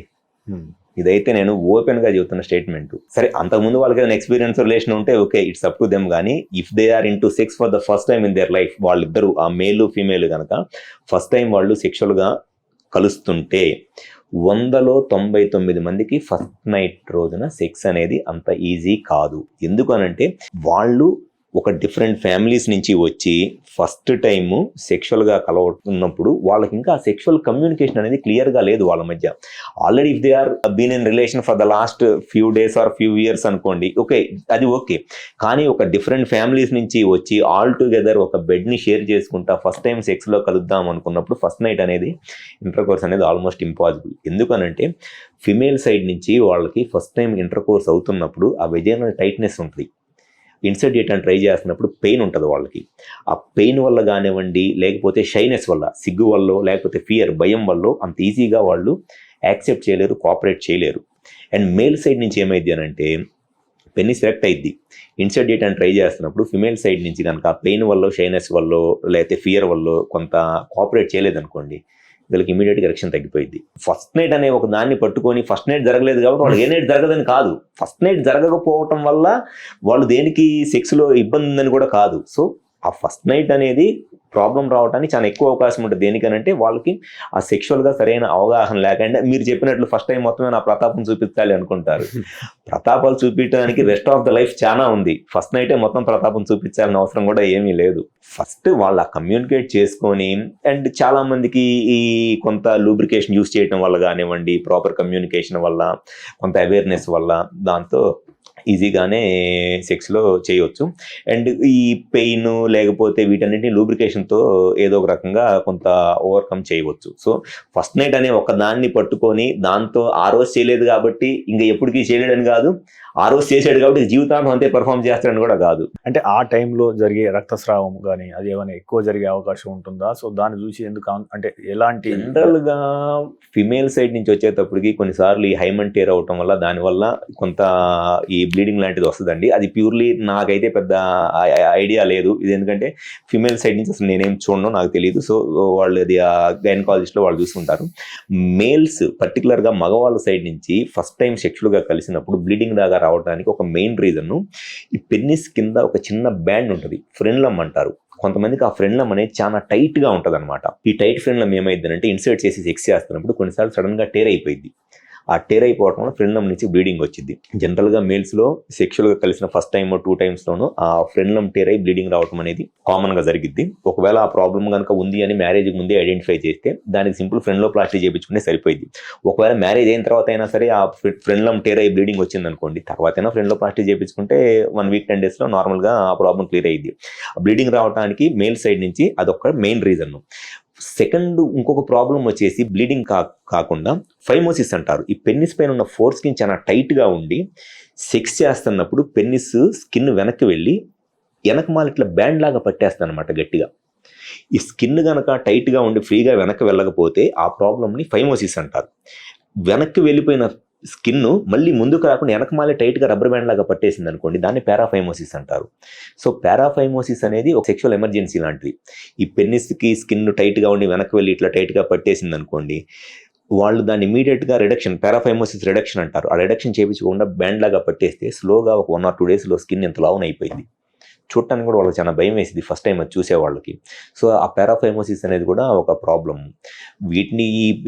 ఇదైతే నేను ఓపెన్గా చెబుతున్న స్టేట్మెంట్. సరే అంతకుముందు వాళ్ళకి ఏదైనా ఎక్స్పీరియన్స్ రిలేషన్ ఉంటే okay, it's up to them. కానీ if they are in to sex for the first time in their life, వాళ్ళిద్దరు ఆ మేలు ఫీమేల్ కనుక ఫస్ట్ టైం వాళ్ళు సెక్షువల్గా కలుస్తుంటే 100లో 99 మందికి ఫస్ట్ నైట్ రోజున సెక్స్ అనేది అంత ఈజీ కాదు. ఎందుకనంటే వాళ్ళు ఒక డిఫరెంట్ ఫ్యామిలీస్ నుంచి వచ్చి ఫస్ట్ టైము సెక్షువల్గా కలవతున్నప్పుడు వాళ్ళకి ఇంకా సెక్షువల్ కమ్యూనికేషన్ అనేది క్లియర్గా లేదు వాళ్ళ మధ్య. Already if they are been in relation for the last few days or few years అనుకోండి, ఓకే, అది ఓకే. కానీ ఒక డిఫరెంట్ ఫ్యామిలీస్ నుంచి వచ్చి ఆల్ టుగెదర్ ఒక బెడ్ని షేర్ చేసుకుంటా ఫస్ట్ టైం సెక్స్లో కలుద్దాం అనుకున్నప్పుడు ఫస్ట్ నైట్ అనేది ఇంటర్ కోర్స్ అనేది ఆల్మోస్ట్ ఇంపాసిబుల్. ఎందుకనంటే ఫిమేల్ సైడ్ నుంచి వాళ్ళకి ఫస్ట్ టైం ఇంటర్ కోర్స్ అవుతున్నప్పుడు ఆ వెజైనల్ టైట్నెస్ ఉంటుంది. ఇన్సర్ట్ చేయడానికి ట్రై చేస్తున్నప్పుడు పెయిన్ ఉంటుంది వాళ్ళకి. ఆ పెయిన్ వల్ల కానివ్వండి, లేకపోతే షైనెస్ వల్ల, సిగ్గు వల్ల, లేకపోతే ఫియర్, భయం వల్ల అంత ఈజీగా వాళ్ళు యాక్సెప్ట్ చేయలేరు, కోఆపరేట్ చేయలేరు. అండ్ మేల్ సైడ్ నుంచి ఏమైంది అని అంటే పెన్నిస్ ఎరెక్ట్ అయింది. ఇన్సర్ట్ చేయడానికి ట్రై చేస్తున్నప్పుడు ఫిమేల్ సైడ్ నుంచి కనుక పెయిన్ వల్ల, షైనెస్ వల్ల, లేకపోతే ఫియర్ వల్ల కొంత కోఆపరేట్ చేయలేదనుకోండి, వీళ్ళకి ఇమీడియట్గా ఎరెక్షన్ తగ్గిపోయింది. ఫస్ట్ నైట్ అనే ఒక దాన్ని పట్టుకొని ఫస్ట్ నైట్ జరగలేదు కాబట్టి వాళ్ళకి ఏ నైట్ జరగదని కాదు, ఫస్ట్ నైట్ జరగకపోవటం వల్ల వాళ్ళు దేనికి సెక్స్లో ఇబ్బంది ఉందని కూడా కాదు. సో ఆ ఫస్ట్ నైట్ అనేది ప్రాబ్లం రావడానికి చాలా ఎక్కువ అవకాశం ఉంటుంది. దేనికనంటే వాళ్ళకి ఆ సెక్షువల్గా సరైన అవగాహన లేకుండా, మీరు చెప్పినట్లు ఫస్ట్ టైం మొత్తమే నా ప్రతాపం చూపించాలి అనుకుంటారు. ప్రతాపాలు చూపించడానికి రెస్ట్ ఆఫ్ ద లైఫ్ చాలా ఉంది. ఫస్ట్ నైటే మొత్తం ప్రతాపం చూపించాలని అవసరం కూడా ఏమీ లేదు. ఫస్ట్ వాళ్ళ కమ్యూనికేట్ చేసుకొని, అండ్ చాలా మందికి ఈ కొంత లూబ్రికేషన్ యూస్ చేయడం వల్ల కానివ్వండి, ప్రాపర్ కమ్యూనికేషన్ వల్ల, కొంత అవేర్నెస్ వల్ల, దాంతో ఈజీగానే సెక్స్లో చేయవచ్చు. అండ్ ఈ పెయిన్ లేకపోతే వీటన్నిటిని లూబ్రికేషన్తో ఏదో ఒక రకంగా కొంత ఓవర్కమ్ చేయవచ్చు. సో ఫస్ట్ నైట్ అనే ఒక దాన్ని పట్టుకొని దాంతో ఆ రోజు చేయలేదు కాబట్టి ఇంకా ఎప్పటికీ చేయలేడని కాదు, ఆ రోజు చేసాడు కాబట్టి జీవితాంతం అంతే పెర్ఫామ్ చేస్తాడని కూడా కాదు. అంటే ఆ టైంలో జరిగే రక్తస్రావం కానీ అది ఏమైనా ఎక్కువ జరిగే అవకాశం ఉంటుందా? సో దాన్ని చూసి ఎందుకు అంటే ఎలాంటి జనరల్గా ఫిమేల్ సైడ్ నుంచి వచ్చేటప్పటికి కొన్నిసార్లు ఈ హైమన్ టేర్ అవటం వల్ల దానివల్ల కొంత ఈ బ్లీడింగ్ లాంటిది వస్తుందండి. అది ప్యూర్లీ నాకైతే పెద్ద ఐడియా లేదు. ఇది ఎందుకంటే ఫిమేల్ సైడ్ నుంచి అసలు నేనేం చూడను, నాకు తెలియదు. సో వాళ్ళు అది గైనకాలజిస్ట్లో వాళ్ళు చూసుకుంటారు. మేల్స్ పర్టికులర్గా మగవాళ్ళ సైడ్ నుంచి ఫస్ట్ టైం సెక్షువల్గా కలిసినప్పుడు బ్లీడింగ్ దాకా రావడానికి ఒక మెయిన్ రీజన్ ఈ పెన్నిస్ కింద ఒక చిన్న బ్యాండ్ ఉంటుంది, ఫ్రెన్లమ్ అంటారు. కొంతమందికి ఆ ఫ్రెన్లమ్ అనేది చాలా టైట్గా ఉంటుంది అనమాట. ఈ టైట్ ఫ్రెన్లమ్ ఏమైందంటే ఇన్సర్ట్ చేసి సెక్స్ చేస్తున్నప్పుడు కొన్నిసార్లు సడన్గా టేర్ అయిపోయింది. ఆ టేర్ అయిపోవడం వల్ల ఫ్రెన్లమ్ నుంచి బ్లీడింగ్ వచ్చింది. జనరల్గా మేల్స్లో సెక్షువల్గా కలిసిన ఫస్ట్ టైం 2 టైమ్స్లోనూ ఆ ఫ్రెన్లమ్ టేర్ అయి బ్లీడింగ్ రావడం అనేది కామన్గా జరిగిద్ది. ఒకవేళ ఆ ప్రాబ్లమ్ కనుక ఉంది అని మ్యారేజ్కి ముందే ఐడెంటిఫై చేస్తే దానికి సింపుల్ ఫ్రెన్లోప్లాస్టీ చేయించుకుంటే సరిపోయింది. ఒకవేళ మ్యారేజ్ అయిన తర్వాత అయినా సరే ఆ ఫ్రెన్లమ్ టేర్ అయి బ్లీడింగ్ వచ్చింది అనుకోండి, తర్వాత అయినా ఫ్రెన్లోప్లాస్టీ చేయించుకుంటే 1 వీక్ 10 డేస్లో నార్మల్గా ఆ ప్రాబ్లం క్లియర్ అయ్యింది. బ్లీడింగ్ రావడానికి మేల్ సైడ్ నుంచి అదొక మెయిన్ రీజన్. సెకండ్ ఇంకొక ప్రాబ్లం వచ్చేసి బ్లీడింగ్ కాకుండా ఫైమోసిస్ అంటారు. ఈ పెన్నిస్ పైన ఉన్న ఫోర్ స్కిన్ చాలా టైట్గా ఉండి సెక్స్ చేస్తున్నప్పుడు పెన్నిస్ స్కిన్ వెనక్కి వెళ్ళి వెనకమాల ఇట్లా బ్యాండ్ లాగా పట్టేస్తాను అనమాట గట్టిగా. ఈ స్కిన్ కనుక టైట్గా ఉండి ఫ్రీగా వెనక్కి వెళ్ళకపోతే ఆ ప్రాబ్లమ్ని ఫైమోసిస్ అంటారు. వెనక్కి వెళ్ళిపోయిన స్కిన్ మళ్ళీ ముందుకు రాకుండా వెనకమాలే టైట్గా రబ్బర్ బ్యాండ్ లాగా పట్టేసింది అనుకోండి, దాన్ని పారాఫైమోసిస్ అంటారు. సో పారాఫైమోసిస్ అనేది ఒక సెక్షువల్ ఎమర్జెన్సీ లాంటిది. ఈ పెన్నిస్కి స్కిన్ టైట్గా ఉండి వెనక్కి వెళ్ళి ఇట్లా టైట్గా పట్టేసింది అనుకోండి, వాళ్ళు దాన్ని ఇమీడియట్గా రిడక్షన్, పారాఫైమోసిస్ రిడక్షన్ అంటారు. ఆ రిడక్షన్ చేయించకుండా బ్యాండ్ లాగా పట్టేస్తే స్లోగా ఒక 1 or 2 డేస్లో స్కిన్ ఎంత లావున అయిపోయింది. చూడటానికి కూడా వాళ్ళకి చాలా భయం వేసింది ఫస్ట్ టైం అది చూసే వాళ్ళకి. సో ఆ పారాఫైమోసిస్ అనేది కూడా ఒక ప్రాబ్లం. వీటిని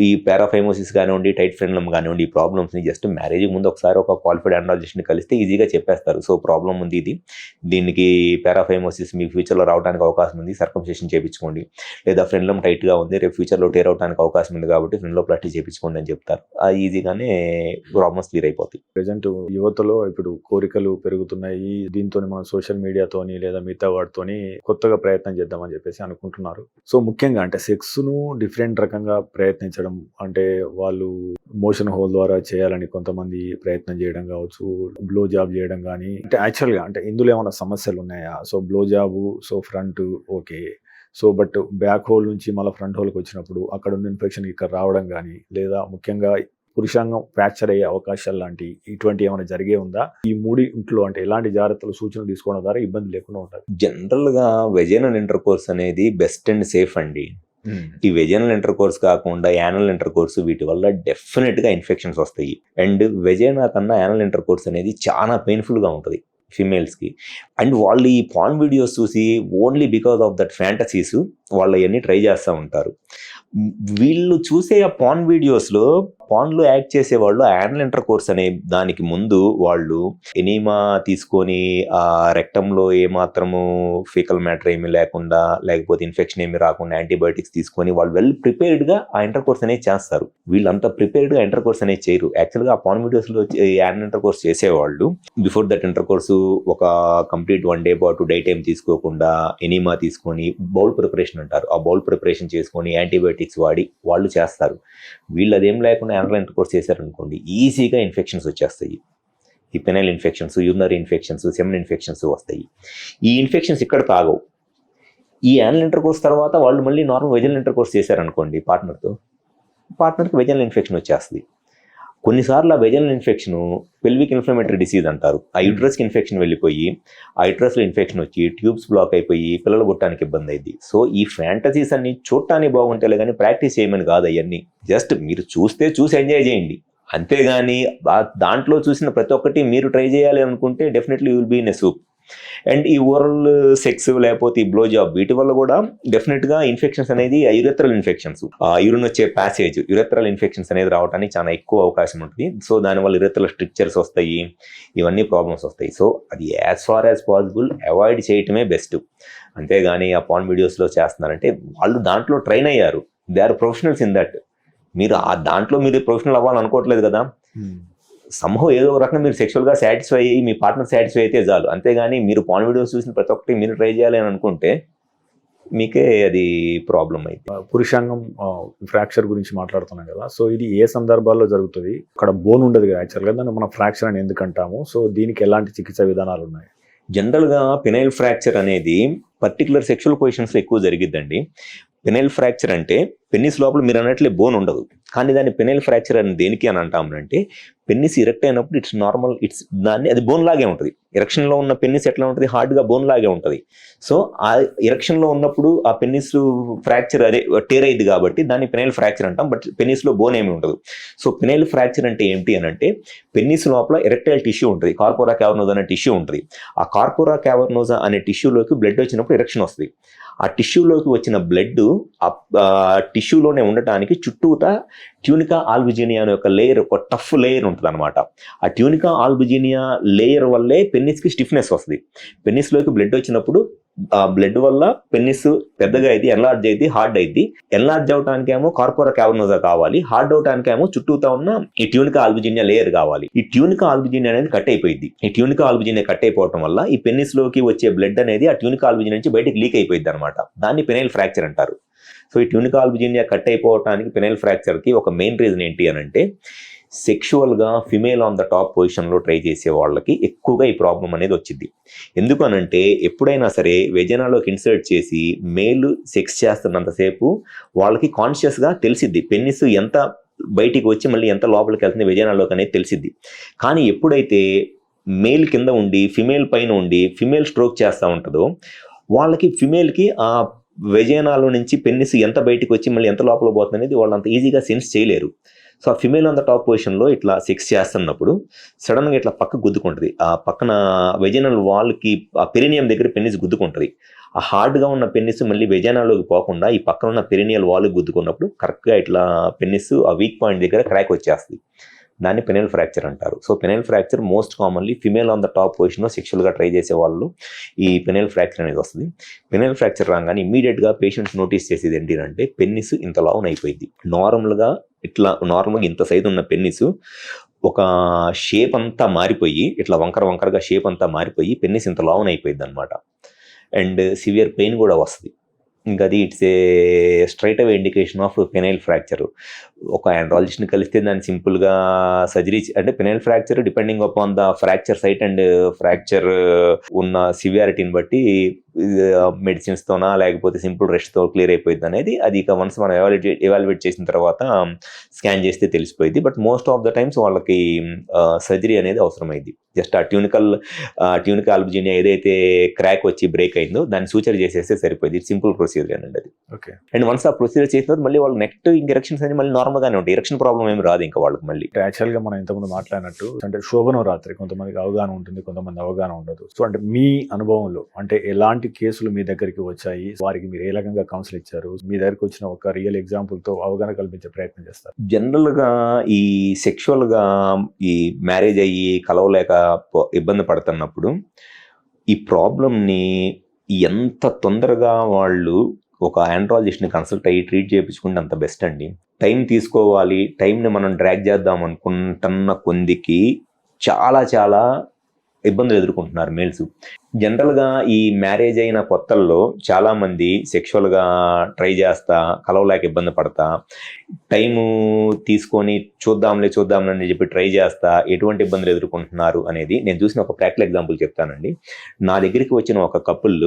ఈ పారాఫైమోసిస్ కానివ్వండి, టైట్ ఫ్రెన్లమ్ కానివ్వండి, ఈ ప్రాబ్లమ్స్ని జస్ట్ మ్యారేజ్కి ముందు ఒకసారి ఒక క్వాలిఫైడ్ ఎండాలజిస్ట్ని కలిస్తే ఈజీగా చెప్పేస్తారు. సో ప్రాబ్లం ఉంది ఇది, దీనికి పారాఫైమోసిస్ మీకు ఫ్యూచర్లో రావడానికి అవకాశం ఉంది, సర్కంసిషన్ చేయించుకోండి. లేదా ఫ్రెన్లమ్ టైట్గా ఉంది, రేపు ఫ్యూచర్లో టేర్ అవడానికి అవకాశం ఉంది కాబట్టి ఫ్రెన్లోప్లాస్టీ చేయించుకోండి అని చెప్తారు. అది ఈజీగానే ప్రాబ్లమ్స్ క్లియర్ అయిపోతాయి. ప్రజెంట్ యువతలో ఇప్పుడు కోరికలు పెరుగుతున్నాయి, దీంతో మనం సోషల్ మీడియాతో లేదా మిగతా వాటితోని కొత్తగా ప్రయత్నం చేద్దామని చెప్పేసి అనుకుంటున్నారు. సో ముఖ్యంగా అంటే సెక్స్ ను డిఫరెంట్ రకంగా ప్రయత్నించడం, అంటే వాళ్ళు మోషన్ హోల్ ద్వారా చేయాలని కొంతమంది ప్రయత్నం చేయడం కావచ్చు, బ్లో జాబ్ చేయడం కానీ, అంటే యాక్చువల్గా అంటే ఇందులో ఏమైనా సమస్యలు ఉన్నాయా? So blow job, so front okay, so but back whole నుంచి మళ్ళీ ఫ్రంట్ హోల్కి వచ్చినప్పుడు అక్కడ ఉన్న ఇన్ఫెక్షన్ ఇక్కడ రావడం కానీ, లేదా ముఖ్యంగా పురుషాంగం ఫ్రాక్చర్ అయ్యే అవకాశాలు లాంటి ఇటువంటి ఏమైనా జరిగే ఉందా? ఈ ఇంట్లో అంటే ఎలాంటి జాగ్రత్తలు సూచనలు తీసుకోవడం ద్వారా ఇబ్బంది లేకుండా ఉంటుంది? జనరల్గా వెజైనల్ ఇంటర్ కోర్స్ అనేది బెస్ట్ అండ్ సేఫ్ అండి. ఈ వెజైనల్ ఇంటర్ కోర్స్ కాకుండా యానల్ ఇంటర్ కోర్స్, వీటి వల్ల డెఫినెట్గా ఇన్ఫెక్షన్స్ వస్తాయి. అండ్ వెజైనా కన్నా యానల్ ఇంటర్ కోర్స్ అనేది చాలా పెయిన్ఫుల్గా ఉంటుంది ఫిమేల్స్కి. అండ్ వాళ్ళు ఈ పాన్ వీడియోస్ చూసి only because of that fantasies వాళ్ళు అవన్నీ ట్రై చేస్తూ ఉంటారు. వీళ్ళు చూసే ఆ పాన్ వీడియోస్లో పాన్లో యాక్ట్ చేసేవాళ్ళు యానల్ ఇంటర్ కోర్స్ అనే దానికి ముందు వాళ్ళు ఎనీమా తీసుకొని ఆ రెక్టంలో ఏమాత్రము ఫీకల్ మ్యాటర్ ఏమీ లేకుండా లేకపోతే ఇన్ఫెక్షన్ ఏమీ రాకుండా యాంటీబయాటిక్స్ తీసుకొని వాళ్ళు వెల్ ప్రిపేర్డ్గా ఆ ఇంటర్ కోర్స్ అనేది చేస్తారు. వీళ్ళంతా ప్రిపేర్డ్గా ఇంటర్ కోర్స్ అనేది చేయరు. యాక్చువల్గా ఆ పాన్ వీడియోస్లో యానల్ ఇంటర్ కోర్స్ చేసేవాళ్ళు బిఫోర్ దట్ ఇంటర్ కోర్సు ఒక కంప్లీట్ 1 day పాటు డే టైం తీసుకోకుండా ఎనీమా తీసుకొని బౌల్ ప్రిపరేషన్ అంటారు, ఆ బౌల్ ప్రిపరేషన్ చేసుకొని యాంటీబయాటిక్స్ వాడి వాళ్ళు చేస్తారు. వీళ్ళు అదేం లేకుండా యానల్ ఇంటర్ కోర్స్ చేశారనుకోండి, ఈజీగా ఇన్ఫెక్షన్స్ వచ్చేస్తాయి. ఈ penile infections, urinary infections, సెమిన్ infections వస్తాయి. ఈ ఇన్ఫెక్షన్స్ ఇక్కడ తాగవు. ఈ యానల్ ఇంటర్ కోర్స్ తర్వాత వాళ్ళు మళ్ళీ నార్మల్ వెజనల్ ఇంటర్ కోర్స్ చేశారనుకోండి పార్ట్నర్కి వెజనల్ ఇన్ఫెక్షన్ వచ్చేస్తుంది. కొన్నిసార్లు ఆ vaginal infection pelvic inflammatory disease అంటారు. ఆ యూట్రస్కి ఇన్ఫెక్షన్ వెళ్ళిపోయి ఆ యూట్రస్లో ఇన్ఫెక్షన్ వచ్చి ట్యూబ్స్ బ్లాక్ అయిపోయి పిల్లలు పుట్టడానికి ఇబ్బంది అయింది. సో ఈ ఫ్యాంటసీస్ అన్ని చూడటానికి బాగుంటాయి కానీ ప్రాక్టీస్ చేయమని కాదు. అవన్నీ జస్ట్ మీరు చూసి ఎంజాయ్ చేయండి. అంతేగాని దాంట్లో చూసిన ప్రతి ఒక్కటి మీరు ట్రై చేయాలి అనుకుంటే definitely you will be in a soup. And ఈ ఓరల్ సెక్స్ లేకపోతే ఈ బ్లో జాబ్ వీటి వల్ల కూడా డెఫినెట్గా ఇన్ఫెక్షన్స్ అనేది యూరెథ్రల్ ఇన్ఫెక్షన్స్, యూరిన్ వచ్చే ప్యాసేజ్ యూరెథ్రల్ ఇన్ఫెక్షన్స్ అనేది రావడానికి చాలా ఎక్కువ అవకాశం ఉంటుంది. సో దానివల్ల యూరెథ్రల్ స్ట్రిక్చర్స్ వస్తాయి, ఇవన్నీ ప్రాబ్లమ్స్ వస్తాయి. సో అది as far as possible avoid చేయటమే బెస్ట్. అంతేగాని ఆ పాన్ వీడియోస్లో చేస్తున్నారంటే వాళ్ళు దాంట్లో ట్రైన్ అయ్యారు, they are professionals in that. మీరు ఆ దాంట్లో మీరు ప్రొఫెషనల్ అవ్వాలనుకోవట్లేదు కదా. సంభవం ఏదో ఒక రకంగా మీరు సెక్షువల్గా సాటిస్ఫై అయ్యి మీ పార్ట్నర్ సాటిస్ఫై అయితే చాలు. అంతేగాని మీరు పాన్ వీడియోస్ చూసిన ప్రతి ఒక్కటి మీరు ట్రై చేయాలి అని అనుకుంటే మీకే అది ప్రాబ్లం అయింది. పురుషాంగం ఫ్రాక్చర్ గురించి మాట్లాడుతున్నాం కదా, సో ఇది ఏ సందర్భాల్లో జరుగుతుంది? అక్కడ బోన్ ఉండదు కదా యాక్చువల్గా, దాన్ని మనం ఫ్రాక్చర్ అని ఎందుకు అంటాము? సో దీనికి ఎలాంటి చికిత్సా విధానాలు ఉన్నాయి? జనరల్గా పెనైల్ ఫ్రాక్చర్ అనేది పర్టికులర్ సెక్షువల్ పొజిషన్స్లో ఎక్కువ జరిగిద్దండి. పెనైల్ ఫ్రాక్చర్ అంటే పెన్నిస్ లోపల మీరు అన్నట్లే బోన్ ఉండదు, కానీ దాన్ని పెనైల్ ఫ్రాక్చర్ అని దేనికి అని అంటామంటే పెన్నిస్ ఇరెక్ట్ అయినప్పుడు ఇట్స్ నార్మల్, అది బోన్ లాగే ఉంటుంది. ఎరెక్షన్లో ఉన్న పెన్నిస్ ఎట్లా ఉంటుంది, హార్డ్గా బోన్ లాగే ఉంటుంది. సో ఆ ఎరెక్షన్లో ఉన్నప్పుడు ఆ పెన్నిస్ ఫ్రాక్చర్ అదే టేర్ అయ్యింది కాబట్టి దాన్ని పెనైల్ ఫ్రాక్చర్ అంటాం. బట్ పెన్నిస్లో బోన్ ఏమి ఉండదు. సో పెనైల్ ఫ్రాక్చర్ అంటే ఏంటి అని అంటే పెన్నిస్ లోపల ఎరెక్టైల్ టిష్యూ ఉంటుంది, కార్పోరా క్యావర్నోజా అనే టిష్యూ ఉంటుంది. ఆ కార్పోరా క్యావర్నోజా అనే టిష్యూలోకి బ్లడ్ వచ్చినప్పుడు ఎరెక్షన్ వస్తుంది. ఆ టిష్యూలోకి వచ్చిన బ్లడ్ ఆ టిష్యూలోనే ఉండటానికి చుట్టూతా ట్యూనికా ఆల్బుజినియా అనే ఒక లేయర్, ఒక టఫ్ లేయర్ ఉంటుంది అనమాట. ఆ ట్యూనికా ఆల్బుజినియా లేయర్ వల్లే పెన్నిస్కి స్టిఫ్నెస్ వస్తుంది. పెన్నిస్లోకి బ్లడ్ వచ్చినప్పుడు ఆ బ్లడ్ వల్ల పెన్నిస్ పెద్దగా అయితే ఎన్లార్జ్ అయితే హార్డ్ అయితే, ఎన్లార్జ్ అవటానికేమో కార్పోరా క్యావర్నోజా కావాలి, హార్డ్ అవటానికేమో చుట్టూతా ఉన్న ఈ ట్యూనికా ఆల్బుజినియా లేయర్ కావాలి. ఈ ట్యూనికా ఆల్బుజినియా అనేది కట్ అయిపోయింది. ఈ ట్యూనికా ఆల్బుజినియా కట్ అయిపోవడం వల్ల ఈ పెన్నిస్ లోకి వచ్చే బ్లడ్ అనేది ఆ ట్యూనికా ఆల్బుజినియా నుంచి బయటకు లీక్ అయిపోయింది అనమాట. దాన్ని పెనైల్ ఫ్రాక్చర్ అంటారు. సో ఈ ట్యూనికా ఆల్బుజినియా కట్ అయిపోవటానికి పెనైల్ ఫ్రాక్చర్కి ఒక మెయిన్ రీజన్ ఏంటి అని అంటే సెక్షువల్గా ఫిమేల్ ఆన్ ద టాప్ పొజిషన్లో ట్రై చేసే వాళ్ళకి ఎక్కువగా ఈ ప్రాబ్లం అనేది వచ్చింది. ఎందుకనంటే ఎప్పుడైనా సరే వెజనాలోకి ఇన్సర్ట్ చేసి మేల్ సెక్స్ చేస్తున్నంతసేపు వాళ్ళకి కాన్షియస్గా తెలిసిద్ది పెన్నిస్ ఎంత బయటికి వచ్చి మళ్ళీ ఎంత లోపలికి వెళ్తుంది వెజనాలోకి అనేది తెలిసిద్ది. కానీ ఎప్పుడైతే మేల్ కింద ఉండి ఫిమేల్ పైన ఉండి ఫిమేల్ స్ట్రోక్ చేస్తూ ఉంటుందో వాళ్ళకి ఫిమేల్కి ఆ వెజనాలో నుంచి పెన్నిస్ ఎంత బయటికి వచ్చి మళ్ళీ ఎంత లోపల పోతుంది అనేది వాళ్ళు అంత ఈజీగా సెన్స్ చేయలేరు. సో ఆ ఫిమేల్ ఆన్ ద టాప్ పొజిషన్లో ఇట్లా సెక్స్ చేస్తున్నప్పుడు సడన్గా ఇట్లా పక్క గుద్దుకుంటుంది. ఆ పక్కన వెజనల్ వాల్కి ఆ పెరినియం దగ్గర పెన్నిస్ గుద్దుకుంటుంది. ఆ హార్డ్గా ఉన్న పెన్నిస్ మళ్ళీ వెజనాలోకి పోకుండా ఈ పక్కన ఉన్న పెరినియల్ వాల్కి గుద్దుకున్నప్పుడు కరెక్ట్గా ఇట్లా పెన్నిస్ ఆ వీక్ పాయింట్ దగ్గర క్రాక్ వచ్చేస్తుంది. దాన్ని పెనైల్ ఫ్రాక్చర్ అంటారు. So penile fracture most commonly female on the top పొజిషన్లో సెక్షువల్గా ట్రై చేసే వాళ్ళు ఈ పెనైల్ ఫ్రాక్చర్ అనేది వస్తుంది. పెనైల్ ఫ్రాక్చర్ రాగానే ఇమీడియట్గా పేషెంట్స్ నోటీస్ చేసేది ఏంటి అంటే పెన్నిస్ ఇంత లావున అయిపోయింది. నార్మల్గా ఇంత సైజు ఉన్న పెన్నిస్ ఒక షేప్ అంతా మారిపోయి ఇట్లా వంకరగా షేప్ అంతా మారిపోయి పెన్నిస్ ఇంత లావున అయిపోయింది అనమాట. అండ్ సివియర్ పెయిన్ కూడా వస్తుంది. ఇంకా అది it's a straight away indication of penile fracture. ఒక ఆండ్రాలజిస్ట్ని కలిస్తే దాన్ని సింపుల్గా సర్జరీ అంటే penile fracture depending upon the fracture site and fracture ఉన్న సివియారిటీని బట్టి మెడిసిన్స్తోనా లేకపోతే సింపుల్ రెస్ట్తో క్లియర్ అయిపోయింది అనేది అది ఇక వన్స్ మనం ఎవాల్యుయేట్ చేసిన తర్వాత స్కాన్ చేస్తే తెలిసిపోయింది. But most of the times వాళ్ళకి సర్జరీ అనేది అవసరమైంది. జస్ట్ ఆ ట్యూనికా ఆల్బుజినియా ఏదైతే క్రాక్ వచ్చి బ్రేక్ అయిందో దాన్ని సూచర్ చేసేస్తే సరిపోయింది. ఇట్ సింపుల్ ప్రొసీజర్ అండి అది. ఓకే. అండ్ వన్స్ ఆ ప్రొసీజర్ చేసిన తర్వాత మళ్ళీ వాళ్ళు నెక్స్ట్ ఎరెక్షన్స్ అనేది మళ్ళీ నార్మల్గానే ఉంటాయి. ఎరెక్షన్ ప్రాబ్లం ఏమి రాదు ఇంకా వాళ్ళకి మళ్ళీ. యాక్చువల్గా మనం ఇంతకుముందు మాట్లాడినట్టు అంటే శోభనం రాత్రి కొంతమందికి అవగాహన ఉంటుంది, కొంతమంది అవగాహన ఉండదు. సో అంటే మీ అనుభవంలో అంటే ఎలాంటి ఎలాంటి కేసులు మీ దగ్గరికి వచ్చాయి, వారికి మీరు ఏ రకంగా కౌన్సిల్ ఇచ్చారు, మీ దగ్గరికి వచ్చిన ఒక రియల్ ఎగ్జాంపుల్ తో అవగాహన కల్పించే ప్రయత్నం చేస్తారు? జనరల్గా ఈ సెక్షువల్గా ఈ మ్యారేజ్ అయ్యి కలవలేక ఇబ్బంది పడుతున్నప్పుడు ఈ ప్రాబ్లమ్ని ఎంత తొందరగా వాళ్ళు ఒక ఆండ్రాలజిస్ట్ని కన్సల్ట్ అయ్యి ట్రీట్ చేయించుకుంటే అంత బెస్ట్ అండి. టైం తీసుకోవాలి, టైంని మనం డ్రాగ్ చేద్దాం అనుకుంటున్న కొందికి చాలా చాలా ఇబ్బందులు ఎదుర్కొంటున్నారు మేల్స్. జనరల్గా ఈ మ్యారేజ్ అయిన కొత్తల్లో చాలామంది సెక్షువల్గా ట్రై చేస్తా కలవలేక ఇబ్బంది పడతా టైము తీసుకొని చూద్దాంలే అని చెప్పి ట్రై చేస్తా ఎటువంటి ఇబ్బందులు ఎదుర్కొంటున్నారు అనేది నేను చూసిన ఒక ప్రాక్టికల్ ఎగ్జాంపుల్ చెప్తానండి. నా దగ్గరికి వచ్చిన ఒక కపుల్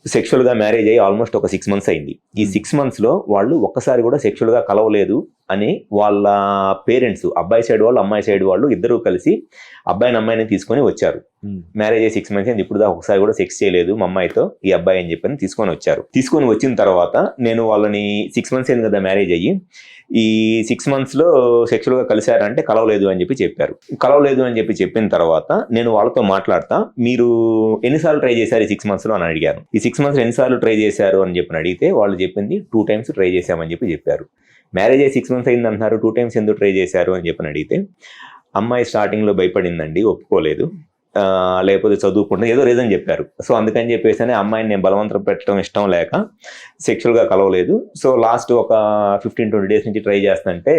సెక్షువల్గా మ్యారేజ్ అయ్యి ఆల్మోస్ట్ ఒక 6 months అయింది. ఈ 6 monthsలో వాళ్ళు ఒక్కసారి కూడా సెక్షువల్గా కలవలేదు అని వాళ్ళ పేరెంట్స్, అబ్బాయి సైడ్ వాళ్ళు అమ్మాయి సైడ్ వాళ్ళు ఇద్దరూ కలిసి అబ్బాయిని అమ్మాయిని తీసుకొని వచ్చారు. మ్యారేజ్ అయ్యి 6 months అయింది, ఇప్పుడు దాకా ఒకసారి కూడా సెక్స్ చేయలేదు మా అమ్మాయితో ఈ అబ్బాయి అని చెప్పని తీసుకొని వచ్చారు. తీసుకొని వచ్చిన తర్వాత నేను వాళ్ళని 6 months అయింది కదా మ్యారేజ్ అయ్యి, ఈ 6 monthsలో సెక్షువల్గా కలిశారంటే కలవలేదు అని చెప్పి చెప్పారు. కలవలేదు అని చెప్పి చెప్పిన తర్వాత నేను వాళ్ళతో మాట్లాడతా, మీరు ఎన్నిసార్లు ట్రై చేశారు ఈ 6 monthsలో అని అడిగాను. ఈ 6 months ఎన్నిసార్లు ట్రై చేశారు అని చెప్పి అడిగితే వాళ్ళు చెప్పింది 2 times ట్రై చేశామని చెప్పి చెప్పారు. మ్యారేజ్ అయ్యి 6 months అయింది అంటున్నారు, 2 times ఎందుకు ట్రై చేశారు అని చెప్పని అడిగితే అమ్మాయి స్టార్టింగ్లో భయపడిందండి, ఒప్పుకోలేదు, లేకపోతే చదువుకుంటే ఏదో రీజన్ చెప్పారు. సో అందుకని చెప్పేసి అమ్మాయిని నేను బలవంతం పెట్టడం ఇష్టం లేక సెక్షువల్గా కలవలేదు. సో లాస్ట్ ఒక 15-20 days నుంచి ట్రై చేస్తుంటే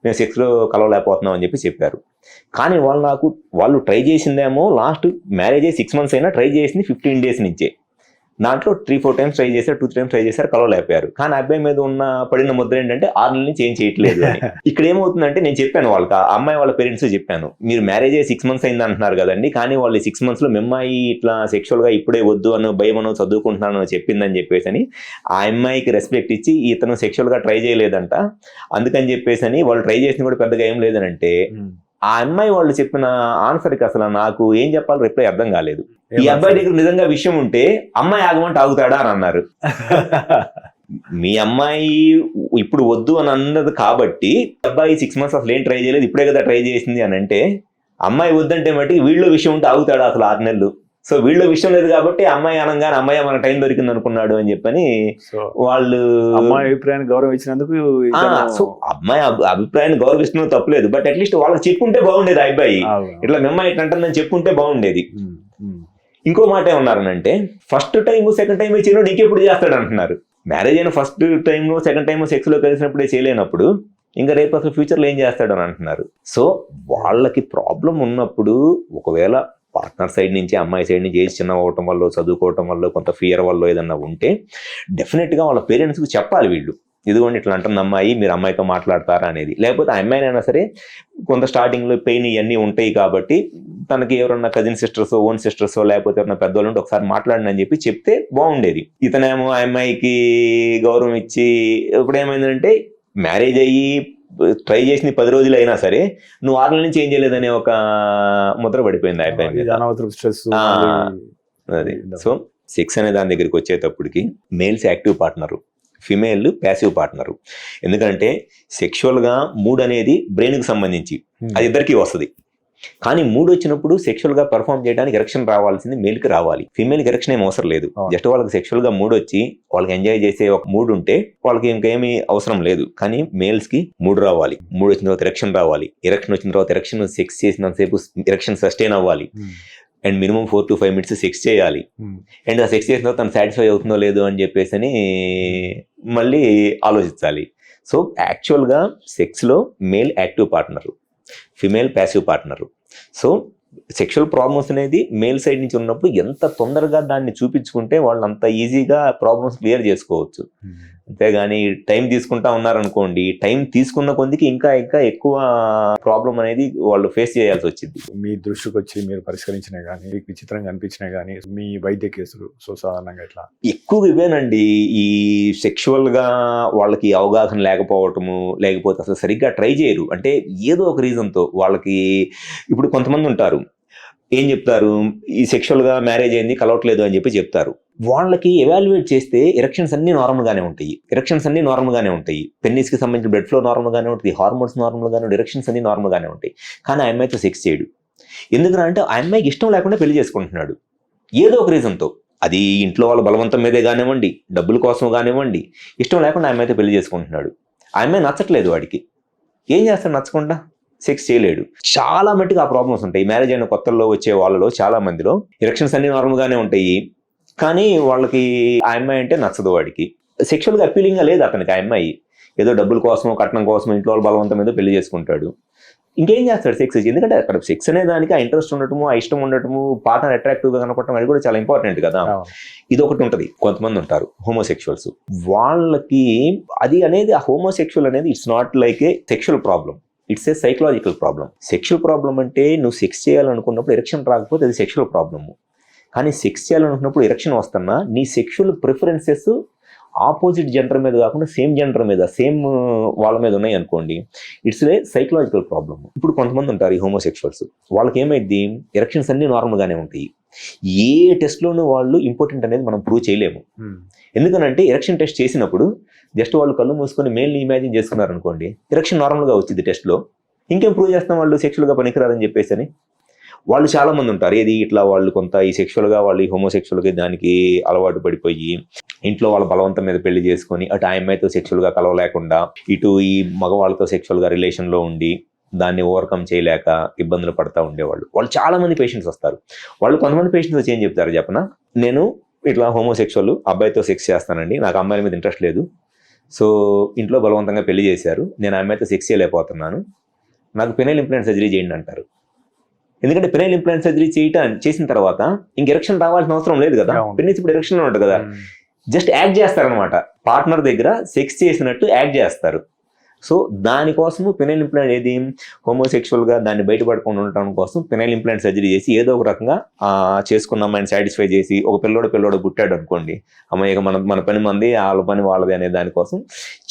మేము సెక్స్లో కలవలేకపోతున్నాం అని చెప్పి చెప్పారు. కానీ వాళ్ళు ట్రై చేసిందేమో లాస్ట్ మ్యారేజ్ అయ్యి 6 months అయినా ట్రై చేసింది 15 days నుంచే. దాంట్లో 3-4 times ట్రై చేశారు, 2 times ట్రై చేశారు, కలవలేకపోయారు. కానీ అబ్బాయి మీద పడిన ముద్ర ఏంటంటే 6 నెలల నుంచి ఏం చేయట్లేదు అని. ఇక్కడ ఏమవుతుందంటే నేను చెప్పాను వాళ్ళకి, ఆ అమ్మాయి వాళ్ళ పేరెంట్స్ చెప్పాను, మీరు మ్యారేజ్ అయ్యి 6 months అయింది అంటున్నారు కదండి, కానీ వాళ్ళు 6 monthsలో మీ అమ్మాయి ఇట్లా సెక్షువల్గా ఇప్పుడే వద్దు అని భయమనో చదువుకుంటున్నాను చెప్పిందని చెప్పేసి అని ఆ అమ్మాయికి రెస్పెక్ట్ ఇచ్చి ఇతను సెక్షువల్గా ట్రై చేయలేదంట, అందుకని చెప్పేసి అని వాళ్ళు ట్రై చేసిన కూడా పెద్దగా ఏం లేదనంటే ఆ అమ్మాయి వాళ్ళు చెప్పిన ఆన్సర్కి అసలు నాకు ఏం చెప్పాలో రిప్లై అర్థం కాలేదు. ఈ అబ్బాయి దగ్గర నిజంగా విషయం ఉంటే అమ్మాయి ఆగమంటే ఆగుతాడా అని అన్నారు. మీ అమ్మాయి ఇప్పుడు వద్దు అని అన్నది కాబట్టి అబ్బాయి 6 months అసలు ఏం ట్రై చేయలేదు, ఇప్పుడే కదా ట్రై చేసింది అని అంటే అమ్మాయి వద్దంటే మట్టి వీళ్ళ విషయం ఉంటే ఆగుతాడా అసలు 6 నెలలు? సో వీళ్ళ విషయం లేదు కాబట్టి అమ్మాయి అనగానే అమ్మాయి మన టైం దొరికింది అనుకున్నాడు అని చెప్పని వాళ్ళు అమ్మాయి అభిప్రాయాన్ని గౌరవం ఇచ్చినందుకు. సో అమ్మాయి అభిప్రాయాన్ని గౌరవిస్తున్న తప్పలేదు, బట్ అట్లీస్ట్ వాళ్ళకి చెప్పుంటే బాగుండేది. ఆ అబ్బాయి ఇట్లా మిమ్మాయి ఇట్లా అంటుందని చెప్పుంటే బాగుండేది. ఇంకో మాట ఏమన్నారనంటే ఫస్ట్ టైం సెకండ్ టైం చేయను నీకెప్పుడు చేస్తాడు అంటున్నారు. మ్యారేజ్ అయిన ఫస్ట్ టైము సెకండ్ టైము సెక్స్లో కలిసినప్పుడే చేయలేనప్పుడు ఇంకా రేపు అసలు ఫ్యూచర్లో ఏం చేస్తాడు అని అంటున్నారు. సో వాళ్ళకి ప్రాబ్లం ఉన్నప్పుడు ఒకవేళ పార్ట్నర్ సైడ్ నుంచి అమ్మాయి సైడ్ నుంచి ఏజ్ చిన్న అవ్వటం వల్ల చదువుకోవటం వల్ల కొంత ఫియర్ వల్ల ఏదన్నా ఉంటే డెఫినెట్గా వాళ్ళ పేరెంట్స్కి చెప్పాలి, వీళ్ళు ఇదిగోండి ఇట్లా అంటుంది అమ్మాయి, మీరు అమ్మాయితో మాట్లాడతారా అనేది. లేకపోతే ఆ అమ్మాయినైనా సరే కొంత స్టార్టింగ్లో పెయిన్ ఇవన్నీ ఉంటాయి కాబట్టి తనకి ఎవరన్నా కజిన్ సిస్టర్సో ఓన్ సిస్టర్సో లేకపోతే ఎవరన్నా పెద్దవాళ్ళు ఉంటే ఒకసారి మాట్లాడినని చెప్పి చెప్తే బాగుండేది. ఇతనేమో ఆ అమ్మాయికి గౌరవం ఇచ్చి ఇప్పుడు ఏమైందంటే మ్యారేజ్ అయ్యి ట్రై చేసిన 10 రోజులు అయినా సరే నువ్వు 6 నెలల నుంచి ఏం చేయలేదనే ఒక ముద్ర పడిపోయింది ఆ అబ్బాయి. అది సో సెక్స్ అనే దాని దగ్గరికి వచ్చేటప్పటికి males active partner, female passive partner. ఎందుకంటే సెక్షువల్గా మూడ్ అనేది బ్రెయిన్కి సంబంధించి అది ఇద్దరికి వస్తుంది. కానీ మూడ్ వచ్చినప్పుడు సెక్షువల్గా పర్ఫామ్ చేయడానికి ఎరెక్షన్ రావాల్సింది మేల్కి రావాలి, ఫీమేల్కి ఎరెక్షన్ ఏం అవసరం లేదు. జస్ట్ వాళ్ళకి సెక్షువల్గా మూడ్ వచ్చి వాళ్ళకి ఎంజాయ్ చేసే ఒక మూడ్ ఉంటే వాళ్ళకి ఇంకేమీ అవసరం లేదు. కానీ మేల్స్కి మూడ్ రావాలి, మూడ్ వచ్చిన తర్వాత ఎరెక్షన్ రావాలి, ఎరెక్షన్ వచ్చిన తర్వాత ఎరెక్షన్ సెక్స్ చేసినంతసేపు ఎరెక్షన్ సస్టైన్ అవ్వాలి and minimum 4 to 5 minutes sex చేయాలి. అండ్ ఆ సెక్స్ చేసిన తర్వాత తను సాటిస్ఫై అవుతుందో లేదో అని చెప్పేసి అని మళ్ళీ ఆలోచించాలి. సో యాక్చువల్గా సెక్స్లో male active partner, female passive partner. So sexual problems అనేది మేల్ సైడ్ నుంచి ఉన్నప్పుడు ఎంత తొందరగా దాన్ని చూపించుకుంటే వాళ్ళు అంత ఈజీగా ప్రాబ్లమ్స్ క్లియర్ చేసుకోవచ్చు. అంతేగాని టైం తీసుకుంటా ఉన్నారనుకోండి, టైం తీసుకున్న కొద్దికి ఇంకా ఇంకా ఎక్కువ ప్రాబ్లం అనేది వాళ్ళు ఫేస్ చేయాల్సి వచ్చింది. మీ దృష్టికి వచ్చి మీరు పరిష్కరించినా కానీ మీకు విచిత్రంగా అనిపించినా కానీ మీ వైద్య కేసులు సో సాధారణంగా ఇట్లా ఎక్కువగా ఇవేనండి. ఈ సెక్షువల్గా వాళ్ళకి అవగాహన లేకపోవటము, లేకపోతే అసలు సరిగ్గా ట్రై చేయరు. అంటే ఏదో ఒక రీజన్తో వాళ్ళకి ఇప్పుడు కొంతమంది ఉంటారు ఏం చెప్తారు, ఈ సెక్షువల్గా మ్యారేజ్ అయింది కలవట్లేదు అని చెప్పి చెప్తారు. వాళ్ళకి ఎవాల్యుయేట్ చేస్తే ఎరెక్షన్స్ అన్ని నార్మల్గానే ఉంటాయి, పెన్నిస్కి సంబంధించిన బ్లడ్ ఫ్లో నార్మల్గానే ఉంటుంది, హార్మోన్స్ నార్మల్గానే ఉంటాయి, ఎరెక్షన్స్ అన్ని నార్మల్గానే ఉంటాయి. కానీ ఆ అమ్మాయితో సెక్స్ చేయడు. ఎందుకంటే ఆ అమ్మాయికి ఇష్టం లేకుండా పెళ్లి చేసుకుంటున్నాడు ఏదో ఒక రీజన్తో. అది ఇంట్లో వాళ్ళ బలవంతం మీదే కానివ్వండి, డబ్బుల కోసం కానివ్వండి, ఇష్టం లేకుండా ఆమె అయితే పెళ్లి చేసుకుంటున్నాడు. ఆమె నచ్చట్లేదు వాడికి, ఏం చేస్తాడు? నచ్చకుండా సెక్స్ చేయలేడు. చాలా మట్టుకు ఆ ప్రాబ్లమ్స్ ఉంటాయి. మ్యారేజ్ అయిన కొత్తల్లో వచ్చే వాళ్ళలో చాలా మందిలో ఎరెక్షన్స్ అన్ని నార్మల్గానే ఉంటాయి, కానీ వాళ్ళకి ఆ అమ్మాయి అంటే నచ్చదు. వాడికి సెక్షువల్గా అపీలింగ్గా లేదు అతనికి ఆ అమ్మాయి. ఏదో డబ్బుల కోసం, కట్నం కోసం ఇంట్లో వాళ్ళ బలవంతం మీద పెళ్లి చేసుకుంటాడు. ఇంకేం చేస్తాడు సెక్స్? ఎందుకంటే అక్కడ సెక్స్ అనే దానికి ఆ ఇంట్రెస్ట్ ఉండటము, ఆ ఇష్టం ఉండటము, పార్ట్నర్ అట్రాక్టివ్గా కనపడటం అది కూడా చాలా ఇంపార్టెంట్ కదా. ఇది ఒకటి ఉంటుంది. కొంతమంది ఉంటారు హోమోసెక్షువల్స్, వాళ్ళకి అది అనేది, ఆ హోమోసెక్షువల్ అనేది it's not like A sexual problem, it's a psychological problem. Sexual problem అంటే నువ్వు సెక్స్ చేయాలనుకున్నప్పుడు ఎరెక్షన్ రాకపోతే అది సెక్షువల్ ప్రాబ్లము. కానీ సెక్స్ చేయాలనుకున్నప్పుడు ఎరెక్షన్ వస్తున్నా నీ సెక్షువల్ ప్రిఫరెన్సెస్ ఆపోజిట్ జెండర్ మీద కాకుండా సేమ్ జెండర్ మీద, సేమ్ వాళ్ళ మీద ఉన్నాయి అనుకోండి, ఇట్స్ ఏ సైకలాజికల్ ప్రాబ్లమ్. ఇప్పుడు కొంతమంది ఉంటారు ఈ హోమోసెక్షువల్స్, వాళ్ళకి ఏమైంది, ఎరెక్షన్స్ అన్ని నార్మల్గానే ఉంటాయి. ఏ టెస్ట్లోనూ వాళ్ళు ఇంపార్టెంట్ అనేది మనం ప్రూవ్ చేయలేము. ఎందుకనంటే ఎరెక్షన్ టెస్ట్ చేసినప్పుడు జస్ట్ వాళ్ళు కళ్ళు మూసుకొని మేల్ని ఇమాజిన్ చేసుకున్నారు అనుకోండి, ఎరెక్షన్ నార్మల్గా వచ్చింది టెస్ట్లో, ఇంకేం ప్రూవ్ చేస్తాం వాళ్ళు సెక్షువల్గా పనికిరారని చెప్పేసి అని. వాళ్ళు చాలా మంది ఉంటారు ఏది ఇట్లా వాళ్ళు కొంత ఈ సెక్షువల్గా వాళ్ళు ఈ హోమోసెక్షువల్గా దానికి అలవాటు పడిపోయి ఇంట్లో వాళ్ళ బలవంతం మీద పెళ్లి చేసుకొని అటు ఆ అమ్మాయితో సెక్షువల్గా కలవలేకుండా ఇటు ఈ మగవాళ్ళతో సెక్షువల్గా రిలేషన్లో ఉండి దాన్ని ఓవర్కమ్ చేయలేక ఇబ్బందులు పడతా ఉండేవాళ్ళు. వాళ్ళు చాలా మంది పేషెంట్స్ వస్తారు. వాళ్ళు కొంతమంది పేషెంట్స్ వచ్చి ఏం చెప్తారు చెప్పనా, నేను ఇట్లా హోమోసెక్షువల్ అబ్బాయితో సెక్స్ చేస్తానండి, నాకు అమ్మాయిల మీద ఇంట్రెస్ట్ లేదు, సో ఇంట్లో బలవంతంగా పెళ్లి చేశారు, నేను ఆ అమ్మాయితో సెక్స్ చేయలేకపోతున్నాను, నాకు పెనైల్ ఇంప్లాంట్ సర్జరీ చేయండి అంటారు. ఎందుకంటే పెనైల్ ఇంప్లాంట్ సర్జరీ చేసిన తర్వాత ఇంక ఎరెక్షన్ రావాల్సిన అవసరం లేదు కదా. పెనిస్ ఇప్పుడు ఎరెక్షన్లో ఉంటుంది కదా, జస్ట్ యాక్ట్ చేస్తారనమాట. పార్ట్నర్ దగ్గర సెక్స్ చేసినట్టు యాక్ట్ చేస్తారు. సో దానికోసము పెనైల్ ఇంప్లాంట్ ఏది హోమోసెక్షువల్గా దాన్ని బయటపడకుండా ఉండటం కోసం పెనైల్ ఇంప్లాంట్ సర్జరీ చేసి ఏదో ఒక రకంగా చేసుకున్న అమ్మాయిని సాటిస్ఫై చేసి ఒక పిల్లోడు పుట్టాడు అనుకోండి, అమ్మాయి మన పని మంది వాళ్ళ పని వాళ్ళది అనే దానికోసం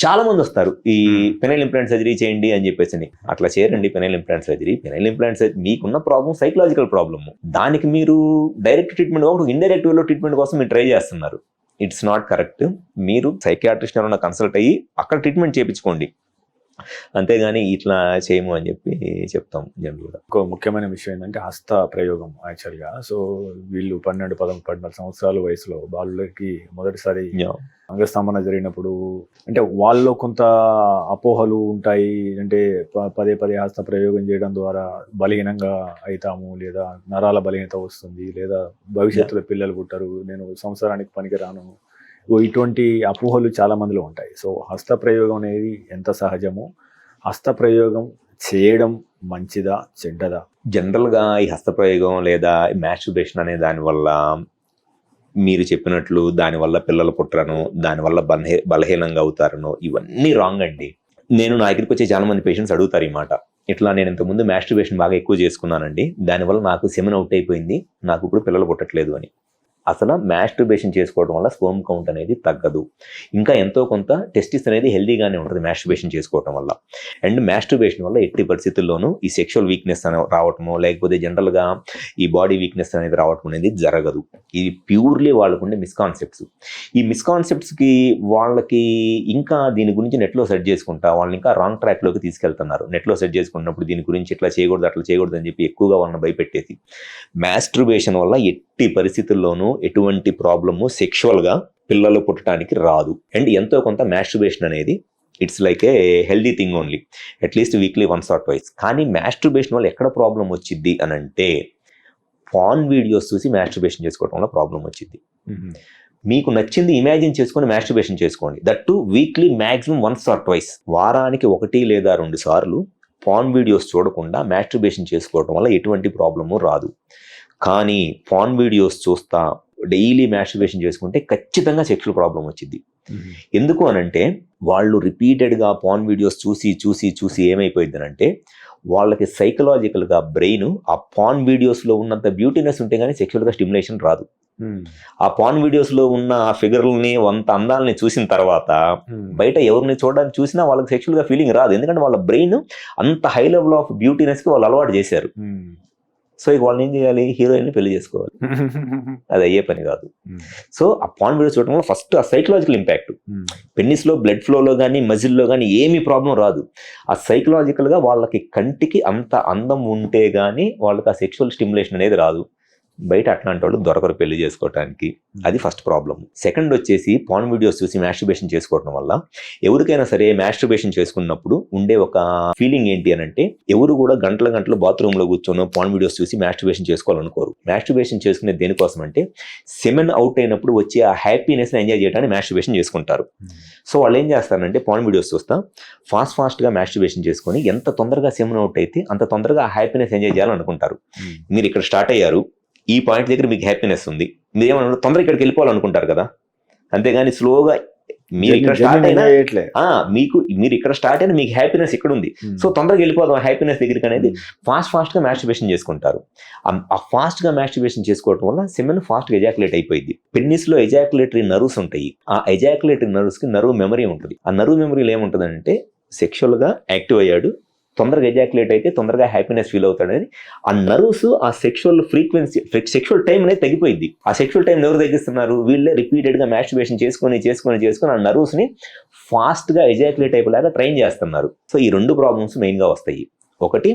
చాలా మంది వస్తారు ఈ పెనైల్ ఇంప్లాంట్ సర్జరీ చేయండి అని చెప్పేసి. అట్లా చేయరండి penile implant surgery. Penile implant surgery మీకున్న ప్రాబ్లం సైకలాజికల్ ప్రాబ్లమ్, దానికి మీరు డైరెక్ట్ ట్రీట్మెంట్ కాకుండా ఇండైరెక్ట్ వేలో ట్రీట్మెంట్ కోసం మీరు ట్రై చేస్తున్నారు. It's not correct. మీరు సైకియాట్రిస్ట్ ఎవరైనా కన్సల్ట్ అయ్యి అక్కడ ట్రీట్మెంట్ చేయించుకోండి, అంతేగాని ఇట్లా చేయము అని చెప్పి చెప్తాం జనరల్గా. ఒక ముఖ్యమైన విషయం ఏంటంటే హస్త ప్రయోగం. యాక్చువల్గా సో వీళ్ళు 12-14 సంవత్సరాల వయసులో వాళ్ళకి మొదటిసారి అంగస్తంభన జరిగినప్పుడు అంటే వాళ్ళలో కొంత అపోహలు ఉంటాయి. అంటే పదే హస్త ప్రయోగం చేయడం ద్వారా బలహీనంగా అవుతాము, లేదా నరాల బలహీనత వస్తుంది, లేదా భవిష్యత్తులో పిల్లలు పుట్టరు, నేను సంసారానికి పనికిరాను, ఇటువంటి అపోహలు చాలా మందిలో ఉంటాయి. సో హస్త ప్రయోగం అనేది ఎంత సహజమో, హస్త ప్రయోగం చేయడం మంచిదా చెడ్డదా? జనరల్గా ఈ హస్తప్రయోగం లేదా మాస్టర్బేషన్ అనే దానివల్ల మీరు చెప్పినట్లు దానివల్ల పిల్లలు పుట్టరను, దానివల్ల బలహీనంగా అవుతారను, ఇవన్నీ రాంగ్ అండి. నా దగ్గరికి వచ్చే చాలా మంది పేషెంట్స్ అడుగుతారు ఈ మాట, ఇట్లా నేను ఇంతకుముందు మాస్టర్బేషన్ బాగా ఎక్కువ చేసుకున్నానండి, దానివల్ల నాకు సెమెన్ అవుట్ అయిపోయింది, నాకు ఇప్పుడు పిల్లలు పుట్టట్లేదు అని. అసలు మాస్టర్బేషన్ చేసుకోవడం వల్ల స్పర్మ్ కౌంట్ అనేది తగ్గదు. ఇంకా ఎంతో కొంత టెస్టిస్ అనేది హెల్దీగానే ఉంటుంది మాస్టర్బేషన్ చేసుకోవడం వల్ల. అండ్ మాస్టర్బేషన్ వల్ల ఎట్టి పరిస్థితుల్లోనూ ఈ సెక్షువల్ వీక్నెస్ అని రావటము, లేకపోతే జనరల్గా ఈ బాడీ వీక్నెస్ అనేది రావటం అనేది జరగదు. ఇది ప్యూర్లీ వాళ్ళకుండే మిస్కాన్సెప్ట్స్. ఈ మిస్కాన్సెప్ట్స్కి వాళ్ళకి ఇంకా దీని గురించి నెట్లో సెర్చ్ చేసుకుంటా వాళ్ళని ఇంకా రాంగ్ ట్రాక్లోకి తీసుకెళ్తున్నారు. నెట్లో సెర్చ్ చేసుకున్నప్పుడు దీని గురించి ఇట్లా చేయకూడదు, అట్లా చేయకూడదు అని చెప్పి ఎక్కువగా వాళ్ళని భయపెట్టేసి, మాస్టర్బేషన్ వల్ల ఎట్టి పరిస్థితుల్లోనూ ఎటువంటి ప్రాబ్లము సెక్షువల్గా పిల్లలు పుట్టడానికి రాదు. అండ్ ఎంతో కొంత మాస్టర్బేషన్ అనేది it's like A healthy thing only, at least weekly once or twice. కానీ మాస్టర్బేషన్ వల్ల ఎక్కడ ప్రాబ్లం వచ్చింది అని అంటే, పాన్ వీడియోస్ చూసి మాస్టర్బేషన్ చేసుకోవడం వల్ల ప్రాబ్లం వచ్చింది. మీకు నచ్చింది ఇమాజిన్ చేసుకొని మాస్టర్బేషన్ చేసుకోండి, that two weekly maximum once or twice, వారానికి 1 లేదా 2 సార్లు పాన్ వీడియోస్ చూడకుండా మాస్టర్బేషన్ చేసుకోవడం వల్ల ఎటువంటి ప్రాబ్లము రాదు. కానీ పాన్ వీడియోస్ చూస్తా డైలీ మాస్టర్బేషన్ చేసుకుంటే ఖచ్చితంగా సెక్షువల్ ప్రాబ్లం వచ్చింది. ఎందుకు అనంటే వాళ్ళు రిపీటెడ్గా పాన్ వీడియోస్ చూసి ఏమైపోయిందనంటే వాళ్ళకి సైకలాజికల్గా బ్రెయిన్ ఆ పాన్ వీడియోస్లో ఉన్నంత బ్యూటీనెస్ ఉంటే కానీ సెక్షువల్గా స్టిమ్యులేషన్ రాదు. ఆ పాన్ వీడియోస్లో ఉన్న ఆ ఫిగర్లని అంత అందాలని చూసిన తర్వాత బయట ఎవరిని చూడడానికి చూసినా వాళ్ళకి సెక్షువల్గా ఫీలింగ్ రాదు. ఎందుకంటే వాళ్ళ బ్రెయిన్ అంత హై లెవెల్ ఆఫ్ బ్యూటీనెస్కి వాళ్ళు అలవాటు చేశారు. సో ఇక వాళ్ళని ఏం చేయాలి, హీరోయిన్ని పెళ్లి చేసుకోవాలి, అది అయ్యే పని కాదు. సో ఆ పాన్ వీడియో చూడటం వల్ల ఫస్ట్ ఆ సైకలాజికల్ ఇంపాక్ట్, పెన్నిస్లో బ్లడ్ ఫ్లోలో కానీ మజిల్లో కానీ ఏమీ ప్రాబ్లం రాదు. ఆ సైకలాజికల్గా వాళ్ళకి కంటికి అంత అందం ఉంటే కానీ వాళ్ళకి ఆ సెక్షువల్ స్టిమ్యులేషన్ అనేది రాదు. బయట అట్లాంటి వాళ్ళు దొరకరు పెళ్లి చేసుకోవడానికి. అది ఫస్ట్ ప్రాబ్లం. సెకండ్ వచ్చేసి పాన్ వీడియోస్ చూసి మాస్టర్బేషన్ చేసుకోవడం వల్ల ఎవరికైనా సరే మాస్టర్బేషన్ చేసుకున్నప్పుడు ఉండే ఒక ఫీలింగ్ ఏంటి అని అంటే, ఎవరు కూడా గంటలు బాత్రూమ్ లో కూర్చొని పాన్ వీడియోస్ చూసి మాస్టర్బేషన్ చేసుకోవాలనుకోరు. మాస్టర్బేషన్ చేసుకునే దేనికోసం అంటే సెమెన్ అవుట్ అయినప్పుడు వచ్చే ఆ హ్యాపీనెస్ ని ఎంజాయ్ చేయడానికి మాస్టర్బేషన్ చేసుకుంటారు. సో వాళ్ళు ఏం చేస్తారంటే పాన్ వీడియోస్ చూస్తా ఫాస్ట్ గా మాస్టర్బేషన్ చేసుకొని ఎంత తొందరగా సెమెన్ అవుట్ అయితే అంత తొందరగా ఆ హ్యాపీనెస్ ఎంజాయ్ చేయాలనుకుంటారు. మీరు ఇక్కడ స్టార్ట్ అయ్యారు, ఈ పాయింట్ దగ్గర మీకు హ్యాపీనెస్ ఉంది, మీరు ఏమన్నా తొందరగా ఇక్కడికి వెళ్ళిపోవాలనుకుంటారు కదా, అంతేగాని స్లోగా మీరు ఇక్కడ స్టార్ట్ అయినా మీరు ఇక్కడ స్టార్ట్ అయినా మీకు హ్యాపీనెస్ ఇక్కడ ఉంది, సో తొందరగా వెళ్ళిపోదాం హ్యాపీనెస్ దగ్గరికి అనేది ఫాస్ట్ గా మాస్టర్బేషన్ చేసుకుంటారు. ఆ ఫాస్ట్ గా మాస్టర్బేషన్ చేసుకోవడం వల్ల సెమెన్ ఫాస్ట్ గా ఎజాక్యులేట్ అయిపోయింది. పెన్నిస్ లో ఎజాక్యులేటరీ నర్వ్స్ ఉంటాయి. ఆ ఎజాక్యులేటరీ నర్వ్స్ కి నర్వ్ మెమరీ ఉంటుంది. ఆ నర్వ్ మెమరీలో ఏముంటుందంటే సెక్షువల్ గా యాక్టివ్ అయ్యాడు, తొందరగా ఎజాక్యులేట్ అయితే తొందరగా హ్యాపీనెస్ ఫీల్ అవుతాడు అనేది ఆ నర్వ్స్, ఆ సెక్షువల్ ఫ్రీక్వెన్సీ, సెక్షువల్ టైం అనేది తగ్గిపోయింది. ఆ సెక్షువల్ టైం ఎవరు తగ్గిస్తున్నారు? వీళ్ళే రిపీటెడ్ గా మాస్టర్బేషన్ చేసుకొని ఆ నర్వ్స్ ని ఫాస్ట్ గా ఎజాక్యులేట్ అయిపోయేలాగా ట్రైన్ చేస్తున్నారు. సో ఈ రెండు ప్రాబ్లమ్స్ మెయిన్ గా వస్తాయి. ఒకటి,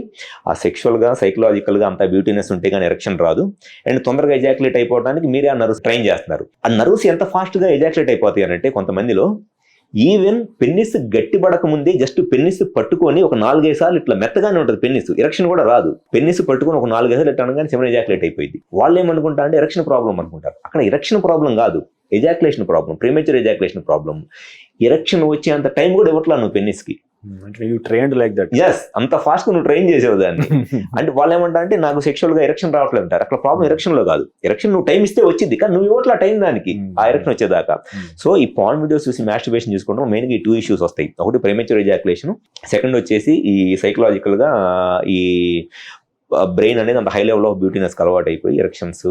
ఆ సెక్షువల్ గా సైకలాజికల్ గా అంత బ్యూటీనెస్ ఉంటే కానీ ఎరెక్షన్ రాదు. అండ్ తొందరగా ఎజాక్యులేట్ అయిపోవడానికి మీరే ఆ నర్వ్స్ ట్రైన్ చేస్తున్నారు. ఆ నర్వ్స్ ఎంత ఫాస్ట్ గా ఎజాక్యులేట్ అయిపోతాయి అంటే కొంతమందిలో ఈవెన్ పెన్నిస్ గట్టి పడక ముందే జస్ట్ పెన్నిస్ పట్టుకొని ఒక 4-5 సార్లు ఇట్లా మెత్తగానే ఉంటుంది పెన్నిస్, ఎరెక్షన్ కూడా రాదు. పెన్నిస్ పట్టుకొని ఒక 4-5 సార్లు ఇట్లా అనగానే సెమెన్ ఎజాక్యులేట్ అయిపోయింది. వాళ్ళు ఏమనుకుంటారు అంటే ఎరెక్షన్ ప్రాబ్లం అనుకుంటారు. అక్కడ ఎరెక్షన్ ప్రాబ్లం కాదు, ejaculation problem, premature ejaculation problem. Erection వచ్చే అంత టైం కూడా ఇవ్వట్లా నువ్వు పెన్నిస్ కి. ఎస్, అంత ఫాస్ట్ గా నువ్వు ట్రైన్ చేసేవు దాన్ని. అంటే వాళ్ళు ఏమంటా అంటే నాకు సెక్షువల్ గా ఎరెక్షన్ రావట్లేదు అంటారు. అక్కడ ప్రాబ్లం ఎరెక్షన్ లో కాదు, ఎరెక్షన్ నువ్వు టైం ఇస్తే వచ్చింది కానీ నువ్వు ఇవ్వట్లా టైం దానికి ఆ ఎరెక్షన్ వచ్చేదాకా. సో ఈ పాన్ వీడియోస్ చూసి మాస్టర్బేషన్ చేసుకోవడం మెయిన్ గా ఈ 2 ఇష్యూస్ వస్తాయి. ఒకటి ప్రీమెచ్యూర్ ఎజాక్యులేషన్, సెకండ్ వచ్చేసి ఈ సైకలాజికల్ గా ఈ బ్రెయిన్ అనేది అంత హై లెవెల్ ఆఫ్ బ్యూటీనెస్ అలవాటు అయిపోయి ఎరెక్షన్స్,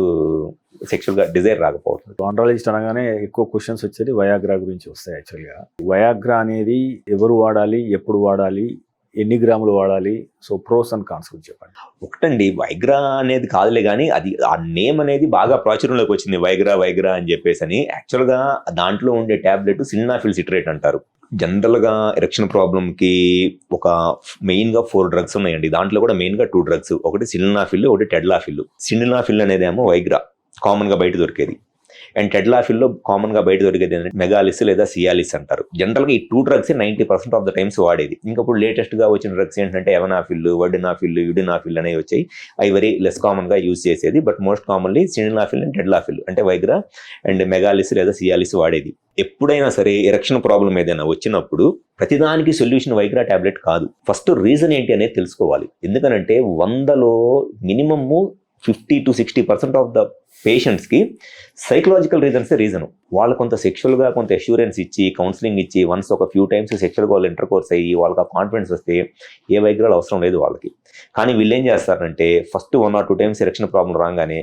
సెక్షువల్ గా డిజైర్ రాకపోవడం. ఆండ్రాలజిస్ట్ అనగానే ఎక్కువ క్వశ్చన్స్ వచ్చేది వయాగ్రా గురించి వస్తాయి. యాక్చువల్గా వయాగ్రా అనేది ఎవరు వాడాలి, ఎప్పుడు వాడాలి, ఎన్ని గ్రాములు వాడాలి, సో ప్రోస్ అండ్ కాన్స్ గురించి చెప్పండి. ఒకటండి, వైగ్రా అనేది కాదులే కానీ అది ఆ నేమ్ అనేది బాగా ప్రాచుర్యంలోకి వచ్చింది, వైగ్రా అని చెప్పేసి అని. యాక్చువల్గా దాంట్లో ఉండే టాబ్లెట్ సిల్నాఫిల్ సిట్రేట్ అంటారు. జనరల్ గా ఎరెక్షన్ ప్రాబ్లమ్ కి ఒక మెయిన్ గా 4 డ్రగ్స్ ఉన్నాయండి. దాంట్లో కూడా మెయిన్ గా 2 డ్రగ్స్, ఒకటి సిల్నాఫిల్, ఒకటి టెడ్లాఫిల్. సిల్నాఫిల్ అనేది ఏమో వైగ్రా కామన్ గా బయట దొరికేది, అండ్ టెడ్లాఫిల్ లో కామన్ గా బయట దొరికేది ఏంటంటే మెగాలిస్ లేదా సియాలిస్ అంటారు. జనరల్ గా ఈ 2 డ్రగ్స్ 90% ఆఫ్ ద టైమ్స్ వాడేది. ఇంకా ఇప్పుడు లేటెస్ట్ గా వచ్చిన డ్రగ్స్ ఏంటంటే ఎవనాఫిల్, వడినాఫిల్, యుడినాఫిల్ అనేవి వచ్చాయి. అవి వెరీ లెస్ కామన్ గా యూజ్ చేసేది. But most commonly sildenafil and tadalafil అంటే వైగ్రా అండ్ మెగాలిస్ లేదా సియాలిస్ వాడేది. ఎప్పుడైనా సరే ఎరెక్షన్ ప్రాబ్లం ఏదైనా వచ్చినప్పుడు ప్రతిదానికి సొల్యూషన్ వైగ్రా టాబ్లెట్ కాదు. ఫస్ట్ రీజన్ ఏంటి అనేది తెలుసుకోవాలి. ఎందుకనంటే 100లో మినిమమ్ 50 to 60% ఆఫ్ ద పేషెంట్స్కి సైకలాజికల్ రీజను. వాళ్ళు కొంత సెక్షువల్గా కొంత అష్యూరెన్స్ ఇచ్చి కౌన్సిలింగ్ ఇచ్చి వన్స్ ఒక ఫ్యూ టైమ్స్ సెక్షువల్గా వాళ్ళు ఇంటర్కోర్స్ అయ్యి వాళ్ళకి ఆ కాన్ఫిడెన్స్ వస్తే ఏ వైగ్రాలు అవసరం లేదు వాళ్ళకి. కానీ వీళ్ళు ఏం చేస్తారంటే first 1 or 2 times erection problem రాగానే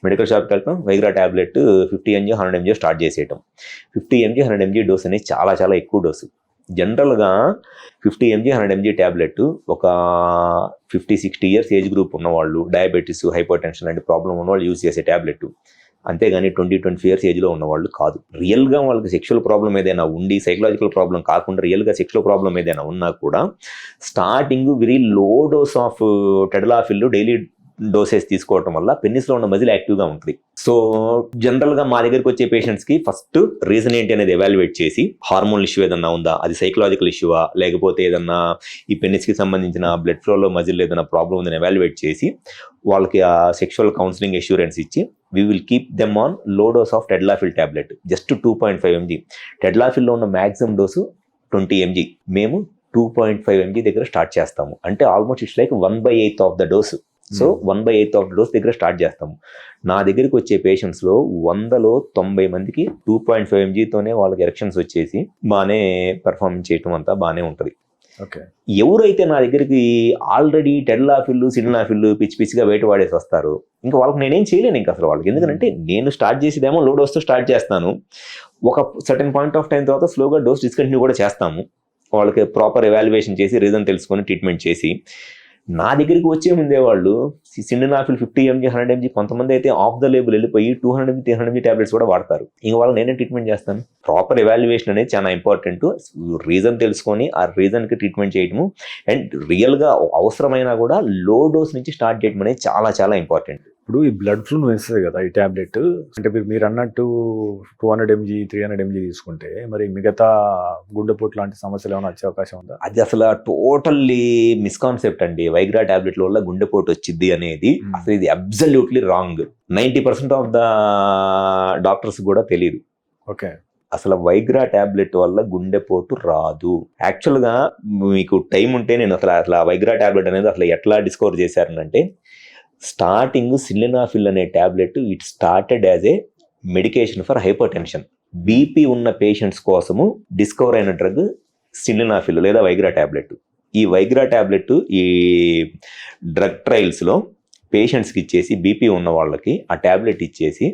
మెడికల్ షాప్కి వెళ్తాం, Viagra tablet 50 mg 100 mg start చేసేయటం. 50 mg 100 mg డోస్ అనేది చాలా ఎక్కువ డోసు. జనరల్గా 50 mg 100 mg టాబ్లెట్ ఒక 50-60 years ఏజ్ గ్రూప్ ఉన్నవాళ్ళు, డయాబెటీస్, హైపర్ టెన్షన్ లాంటి ప్రాబ్లం ఉన్నవాళ్ళు యూజ్ చేసే టాబ్లెట్. అంతేగాని 20-25 years ఏజ్లో ఉన్న వాళ్ళు కాదు. రియల్గా వాళ్ళకి సెక్షువల్ ప్రాబ్లం ఏదైనా ఉండి సైకలాజికల్ ప్రాబ్లం కాకుండా రియల్గా సెక్షువల్ ప్రాబ్లం ఏదైనా ఉన్నా కూడా starting very low dose of tadalafil daily doses తీసుకోవటం వల్ల పెన్నిస్లో ఉన్న మజిల్ యాక్టివ్గా ఉంటుంది. సో జనరల్గా మా దగ్గరికి వచ్చే పేషెంట్స్కి ఫస్ట్ రీజన్ ఏంటి అనేది ఎవాల్యుయేట్ చేసి హార్మోన్ ఇష్యూ ఏదన్నా ఉందా, అది సైకలాజికల్ ఇష్యూవా, లేకపోతే ఏదన్నా ఈ పెన్నిస్కి సంబంధించిన బ్లడ్ ఫ్లోలో మజిల్ ఏదైనా ప్రాబ్లం ఉందని ఎవాల్యుయేట్ చేసి వాళ్ళకి ఆ సెక్షువల్ కౌన్సిలింగ్ అష్యూరెన్స్ ఇచ్చి we will keep them on low dose of tadalafil tablet just 2.5 mg. టెడ్లాఫిల్లో ఉన్న మ్యాక్సిమం డోసు 20 mg. మేము 2.5 mg దగ్గర స్టార్ట్ చేస్తాము. అంటే almost it's like 1/8 of the dose. So 1/8 of the dose దగ్గర స్టార్ట్ చేస్తాము. నా దగ్గరికి వచ్చే పేషెంట్స్లో 100లో 90 మందికి 2.5 mgతోనే వాళ్ళకి ఎరెక్షన్స్ వచ్చేసి బాగానే పెర్ఫార్మ్ చేయటం అంతా బాగానే ఉంటుంది. ఎవరైతే నా దగ్గరికి ఆల్రెడీ టెడ్లాఫిల్, సిల్నాఫిల్ పిచ్చిగా బయట వాడేసి వస్తారు, ఇంకా వాళ్ళకి నేనేం చేయలేను ఇంకా అసలు వాళ్ళకి. ఎందుకంటే నేను స్టార్ట్ చేసేదేమో లో డోస్తో స్టార్ట్ చేస్తాను. ఒక సర్టెన్ పాయింట్ ఆఫ్ టైం తర్వాత స్లోగా డోస్ డిస్కంటిన్యూ కూడా చేస్తాము. వాళ్ళకి ప్రాపర్ ఎవాల్యుయేషన్ చేసి రీజన్ తెలుసుకొని ట్రీట్మెంట్ చేసి నా దగ్గరికి వచ్చే ముందే వాళ్ళు సిల్నాఫిల్ 50 mg 100 mg, కొంతమంది అయితే ఆఫ్ ద లేబుల్ వెళ్ళిపోయి 200 mg 300 mg టాబ్లెట్స్ కూడా వాడతారు. ఇంకా వాళ్ళు నేనే ట్రీట్మెంట్ చేస్తాను. ప్రాపర్ ఎవాల్యుయేషన్ అనేది చాలా ఇంపార్టెంట్. రీజన్ తెలుసుకొని ఆ రీజన్కి ట్రీట్మెంట్ చేయడము అండ్ రియల్గా అవసరమైనా కూడా లో డోస్ నుంచి స్టార్ట్ చేయడం అనేది చాలా ఇంపార్టెంట్. ఇప్పుడు ఈ బ్లడ్ ఫ్లూ వేస్తుంది కదా ఈ టాబ్లెట్, అంటే మీరు అన్నట్టు 200 mg 300 mg తీసుకుంటే మరి మిగతా గుండెపోటు లాంటి సమస్యలు ఏమైనా వచ్చే అవకాశం ఉందా? అది అసలు టోటల్లీ మిస్కాన్సెప్ట్ అండి. వైగ్రా టాబ్లెట్ల వల్ల గుండెపోటు వచ్చింది అనేది అసలు ఇది absolutely wrong. 90% of the doctors కూడా తెలియదు. ఓకే, అసలు వైగ్రా టాబ్లెట్ వల్ల గుండెపోటు రాదు. యాక్చువల్గా మీకు టైం ఉంటే నేను అసలు వైగ్రా టాబ్లెట్ అనేది అసలు ఎట్లా డిస్కవర్ చేశారనంటే, స్టార్టింగ్ సిలినాఫిల్ అనే tablet it started as a medication for hyper tension. BP ఉన్న పేషెంట్స్ కోసము డిస్కవర్ అయిన డ్రగ్ సిలినాఫిల్ లేదా వైగ్రా టాబ్లెట్. ఈ వైగ్రా టాబ్లెట్ ఈ డ్రగ్ ట్రయల్స్లో పేషెంట్స్కి ఇచ్చేసి, బీపీ ఉన్న వాళ్ళకి ఆ టాబ్లెట్ ఇచ్చేసి,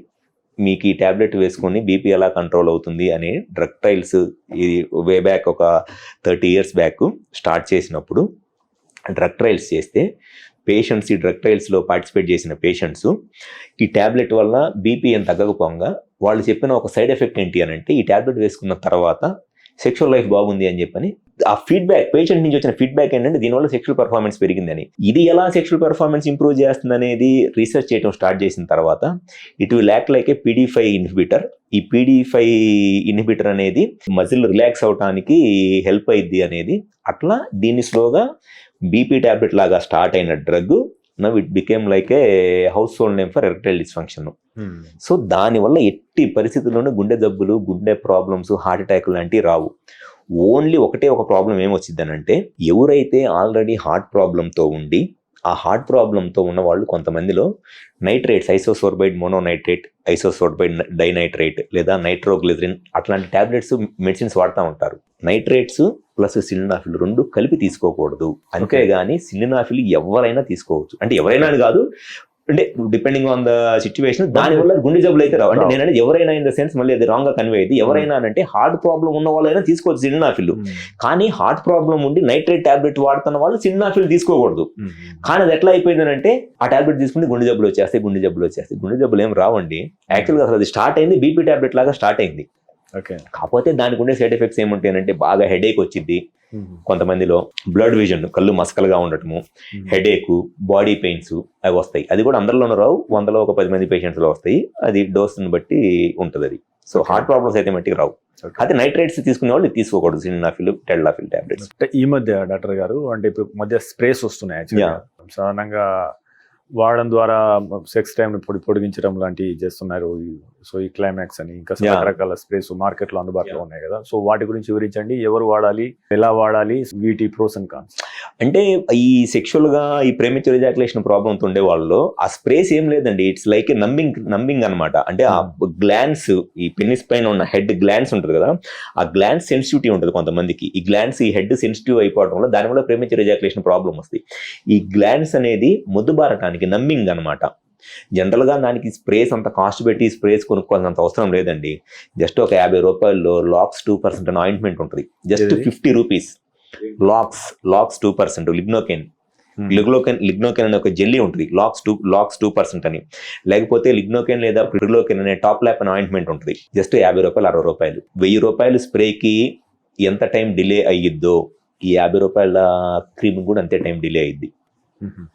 మీకు ఈ టాబ్లెట్ వేసుకొని బీపీ ఎలా కంట్రోల్ అవుతుంది అనే డ్రగ్ ట్రయల్స్ ఈ వే బ్యాక్ ఒక 30 years బ్యాక్ స్టార్ట్ చేసినప్పుడు డ్రగ్ ట్రయల్స్ చేస్తే పేషెంట్స్, ఈ డ్రగ్ ట్రయల్స్లో పార్టిసిపేట్ చేసిన పేషెంట్స్ ఈ టాబ్లెట్ వల్ల బీపీ ఏం తగ్గకపోగా వాళ్ళు చెప్పిన ఒక సైడ్ ఎఫెక్ట్ ఏంటి అని అంటే, ఈ టాబ్లెట్ వేసుకున్న తర్వాత సెక్షువల్ లైఫ్ బాగుంది అని చెప్పని ఆ ఫీడ్బ్యాక్, పేషెంట్ నుంచి వచ్చిన ఫీడ్బ్యాక్ ఏంటంటే దీనివల్ల సెక్షువల్ పెర్ఫార్మెన్స్ పెరిగిందని. ఇది ఎలా సెక్షువల్ పెర్ఫార్మెన్స్ ఇంప్రూవ్ చేస్తుంది అనేది రీసెర్చ్ చేయడం స్టార్ట్ చేసిన తర్వాత it will act like A PD5 inhibitor. ఈ PD5 ఇన్హిబిటర్ అనేది మజిల్ రిలాక్స్ అవడానికి హెల్ప్ అయ్యిద్ది అనేది. అట్లా దీన్ని స్లోగా బీపీ టాబ్లెట్ లాగా స్టార్ట్ అయిన drug now it became like A house hold name for erectile dysfunction. So దానివల్ల ఎట్టి పరిస్థితుల్లోనూ గుండె జబ్బులు, గుండె ప్రాబ్లమ్స్, హార్ట్ అటాక్ లాంటివి రావు. ఓన్లీ ఒకటే ఒక ప్రాబ్లం ఏమొచ్చిందనంటే, ఎవరైతే ఆల్రెడీ హార్ట్ ప్రాబ్లంతో ఉండి ఆ హార్ట్ ప్రాబ్లంతో ఉన్న వాళ్ళు కొంతమందిలో నైట్రేట్స్, ఐసోసోర్బైడ్ మోనోనైట్రేట్, ఐసోసోర్బైడ్ డైనైట్రేట్ లేదా నైట్రోగ్లిజరిన్ అట్లాంటి టాబ్లెట్స్, మెడిసిన్స్ వాడుతూ ఉంటారు. నైట్రేట్స్ ప్లస్ సిలినాఫిల్ రెండు కలిపి తీసుకోకూడదు. అంతేగాని సిలినాఫిల్ ఎవరైనా తీసుకోవచ్చు. అంటే ఎవరైనా అని కాదు, అంటే డిపెండింగ్ ఆన్ ద సిచ్యువేషన్. దానివల్ల గుండె జబ్బులు అయితే రావు. అంటే నేను ఎవరైనా ఇన్ ద సెన్స్ మళ్ళీ అది రాంగ్ గా కన్వే అయ్యింది. ఎవరైనా అంటే హార్ట్ ప్రాబ్లం ఉన్న వాళ్ళైనా తీసుకోవచ్చు సిలినాఫిల్. కానీ హార్ట్ ప్రాబ్లం ఉండి నైట్రేట్ టాబ్లెట్ వాడుతున్న వాళ్ళు సిలినాఫిల్ తీసుకోకూడదు. కానీ అది ఎట్లా అయిపోయిందంటే, ఆ టాబ్లెట్ తీసుకుంటే గుండె జబ్బులు వచ్చేస్తాయి. గుండె జబ్బులు ఏం రావండి. యాక్చువల్గా అసలు అది స్టార్ట్ అయింది బీపీ టాబ్లెట్ లాగా స్టార్ట్ అయింది. కాకపోతే దానికి ఉండే సైడ్ ఎఫెక్ట్స్ ఏముంటాయంటే, బాగా హెడేక్ వచ్చింది కొంతమందిలో, బ్లడ్ విజన్, కళ్ళు మసకలుగా ఉండటము, హెడేక్, బాడీ పెయిన్స్ అవి వస్తాయి. అది కూడా అందరిలోనూ రావు, 100లో ఒక 10 మంది పేషెంట్స్లో వస్తాయి. అది డోస్ని బట్టి ఉంటుంది అది. సో హార్ట్ ప్రాబ్లమ్స్ అయితే మట్టికి రావు. అయితే నైట్రేట్స్ తీసుకునే వాళ్ళు తీసుకోకూడదు సిలినాఫిల్, టెల్డాఫిల్ టాబ్లెట్స్. ఈ మధ్య డాక్టర్ గారు, అంటే ఇప్పుడు మధ్య స్ప్రేస్ వస్తున్నాయి సాధారణంగా, వాడడం ద్వారా సెక్స్ టైం పొడిగించడం లాంటివి చేస్తున్నారు. సో ఈ క్లైమాక్స్ అని ఇంకా రకరకాల స్ప్రేస్ మార్కెట్లో అందుబాటులో ఉన్నాయి కదా. సో వాటి గురించి వివరించండి. ఎవరు వాడాలి, ఎలా వాడాలి, వీటి ప్రోస్ అండ్ కాన్స్. అంటే ఈ సెక్షువల్ గా ఈ ప్రేమేచ్యూర్ ఎజాక్యులేషన్ ప్రాబ్లమ్స్ ఉండే వాళ్ళు ఆ స్ప్రేస్ ఏం లేదండి, ఇట్స్ లైక్ ఏ నంబింగ్ అనమాట. అంటే ఆ గ్లాన్స్, ఈ పెనిస్ పైన ఉన్న హెడ్ గ్లాన్స్ ఉంటుంది కదా, ఆ గ్లాన్స్ సెన్సిటివిటీ ఉంటుంది కొంతమందికి. ఈ గ్లాన్స్, ఈ హెడ్ సెన్సిటివ్ అయిపోవడం వల్ల దానివల్ల ప్రేమేచ్యూర్ ఎజాక్యులేషన్ ప్రాబ్లం వస్తుంది. ఈ గ్లాన్స్ అనేది మొద్దుబారటానికి నంబింగ్ అనమాట. జనరల్గా దానికి స్ప్రేస్ అంత కాస్ట్ పెట్టి స్ప్రేస్ కొనుక్కోవాల్సినంత అవసరం లేదండి. జస్ట్ ఒక 50 రూపాయల్లో లాక్స్ 2% అనే ఆయింట్మెంట్ ఉంటుంది. Just 50 rupees lakhs 2%. లిగ్నోకెన్ అనే ఒక జెల్లీ ఉంటుంది, లాక్స్ 2% అని. లేకపోతే లిగ్నోకెన్ లేదా ప్రిలోకెన్ అనే టాప్ ల్యాప్ అనే ఆయింట్మెంట్ ఉంటుంది. జస్ట్ 50 రూపాయలు, 60 రూపాయలు. 1000 రూపాయలు స్ప్రేకి ఎంత టైం డిలే అయ్యిద్దో ఈ 50 రూపాయల క్రీమ్ కూడా అంతే టైం డిలే అయ్యిద్ది.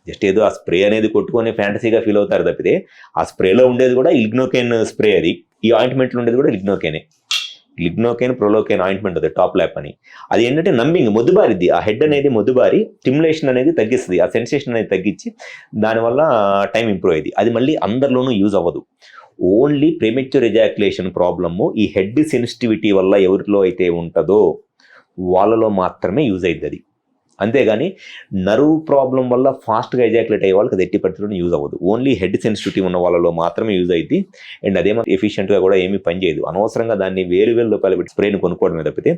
జస్ట్ ఏదో ఆ స్ప్రే అనేది కొట్టుకొని ఫ్యాంటసీగా ఫీల్ అవుతారు తప్పితే, ఆ స్ప్రేలో ఉండేది కూడా లిగ్నోకెన్ స్ప్రే, అది ఈ ఆయింట్మెంట్లో ఉండేది కూడా లిగ్నోకెన్ ప్రొలోకెన్ ఆయింట్మెంట్ అది టాప్ ల్యాప్ అని. అది ఏంటంటే నంబింగ్, మొద్దుబారిద్ది. ఆ హెడ్ అనేది మొద్దుబారి స్టిమ్యులేషన్ అనేది తగ్గిస్తుంది, ఆ సెన్సేషన్ అనేది తగ్గించి దానివల్ల టైం ఇంప్రూవ్ అయ్యింది. అది మళ్ళీ అందరిలోనూ యూజ్ అవ్వదు. ఓన్లీ ప్రీమెచ్యూర్ ఎజాక్యులేషన్ ప్రాబ్లము ఈ హెడ్ సెన్సిటివిటీ వల్ల ఎవరిలో అయితే ఉంటుందో వాళ్ళలో మాత్రమే యూజ్ అయ్యిద్ది అది. అంతేగాని నర్వ్ ప్రాబ్లం వల్ల ఫాస్ట్గా ఎజాక్యులేట్ అయ్యే వాళ్ళకి అది ఎట్టి పరిస్థితుల్లో యూజ్ అవ్వదు. ఓన్లీ హెడ్ సెన్సిటివిటీ ఉన్న వాళ్ళలో మాత్రమే యూజ్ అయ్యింది. అండ్ అదేమో ఎఫిషియెంట్గా కూడా ఏమీ పనిచేయదు. అనవసరంగా దాన్ని వేరు రూపాయలు పెట్టి స్ప్రేని కొనుక్కోవడమే తప్పితే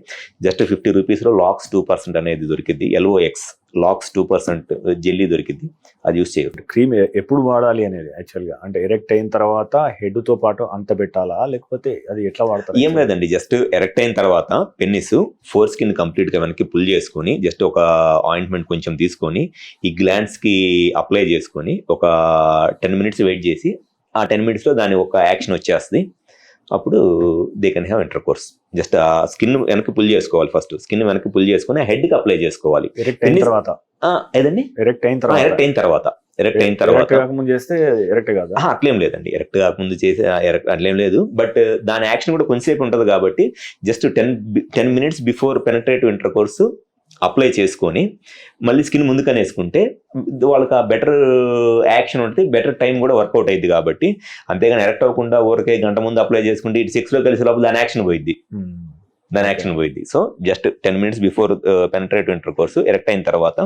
జస్ట్ 50 రూపీస్లో లాక్స్ 2% అనేది దొరికింది. LOX లాక్స్ 2% జెల్లీ దొరికింది, అది యూజ్ చేయదు. క్రీమ్ ఎప్పుడు వాడాలి అనేది యాక్చువల్గా, అంటే ఎరెక్ట్ అయిన తర్వాత హెడ్తో పాటు అంత పెట్టాలా, లేకపోతే అది ఎట్లా వాడతారు? ఏం లేదండి, జస్ట్ ఎరెక్ట్ అయిన తర్వాత పెన్నిస్ ఫోర్ స్కిన్ కంప్లీట్గా వెనక్కి పుల్ చేసుకొని జస్ట్ ఒక ఆయింట్మెంట్ కొంచెం తీసుకొని ఈ గ్లాండ్స్కి అప్లై చేసుకొని ఒక 10 minutes వెయిట్ చేసి ఆ 10 minutesలో దాని ఒక యాక్షన్ వచ్చేస్తుంది. అప్పుడు they can have inter course. Just ఆ స్కిన్ వెనక్కి పుల్ చేసుకోవాలి. ఫస్ట్ స్కిన్ వెనక్కి పుల్ చేసుకొని హెడ్కి అప్లై చేసుకోవాలి. ఎరెక్ట్ అయిన తర్వాత ఎరెక్ట్ అయిన తర్వాత కాకముందు చేస్తే ఎరెక్ట్ కాదా? అట్లేం లేదండి, ఎరెక్ట్ కాకముందు చేసే అట్లేం లేదు. బట్ దాని యాక్షన్ కూడా కొంచెంసేపు ఉంటుంది కాబట్టి just 10 minutes before penetrative inter course apply చేసుకొని మళ్ళీ స్కిన్ ముందుకనే వేసుకుంటే వాళ్ళకి ఆ బెటర్ యాక్షన్ ఉంటుంది, బెటర్ టైం కూడా వర్కౌట్ అయింది కాబట్టి. అంతేగాని ఎరెక్ట్ అవ్వకుండా ఊరికే గంట ముందు అప్లై చేసుకుంటే ఇటు 6 కలిసి లోపల దాని యాక్షన్ పోయింది. So just 10 minutes before penetrative inter course erect అయిన తర్వాత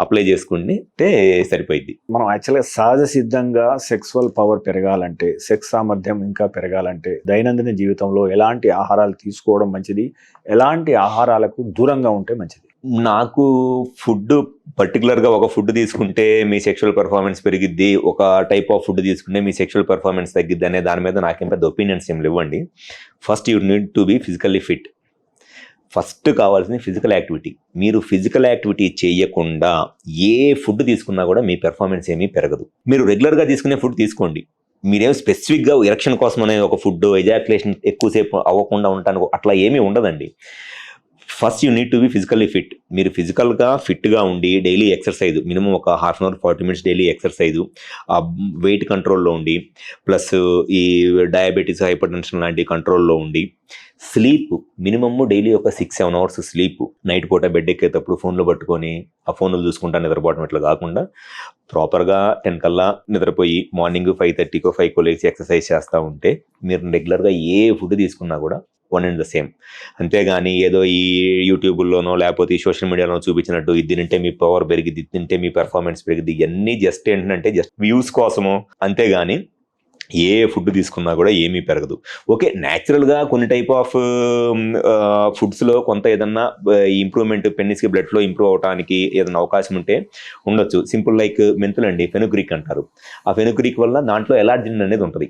అప్లై చేసుకుంటే సరిపోయింది. మనం యాక్చువల్గా సహజ సిద్ధంగా సెక్సువల్ పవర్ పెరగాలంటే, సెక్స్ సామర్థ్యం ఇంకా పెరగాలంటే దైనందిన జీవితంలో ఎలాంటి ఆహారాలు తీసుకోవడం మంచిది, ఎలాంటి ఆహారాలకు దూరంగా ఉంటే మంచిది? నాకు ఫుడ్ పర్టికులర్గా ఒక ఫుడ్ తీసుకుంటే మీ సెక్షువల్ పర్ఫార్మెన్స్ పెరిగిద్ది, ఒక టైప్ ఆఫ్ ఫుడ్ తీసుకుంటే మీ సెక్షువల్ పర్ఫార్మెన్స్ తగ్గిద్ది అనే దాని మీద నాకేం పెద్ద ఒపీనియన్స్ ఏం లేవండి. First you need to be physically fit. First కావాల్సింది ఫిజికల్ యాక్టివిటీ. మీరు ఫిజికల్ యాక్టివిటీ చేయకుండా ఏ ఫుడ్ తీసుకున్నా కూడా మీ పెర్ఫార్మెన్స్ ఏమీ పెరగదు. మీరు రెగ్యులర్గా తీసుకునే ఫుడ్ తీసుకోండి, మీరేం స్పెసిఫిక్గా ఎరక్షన్ కోసం అనే ఒక ఫుడ్, ఎజాక్యులేషన్ ఎక్కువసేపు అవ్వకుండా ఉండటానికి అట్లా ఏమీ ఉండదండి. First you need to be physically fit. మీరు ఫిజికల్గా ఫిట్గా ఉండి డైలీ ఎక్సర్సైజ్, మినిమం ఒక 1/2 hour 40 minutes daily exercise, weight కంట్రోల్లో ఉండి, ప్లస్ ఈ డయాబెటీస్, హైపర్ టెన్షన్ లాంటి కంట్రోల్లో ఉండి, స్లీప్ మినిమమ్ డైలీ ఒక 6-7 hours స్లీప్. నైట్ పూట బెడ్ ఎక్కేటప్పుడు ఫోన్లో పట్టుకొని ఆ ఫోన్లు చూసుకుంటా నిద్రపోవడం ఇట్లా కాకుండా ప్రాపర్గా 10 కల్లా నిద్రపోయి మార్నింగ్ 5:30కో 5కో లేచి ఎక్సర్సైజ్ చేస్తూ ఉంటే మీరు రెగ్యులర్గా ఏ ఫుడ్ తీసుకున్నా కూడా వన్ అండ్ ద సేమ్. అంతేగాని ఏదో ఈ యూట్యూబ్లోనో లేకపోతే ఈ సోషల్ మీడియాలో చూపించినట్టు ఇది తింటే మీ పవర్ పెరిగిద్ది, ఇది తింటే మీ పెర్ఫార్మెన్స్ పెరిగిద్ది, ఇవన్నీ జస్ట్ ఏంటంటే జస్ట్ వ్యూస్ కోసము. అంతేగాని ఏ ఫుడ్ తీసుకున్నా కూడా ఏమీ పెరగదు. ఓకే, న్యాచురల్గా కొన్ని టైప్ ఆఫ్ ఫుడ్స్లో కొంత ఏదన్నా ఇంప్రూవ్మెంట్, పెన్నిస్కి బ్లడ్ ఫ్లో ఇంప్రూవ్ అవడానికి ఏదైనా అవకాశం ఉంటే ఉండొచ్చు. సింపుల్ లైక్ మెంతులండి, ఫెనుగ్రీక్ అంటారు. ఆ ఫెనుగ్రీక్ వల్ల దాంట్లో ఎలార్జిన్ అనేది ఉంటుంది.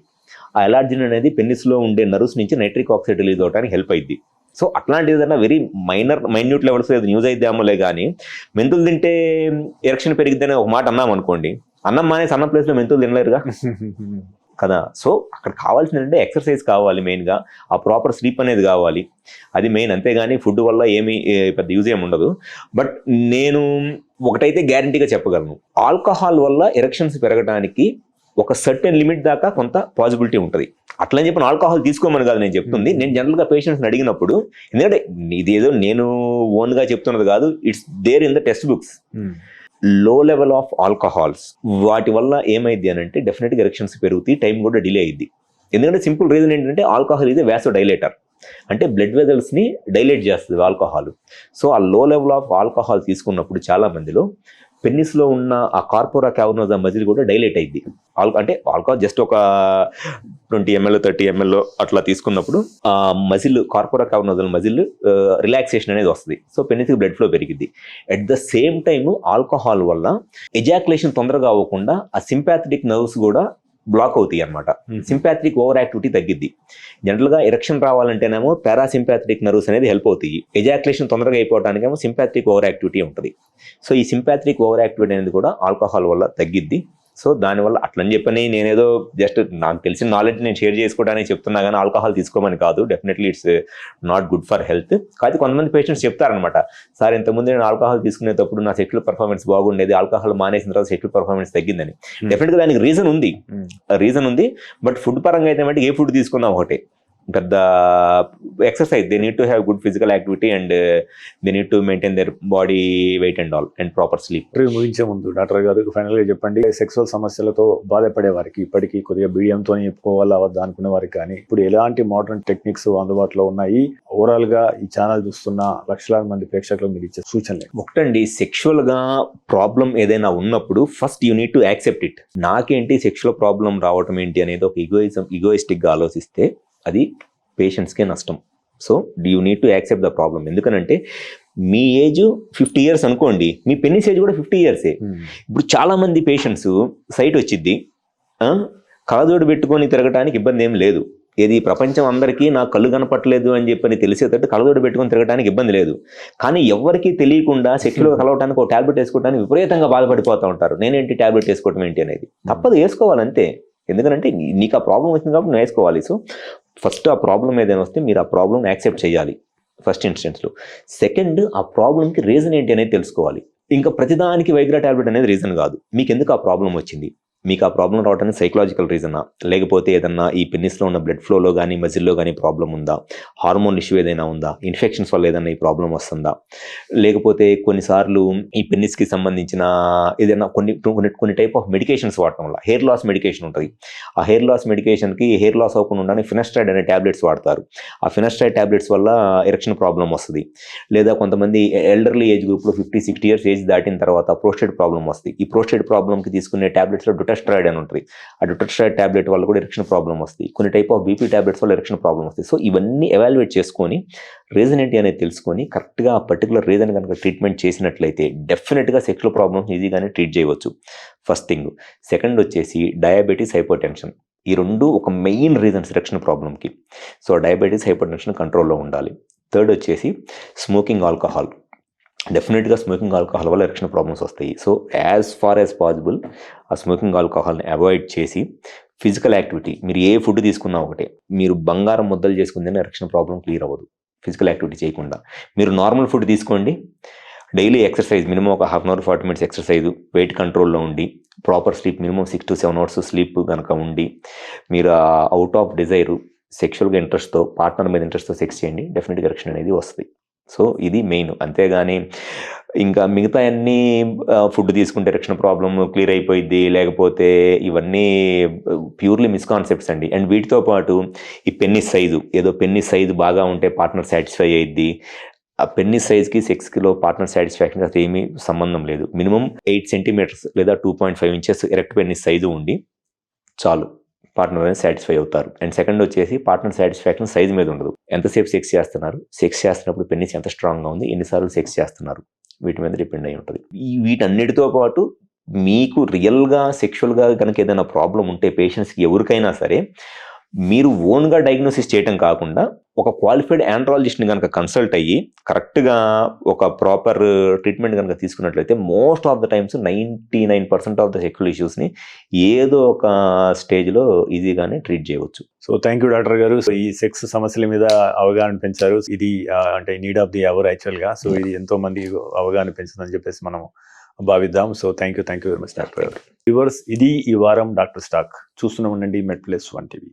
ఆ ఎలార్జిన్ అనేది పెన్నిస్లో ఉండే నర్వ్స్ నుంచి నైట్రిక్ ఆక్సైడ్ రిలీజ్ అవడానికి హెల్ప్ అయింది. సో అట్లాంటిది ఏదైనా వెరీ మైన్యూట్ లెవెల్స్ ఏదో న్యూస్ అయిద్దామోలే కానీ మెంతులు తింటే ఎరక్షన్ పెరిగిద్దని ఒక మాట అన్నాం అనుకోండి, అన్నం మానేసి అన్నం ప్లేస్లో మెంతులు తినలేరుగా కదా. సో అక్కడ కావాల్సింది అంటే ఎక్సర్సైజ్ కావాలి, మెయిన్గా ఆ ప్రాపర్ స్లీప్ అనేది కావాలి, అది మెయిన్. అంతేగాని ఫుడ్ వల్ల ఏమీ పెద్ద యూజ్ ఏమి ఉండదు. బట్ నేను ఒకటైతే గ్యారంటీగా చెప్పగలను, ఆల్కహాల్ వల్ల ఎరెక్షన్స్ పెరగడానికి ఒక సర్టెన్ లిమిట్ దాకా కొంత పాసిబిలిటీ ఉంటుంది. అట్లని చెప్పి ఆల్కహాల్ తీసుకోమని కాదు నేను చెప్తుంది. నేను జనరల్గా పేషెంట్స్ని అడిగినప్పుడు, ఎందుకంటే ఇదేదో నేను ఓన్గా చెప్తున్నది కాదు, it's there in the text books. Low level of alcohols వాటి వల్ల ఏమైంది అని అంటే డెఫినెట్గా ఎరెక్షన్స్ పెరుగుతాయి, టైం కూడా డిలే అయ్యింది. ఎందుకంటే సింపుల్ రీజన్ ఏంటంటే ఆల్కహాల్ ఇది వ్యాసో డైలేటర్, అంటే బ్లడ్ వెజల్స్ని డైలేట్ చేస్తుంది ఆల్కహాల్. సో ఆ లో లెవెల్ ఆఫ్ ఆల్కహాల్ తీసుకున్నప్పుడు చాలా మందిలో పెన్నిస్లో ఉన్న ఆ కార్పోరా క్యావర్నోసా మజిల్ కూడా డైలేట్ అయింది. అంటే ఆల్కహాల్ జస్ట్ ఒక 20 ml 30 ml అట్లా తీసుకున్నప్పుడు ఆ muscle, corpora cavernosal muscle relaxation అనేది వస్తుంది. సో పెన్నిస్కి బ్లడ్ ఫ్లో పెరిగింది. At the same time alcohol వల్ల ఎజాక్యులేషన్ తొందరగా అవ్వకుండా ఆ సింపాథెటిక్ నర్వ్స్ కూడా బ్లాక్ అవుతాయి అనమాట. సింపాథెటిక్ ఓవర్ యాక్టివిటీ తగ్గిద్ది. జనరల్గా ఎరెక్షన్ రావాలంటేనేమో పారాసింపాథెటిక్ నర్వ్స్ అనేది హెల్ప్ అవుతాయి. ఎజాక్యులేషన్ తొందరగా అయిపోవడానికేమో సింపాథెటిక్ ఓవర్ యాక్టివిటీ ఉంటుంది. సో ఈ సింపాథెటిక్ ఓవర్ యాక్టివిటీ అనేది కూడా ఆల్కహాల్ వల్ల తగ్గిద్ది. సో దానివల్ల అట్లని చెప్పని నేనేదో జస్ట్ నాకు తెలిసిన నాలెడ్జ్ నేను షేర్ చేసుకోవడానికి చెప్తున్నా కానీ ఆల్కహాల్ తీసుకోమని కాదు. Definitely it's not good for health. కాదు కొంతమంది పేషెంట్స్ చెప్తారనమాట, సార్ ఇంతకుముందు నేను ఆల్కహాల్ తీసుకునేటప్పుడు నా సెక్షువల్ పర్ఫార్మెన్స్ బాగుండేది, ఆల్కహాల్ మానేసిన తర్వాత సెక్షువల్ పర్ఫార్మెన్స్ తగ్గిందని. డెఫినెట్గా దానికి రీజన్ ఉంది. బట్ ఫుడ్ పరంగా అయితే ఏ ఫుడ్ తీసుకున్నా ఒకటే, పెద్ద exercise, they need to have good physical activity and they need to maintain their body weight and all and proper sleep. ముగించే ముందు డాక్టర్ గారు ఫైనల్గా చెప్పండి, సెక్సువల్ సమస్యలతో బాధపడే వారికి, ఇప్పటికీ కొద్దిగా బిడియంతో చెప్పుకోవాలా వద్దా అనుకునే వారికి కానీ ఇప్పుడు ఎలాంటి మోడర్న్ టెక్నిక్స్ అందుబాటులో ఉన్నాయి? ఓవరాల్ గా ఈ ఛానల్ చూస్తున్న లక్షలాది మంది ప్రేక్షకులు మీరు ఇచ్చే సూచనలు? ఒకటండి, సెక్షువల్ గా ప్రాబ్లం ఏదైనా ఉన్నప్పుడు first you need to accept it. నాకేంటి సెక్షువల్ ప్రాబ్లం రావటం ఏంటి అనేది ఒక ఈగోయిస్టిక్ గా ఆలోచిస్తే అది పేషెంట్స్కే నష్టం. So you need to accept the problem. ఎందుకనంటే మీ ఏజ్ 50 years అనుకోండి, మీ పెన్నిస్ ఏజ్ కూడా 50 years. ఇప్పుడు చాలా మంది పేషెంట్స్ సైట్ వచ్చిద్ది, కళ్ళజోడు పెట్టుకొని తిరగటానికి ఇబ్బంది ఏం లేదు. ఏది ప్రపంచం అందరికీ నాకు కళ్ళు కనపట్లేదు అని చెప్పని తెలిసేటట్టు కళ్ళజోడు పెట్టుకొని తిరగడానికి ఇబ్బంది లేదు. కానీ ఎవరికి తెలియకుండా సెక్షువల్గా కలవటానికి ఒక ట్యాబ్లెట్ వేసుకోవడానికి విపరీతంగా బాధపడిపోతూ ఉంటారు. నేనేంటి ట్యాబ్లెట్ వేసుకోవటం ఏంటి అనేది. తప్పదు, వేసుకోవాలంతే. ఎందుకంటే నీకు ఆ ప్రాబ్లం వచ్చింది కాబట్టి నువ్వు వేసుకోవాలి. సో ఫస్ట్ ఆ ప్రాబ్లం ఏదైనా వస్తే మీరు ఆ ప్రాబ్లం యాక్సెప్ట్ చేయాలి ఫస్ట్ ఇన్స్టెన్స్లో. సెకండ్, ఆ ప్రాబ్లంకి రీజన్ ఏంటి అనేది తెలుసుకోవాలి. ఇంకా ప్రతిదానికి వైగ్రా టాబ్లెట్ అనేది రీజన్ కాదు. మీకు ఎందుకు ఆ ప్రాబ్లం వచ్చింది, మీకు ఆ ప్రాబ్లం రావడానికి సైకలాజికల్ రీజనా, లేకపోతే ఏదన్నా ఈ పెన్నిస్లో ఉన్న బ్లడ్ ఫ్లోలో కానీ మజిల్లో కానీ ప్రాబ్లం ఉందా, హార్మోన్ ఇష్యూ ఏదైనా ఉందా, ఇన్ఫెక్షన్స్ వల్ల ఏదైనా ఈ ప్రాబ్లం వస్తుందా, లేకపోతే కొన్నిసార్లు ఈ పెన్నిస్కి సంబంధించిన ఏదైనా కొన్ని టైప్ ఆఫ్ మెడికేషన్స్ వాడటం వల్ల, హెయిర్ లాస్ మెడికేషన్ ఉంటుంది, ఆ హెయిర్ లాస్ మెడికేషన్కి హెయిర్ లాస్ అవ్వకుండా ఉండడానికి ఫినస్ట్రైడ్ అనే ట్యాబ్లెట్స్ వాడతారు, ఆ ఫినస్ట్రైడ్ ట్యాబ్లెట్స్ వల్ల ఎరెక్షన్ ప్రాబ్లం వస్తుంది. లేదా కొంతమంది ఎల్డర్లీ ఏజ్ గ్రూప్లో 50-60 ఇయర్స్ ఏజ్ దాటిన తర్వాత ప్రోస్టేట్ ప్రాబ్లం వస్తుంది. ఈ ప్రోస్టేట్ ప్రాబ్లంకి తీసుకునే ట్యాబ్లెట్స్లో డుటాస్టెరాయిడ్ అని ఉంటుంది, ఆ డుటాస్టెరాయిడ్ ట్యాబ్లెట్ వల్ల కూడా ఎరెక్షన్ ప్రాబ్లం వస్తుంది. కొన్ని టైప్ ఆఫ్ బీపీ ట్యాబ్లెట్స్ వల్ల ఎరెక్షన్ ప్రాబ్లం వస్తుంది. సో ఇవన్నీ ఎవాల్యుయేట్ చేసుకొని రీజన్ ఏంటి అనేది తెలుసుకొని కరెక్ట్గా ఆ పర్టికులర్ రీజన్ కనుక ట్రీట్మెంట్ చేసినట్లయితే డెఫినెట్గా సెక్షువల్ ప్రాబ్లమ్స్ ఈజీగానే ట్రీట్ చేయవచ్చు. First thing. సెకండ్ వచ్చేసి డయాబెటీస్, హైపర్టెన్షన్. ఈ రెండు ఒక మెయిన్ రీజన్స్ ఎరెక్షన్ ప్రాబ్లంకి. సో డయాబెటీస్, హైపర్టెన్షన్ కంట్రోల్లో ఉండాలి. థర్డ్ వచ్చేసి స్మోకింగ్, ఆల్కహాల్. డెఫినెట్గా స్మోకింగ్ ఆల్కహాల్ వల్ల ఎరెక్షన్ ప్రాబ్లమ్స్ వస్తాయి. So as far as possible ఆ స్మోకింగ్ ఆల్కహాల్ని అవాయిడ్ చేసి ఫిజికల్ యాక్టివిటీ, మీరు ఏ ఫుడ్ తీసుకున్నా ఒకటే, మీరు బంగారం ముద్దలు చేసుకుంటేనే ఎరెక్షన్ ప్రాబ్లం క్లియర్ అవ్వదు ఫిజికల్ యాక్టివిటీ చేయకుండా. మీరు నార్మల్ ఫుడ్ తీసుకోండి, డైలీ ఎక్సర్సైజ్ మినిమం ఒక 1/2 అవర్ 40 మినిట్స్ ఎక్సర్సైజ్, వెయిట్ కంట్రోల్లో ఉండి, proper sleep minimum 6 to 7 hours sleep కనుక ఉండి, మీరు అవుట్ ఆఫ్ డిజైర్ సెక్షువల్గా ఇంట్రెస్ట్తో, పార్ట్నర్ మీద ఇంట్రెస్ట్తో సెక్స్ చేయండి, డెఫినెట్గా ఎరెక్షన్ అనేది వస్తుంది. సో ఇది మెయిన్. అంతేగాని ఇంకా మిగతా అన్నీ ఫుడ్ తీసుకుంటే ఎరెక్షన్ ప్రాబ్లమ్ క్లియర్ అయిపోయింది, లేకపోతే ఇవన్నీ ప్యూర్లీ మిస్కాన్సెప్ట్స్ అండి. అండ్ వీటితో పాటు ఈ పెన్నిస్ సైజు, ఏదో పెన్నిస్ సైజు బాగా ఉంటే పార్ట్నర్ సాటిస్ఫై అయ్యిద్ది, ఆ పెన్నిస్ సైజ్కి సెక్స్కిలో పార్ట్నర్ సాటిస్ఫాక్షన్ అసలు ఏమీ సంబంధం లేదు. మినిమం 8 సెంటీమీటర్స్ లేదా 2.5 ఇంచెస్ ఎరెక్ట్ పెన్నిస్ సైజు ఉండి చాలు, పార్ట్నర్ అనేది సాటిస్ఫై అవుతారు. అండ్ సెకండ్ వచ్చేసి పార్ట్నర్ సాటిస్ఫాక్షన్ సైజ్ మీద ఉండదు, ఎంతసేపు సెక్స్ చేస్తున్నారు, సెక్స్ చేస్తున్నప్పుడు పెన్నిస్ ఎంత స్ట్రాంగ్గా ఉంది, ఎన్నిసార్లు సెక్స్ చేస్తున్నారు, వీటి మీద డిపెండ్ అయి ఉంటుంది. వీటన్నిటితో పాటు మీకు రియల్గా సెక్షువల్గా కనుక ఏదైనా ప్రాబ్లం ఉంటే పేషెంట్స్కి ఎవరికైనా సరే మీరు ఓన్గా డయాగ్నోసిస్ చేయటం కాకుండా ఒక క్వాలిఫైడ్ ఆండ్రాలజిస్ట్ని కనుక కన్సల్ట్ అయ్యి కరెక్ట్గా ఒక ప్రాపర్ ట్రీట్మెంట్ కనుక తీసుకున్నట్లయితే most of the times 99% of the sexual ఇష్యూస్ని ఏదో ఒక స్టేజ్లో ఈజీగానే ట్రీట్ చేయవచ్చు. సో థ్యాంక్ యూ డాక్టర్ గారు. సో ఈ సెక్స్ సమస్యల మీద అవగాహన పెంచారు. ఇది అంటే నీడ్ ఆఫ్ ది అవర్ యాక్చువల్గా. సో ఇది ఎంతో మంది అవగాహన పెంచుతుందని చెప్పేసి మనం భావిద్దాం. So thank you very much doctor గారు. వ్యూవర్స్, ఇది ఈ వారం డాక్టర్ స్టాక్. చూస్తూనే ఉండండి మెడ్ ప్లస్ 1 TV.